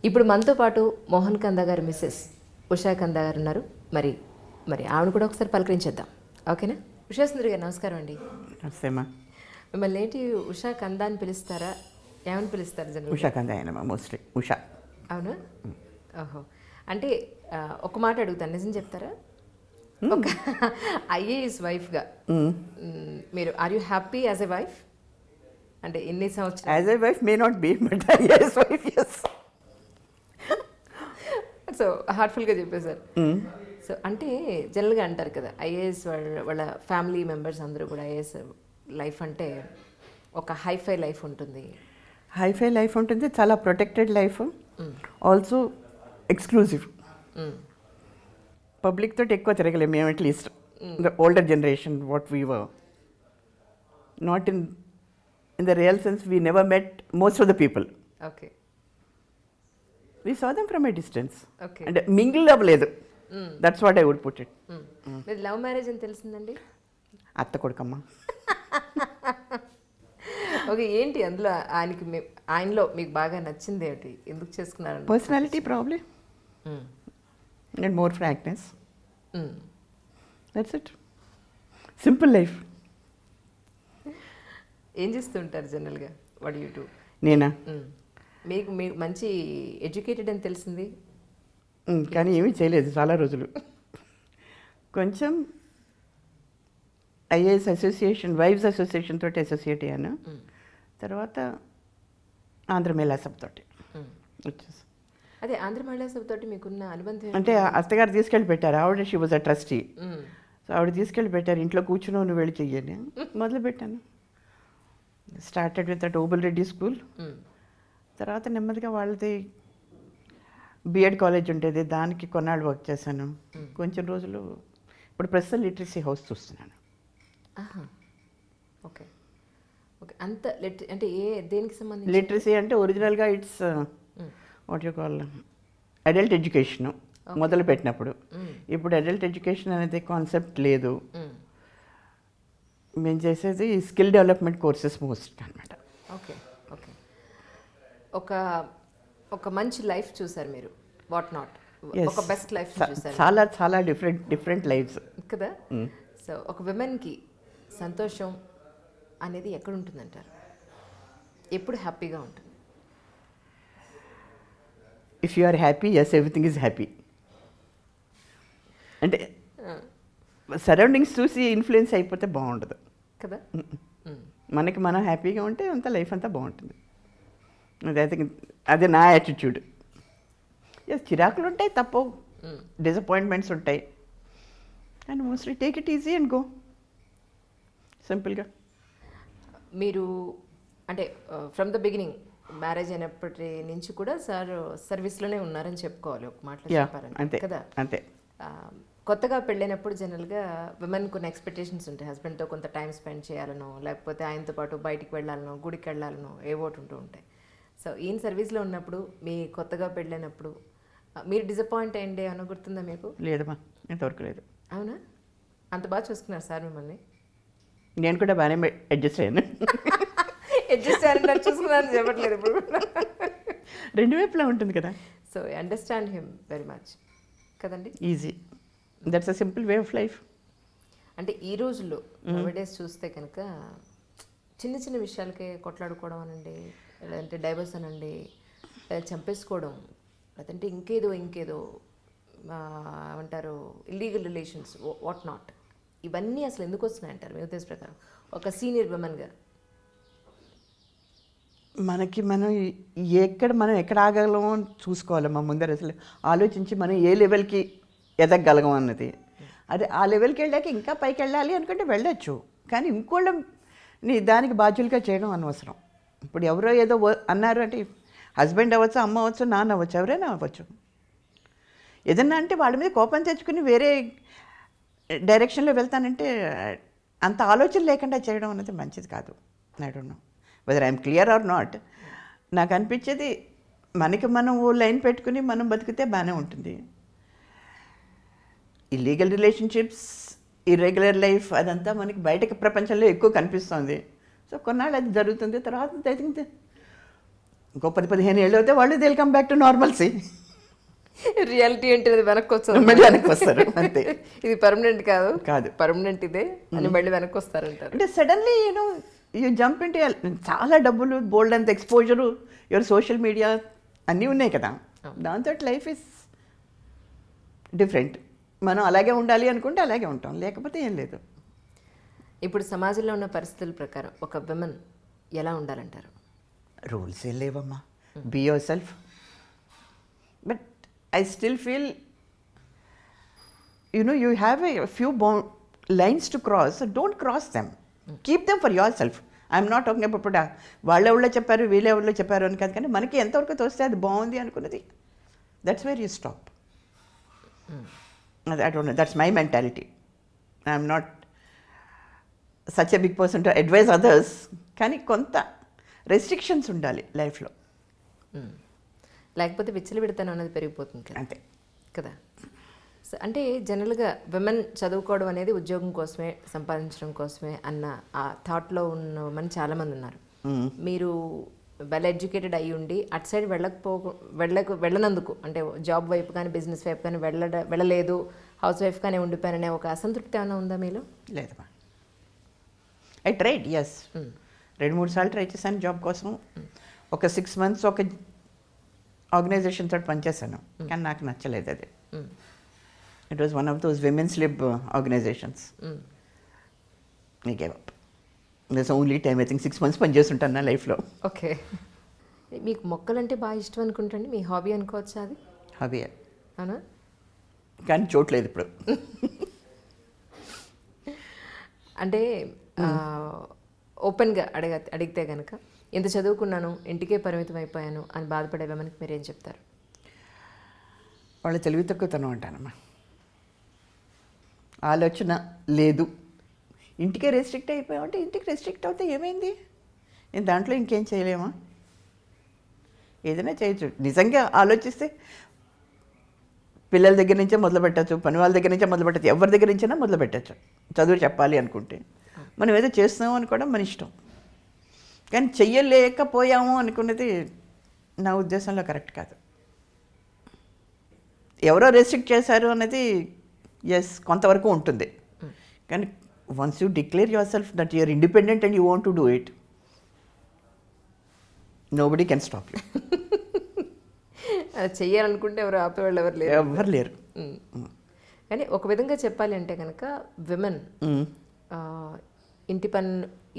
ఇప్పుడు మనతో పాటు మోహన్ కందా గారు మిస్సెస్ ఉషా కందా గారు ఉన్నారు. మరి మరి ఆవిడ కూడా ఒకసారి పలకరించేద్దాం, ఓకేనా? ఉషా సుందరి గారు నమస్కారం అండి. నమస్తేమ్మా. మిమ్మల్ని ఏంటి ఉషా కందా అని పిలుస్తారా, ఏమని పిలుస్తారు జనరల్? ఉషా కందా అయినమ్మా, మోస్ట్లీ ఉషా. అవునా? ఓహో. అంటే ఒక మాట అడుగుతాను, నిజం చెప్తారా? ఒక ఐఏఎస్ వైఫ్గా మీరు are you happy as a wife? అంటే ఎన్ని సంవత్సరాలు? As a wife may not be, but IAS wife yes. So హార్ట్ఫుల్గా చెప్పేశారు. సో అంటే జనరల్గా అంటారు కదా, ఐఏఎస్ వాళ్ళ ఫ్యామిలీ మెంబర్స్ అందరూ కూడా ఐఏఎస్ లైఫ్ అంటే ఒక హైఫై లైఫ్ ఉంటుంది. హైఫై లైఫ్ ఉంటుంది, చాలా protected life, also exclusive. Public తోటి ఎక్కువ తిరగలేము మేము, at least the older generation what we were. Not in the real sense, we never met most of the people. Okay. We saw them from a distance. Okay. అంటే mingle అవ్వలేదు, that's what I would put it. మీరు love marriage అని తెలిసిందండి? అత్త కొడుకమ్మ. Okay. ఏంటి అందులో ఆయనలో మీకు బాగా నచ్చింది ఏమిటి, ఎందుకు చేసుకున్నారు? Personality problem and more frankness, that's it. Simple life. ఏం చేస్తుంటారు జనరల్గా? What you do? నేనా? మీకు మంచి ఎడ్యుకేటెడ్ అని తెలిసింది, కానీ ఏమీ చేయలేదు చాలా రోజులు. కొంచెం ఐఏఎస్ అసోసియేషన్, వైవ్స్ అసోసియేషన్ తోటి అసోసియేట్ అయ్యాను. తర్వాత ఆంధ్ర మహిళా సభ తోటి వచ్చేసి. అదే ఆంధ్ర మహిళా సభ తోటి మీకున్న అనుబంధం అంటే అత్తగారు తీసుకెళ్ళి పెట్టారు, ఆవిడ she was a trustee. So ఆవిడ తీసుకెళ్ళి పెట్టారు, ఇంట్లో కూర్చున్నావు నువ్వు వెళ్ళి చెయ్యని. మొదలు పెట్టాను. Started with that Obul Reddy school. తర్వాత నెమ్మదిగా వాళ్ళది బిఎడ్ కాలేజ్ ఉండేది, దానికి కొన్నాళ్ళు వర్క్ చేశాను కొంచెం రోజులు. ఇప్పుడు ప్రస్తుతం లిటరసీ హౌస్ చూస్తున్నాను. Okay okay. అంత అంటే దేనికి సంబంధించి? లిటరసీ అంటే ఒరిజినల్గా it's what you call adult education మొదలు పెట్టినప్పుడు. ఇప్పుడు అడల్ట్ ఎడ్యుకేషన్ అనేది కాన్సెప్ట్ లేదు. మేము చేసేది స్కిల్ డెవలప్మెంట్ కోర్సెస్ మోస్ట్ అనమాట. Okay okay. ఒక ఒక మంచి లైఫ్ చూసారు మీరు, వాట్ నాట్, ఒక బెస్ట్ లైఫ్ చూసారు. చాలా చాలా డిఫరెంట్ లైఫ్స్ కదా. సో ఒక విమెన్కి సంతోషం అనేది ఎక్కడ ఉంటుందంటారు? ఎప్పుడు హ్యాపీగా ఉంటుంది? If you are happy, yes, everything is happy. అంటే సరౌండింగ్స్ చూసి ఇన్ఫ్లుయెన్స్ అయిపోతే బాగుండదు కదా. మనకి మనం హ్యాపీగా ఉంటే అంత లైఫ్ అంతా బాగుంటుంది. అది ఐ థింక్ అది నా యాటిట్యూడ్. ఎస్, చిరాకులు ఉంటాయి తప్పవు, డిసప్పాయింట్మెంట్స్ ఉంటాయి, and mostly take it easy and go, సింపుల్గా. మీరు అంటే ఫ్రమ్ ద బిగినింగ్ మ్యారేజ్ అయినప్పటి నుంచి కూడా సార్ సర్వీస్లోనే ఉన్నారని చెప్పుకోవాలి ఒక మాటలో చెప్పారంటే అంతే కదా. అంతే. కొత్తగా పెళ్ళైనప్పుడు జనరల్గా విమెన్ కొన్ని ఎక్స్పెక్టేషన్స్ ఉంటాయి. హస్బెండ్తో కొంత టైం స్పెండ్ చేయాలనో, లేకపోతే ఆయనతో పాటు బయటికి వెళ్ళాలనో, గుడికి వెళ్ళాలనో ఏవోటి ఉంటూ ఉంటాయి. సో ఈయన సర్వీస్లో ఉన్నప్పుడు, మీ కొత్తగా పెళ్ళైనప్పుడు మీరు డిసప్పాయింట్ అయ్యిండే అని గుర్తుందా మీకు? లేదమ్మా, ఇంతవరకు లేదు. అవునా? అంత బాగా చూసుకున్నారు సార్ మిమ్మల్ని? నేను కూడా బాగానే అడ్జస్ట్ అయ్యాను. అడ్జస్ట్ అయ్యారు, చూసుకున్నారని చెప్పట్లేదు ఇప్పుడు. రెండు వైపులా ఉంటుంది కదా. So I understand him very much కదండి. Easy, that's a simple way of life. అంటే ఈ రోజుల్లో డేస్ చూస్తే కనుక చిన్న చిన్న విషయాలకే కొట్లాడుకోవడం అనండి, లేదంటే డైవర్స్ అనండి, లేదా చంపేసుకోవడం, లేదంటే ఇంకేదో ఏమంటారు ఇల్లీగల్ రిలేషన్స్, వాట్ నాట్, ఇవన్నీ అసలు ఎందుకు వస్తున్నాయి అంటారు మీ ఉద్దేశ ప్రకారం ఒక సీనియర్ విమెన్గా? మనం ఎక్కడ ఆగలమో చూసుకోవాలి. మా ముందర అసలు ఆలోచించి మనం ఏ లెవెల్కి ఎదగగలగం అన్నది. అదే ఆ లెవెల్కి వెళ్ళాక ఇంకా పైకి వెళ్ళాలి అనుకుంటే వెళ్ళొచ్చు, కానీ ఇంకోళ్ళని దానికి బాధ్యులుగా చేయడం అనవసరం. ఇప్పుడు ఎవరో ఏదో అన్నారు అంటే హస్బెండ్ అవ్వచ్చు, అమ్మ అవ్వచ్చు, నాన్న అవ్వచ్చు, ఎవరైనా అవ్వచ్చు. ఏదన్నా అంటే వాళ్ళ మీద కోపం తెచ్చుకుని వేరే డైరెక్షన్లో వెళ్తానంటే అంత ఆలోచన లేకుండా చేయడం అనేది మంచిది కాదు. I don't know whether I'm clear or not. నాకు అనిపించేది మనకి మనం ఓ లైన్ పెట్టుకుని మనం బతికితే బాగానే ఉంటుంది. ఇల్లీగల్ రిలేషన్షిప్స్, ఇర్రెగ్యులర్ లైఫ్ అదంతా మనకి బయటకి ప్రపంచంలో ఎక్కువ కనిపిస్తుంది. సో కొన్నాళ్ళు అది జరుగుతుంది, తర్వాత ఐ థింక్ ఇంకో 10-15 ఏళ్ళు అయితే వాళ్ళు they will come back to normalcy. Reality అంటే అది వెనక్కి వస్తుంది, మళ్ళీ వెనక్కి వస్తారు అంతే. ఇది పర్మనెంట్ కాదు, కాదు పర్మనెంట్ ఇదే అని మళ్ళీ వెనక్కి వస్తారంటారు. అంటే సడన్లీ యూ జంప్ ఇంటే చాలా డబ్బులు, బోల్డ్ అంత ఎక్స్పోజరు, యువర్ సోషల్ మీడియా అన్నీ ఉన్నాయి కదా, దాంతో లైఫ్ ఇస్ డిఫరెంట్. మనం అలాగే ఉండాలి అనుకుంటే అలాగే ఉంటాం, లేకపోతే ఏం లేదు. ఇప్పుడు సమాజంలో ఉన్న పరిస్థితుల ప్రకారం ఒక విమెన్ ఎలా ఉండాలంటారు? రూల్స్ ఏం లేవమ్మా, be yourself. But I still feel you have a few lines to cross, don't cross them, keep them for yourself. I'm not talking about ఇప్పుడు వాళ్ళెవళ్ళో చెప్పారు వీళ్ళెవళ్ళో చెప్పారు అని కాదు, కానీ మనకి ఎంతవరకు తోస్తే అది బాగుంది అనుకున్నది, that's where you stop. I don't know, that's my mentality. I'm not such a big person to advise others, కానీ కొంత రెస్ట్రిక్షన్స్ ఉండాలి లైఫ్లో, లేకపోతే విచ్చలు విడతాను అనేది పెరిగిపోతుంది కదా. అంతే కదా. సో అంటే జనరల్గా విమెన్ చదువుకోవడం అనేది ఉద్యోగం కోసమే, సంపాదించడం కోసమే అన్న ఆ థాట్లో ఉన్న మన చాలామంది ఉన్నారు. మీరు వెల్ ఎడ్యుకేటెడ్ అయ్యి ఉండి అటు సైడ్ వెళ్ళనందుకు, అంటే జాబ్ వైపు కానీ బిజినెస్ వైపు కానీ వెళ్ళలేదు, హౌస్ వైఫ్ కానీ ఉండిపోయాననే ఒక అసంతృప్తి ఏమైనా ఉందా మీలో? లేదమ్మా. ఐ ట్రైడ్, ఎస్, 2-3 సార్లు ట్రై చేశాను జాబ్ కోసం. ఒక 6 months ఒక ఆర్గనైజేషన్ తోటి పనిచేశాను, కానీ నాకు నచ్చలేదు అది. It was one of those women's lib organisations. నీ gave up. That's only time. I think 6 months పని చేస్తుంటాను నా లైఫ్లో. ఓకే. మీకు మొక్కలంటే బాగా ఇష్టం అనుకుంటండి, మీ హాబీ అనుకోవచ్చా అది? హాబీ. అవునా? కానీ చూడలేదు ఇప్పుడు. అంటే ఓపెన్గా అడిగితే కనుక ఎంత చదువుకున్నాను, ఇంటికే పరిమితం అయిపోయాను అని బాధపడేవా మనకి మీరేం చెప్తారు? వాళ్ళ తెలివి తక్కువతనం అంటానమ్మా. ఆలోచన లేదు. ఇంటికే రెస్ట్రిక్ట్ అయిపోయామంటే ఇంటికి రెస్ట్రిక్ట్ అవుతే ఏమైంది? నేను దాంట్లో ఇంకేం చేయలేమా? ఏదైనా చేయొచ్చు. నిజంగా ఆలోచిస్తే పిల్లల దగ్గర నుంచే మొదలు పెట్టచ్చు, పని వాళ్ళ దగ్గర నుంచే మొదలు పెట్టచ్చు, ఎవరి దగ్గర నుంచైనా మొదలు పెట్టచ్చు. చదువు చెప్పాలి అనుకుంటే మనం ఏదో చేస్తున్నాము అనుకోవడం మన ఇష్టం. కానీ చెయ్యలేకపోయాము అనుకున్నది నా ఉద్దేశంలో కరెక్ట్ కాదు. ఎవరో రెస్ట్రిక్ట్ చేశారు అన్నది ఎస్ కొంతవరకు ఉంటుంది. కానీ once you declare yourself that you're independent and you want to do it, nobody can stop you. అది చెయ్యాలనుకుంటే ఎవరు ఆపేవాళ్ళు ఎవరు లేరు. ఎవరు లేరు. కానీ ఒక విధంగా చెప్పాలి అంటే కనుక విమెన్ ఇంటి పని,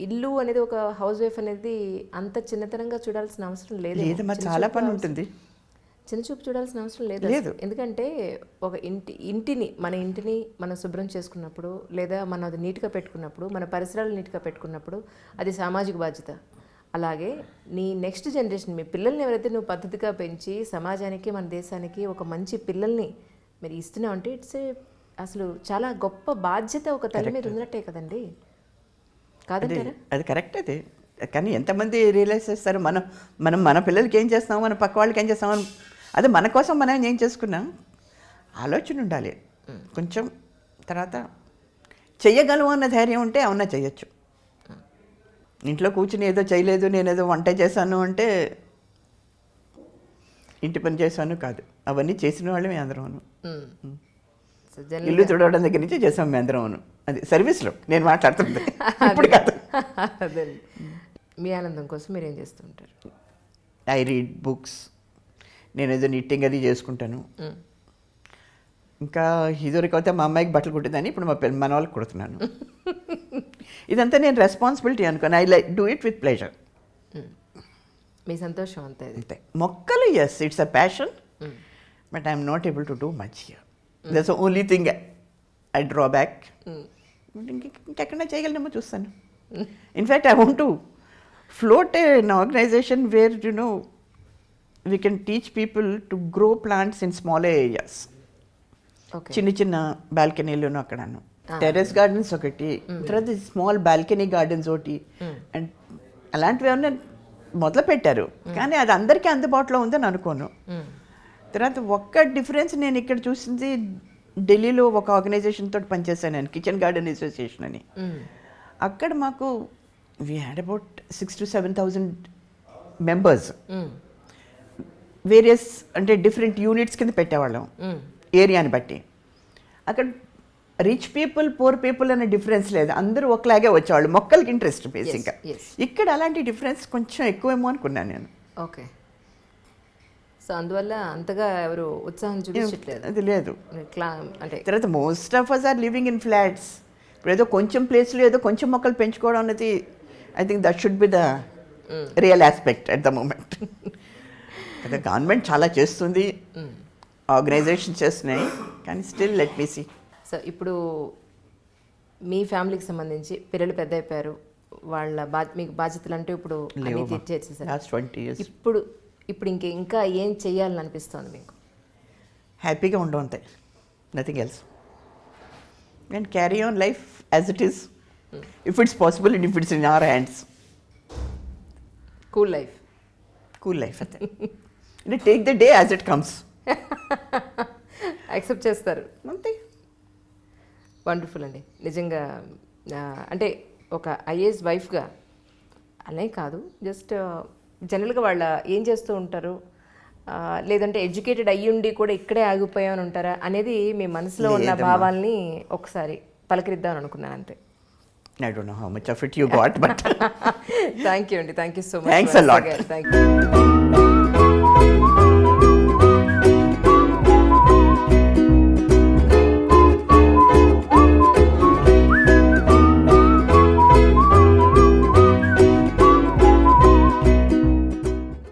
ఇల్లు అనేది ఒక హౌస్ వైఫ్ అనేది అంత చిన్నతనంగా చూడాల్సిన అవసరం లేదు. లేదమ్మా, చాలా పని ఉంటుంది. చిన్న చూపు చూడాల్సిన అవసరం లేదు. ఎందుకంటే ఒక మన ఇంటిని మనం శుభ్రం చేసుకున్నప్పుడు, లేదా మనం అది నీట్గా పెట్టుకున్నప్పుడు, మన పరిసరాలు నీట్గా పెట్టుకున్నప్పుడు అది సామాజిక బాధ్యత. అలాగే నీ నెక్స్ట్ జనరేషన్, మీ పిల్లల్ని ఎవరైతే నువ్వు పద్ధతిగా పెంచి సమాజానికి మన దేశానికి ఒక మంచి పిల్లల్ని మీరు ఇస్తున్నావు అంటే అసలు చాలా గొప్ప బాధ్యత ఒక తల్లి మీద ఉన్నట్టే కదండి, కాదంటారా? అది కరెక్ట్. అది కానీ ఎంతమంది రియలైజ్ చేస్తారు మనం మన పిల్లలకి ఏం చేస్తాము, మన పక్క వాళ్ళకి ఏం చేస్తాము, అదే మన కోసం మనం ఏం చేసుకున్నాం. ఆలోచన ఉండాలి కొంచెం. తర్వాత చెయ్యగలము అన్న ధైర్యం ఉంటే అవునా చెయ్యొచ్చు. ఇంట్లో కూర్చుని ఏదో చేయలేదు, నేనేదో వంట చేశాను అంటే ఇంటి పని చేశాను కాదు. అవన్నీ చేసిన వాళ్ళే మేము అందరూ. ఇల్లు తుడవడం దగ్గర నుంచి చేసాం మేము అందరం. అది సర్వీస్లో నేను మాట్లాడుతుంది ఇప్పుడు కాదు. అదే మీ ఆనందం కోసం మీరు ఏం చేస్తుంటారు? I read books. నేను ఏదో నిట్టింగ్ అది చేసుకుంటాను. ఇంకా ఇదివరకు అయితే మా అమ్మాయికి బట్టలు కుట్టేదాన్ని, ఇప్పుడు మన వాళ్ళకి కుడుతున్నాను. ఇదంతా నేను రెస్పాన్సిబిలిటీ అనుకోను. I like do it with pleasure. మీ సంతోషం అంతే. అంతే. మొక్కలు yes it's a passion, but I'm not able to do much here. That's only thing I draw back. ఇంకెక్కడ చేయగలనేమో చూస్తాను. In fact I want to float an organization where we can teach people to grow plants in smaller areas. చిన్న చిన్న బాల్కనీలోనూ అక్కడను terrace gardens ఒకటి, తర్వాత small balcony gardens ఒకటి, and అలాంటివి ఏమన్నా మొదలు పెట్టారు. కానీ అది అందరికీ అందుబాటులో ఉందని అనుకోను. తర్వాత ఒక్క డిఫరెన్స్ నేను ఇక్కడ చూసింది, ఢిల్లీలో ఒక ఆర్గనైజేషన్ తోటి పనిచేశాను నేను, కిచెన్ గార్డెన్ అసోసియేషన్ అని. అక్కడ మాకు we had about 6,000 to 7,000 members. Various అంటే డిఫరెంట్ యూనిట్స్ కింద పెట్టేవాళ్ళం ఏరియాని బట్టి. అక్కడ రిచ్ పీపుల్ పూర్ పీపుల్ అనే డిఫరెన్స్ లేదు, అందరూ ఒకలాగే వచ్చేవాళ్ళు. మొక్కలకి ఇంట్రెస్ట్ బేసిక్గా. ఇక్కడ అలాంటి డిఫరెన్స్ కొంచెం ఎక్కువేమో అనుకున్నాను నేను. ఓకే. సో అందువల్ల అంతగా ఎవరు ఉత్సాహం చూపించట్లేదు. అది లేదు. అంటే తర్వాత most of us are living in flats. ఇప్పుడు ఏదో కొంచెం ప్లేస్లో ఏదో కొంచెం మొక్కలు పెంచుకోవడం అనేది I think that should be the real aspect at the moment. అదే గవర్నమెంట్ చాలా చేస్తుంది, ఆర్గనైజేషన్ చేస్తున్నాయి, కానీ still let me see. So ఇప్పుడు మీ ఫ్యామిలీకి సంబంధించి పిల్లలు పెద్ద అయిపోయారు, వాళ్ళ మీకు బాధ్యతలు అంటే ఇప్పుడు అన్నీ తీర్చేసేసారు. Last 20 years. ఇప్పుడు ఇంకా ఏం చెయ్యాలని అనిపిస్తుంది మీకు? హ్యాపీగా ఉండవు అంతే, nothing else. And carry on life as it is, if it's possible and if it's in our hands. Cool life. Cool life అంతే. Take the day as it comes. Accept చేస్తారు అంతే. వండర్ఫుల్ అండి. నిజంగా అంటే ఒక ఐఏఎస్ వైఫ్గా అనే కాదు, just జనరల్గా వాళ్ళ ఏం చేస్తూ ఉంటారు, లేదంటే ఎడ్యుకేటెడ్ అయ్యుండి కూడా ఇక్కడే ఆగిపోయామని ఉంటారా అనేది మీ మనసులో ఉన్న భావాల్ని ఒకసారి పలకరిద్దామని అనుకున్నాను అంతే. I don't know how much of it you got, but thank you అండి. Thank you so much. Thanks a lot. Thank you.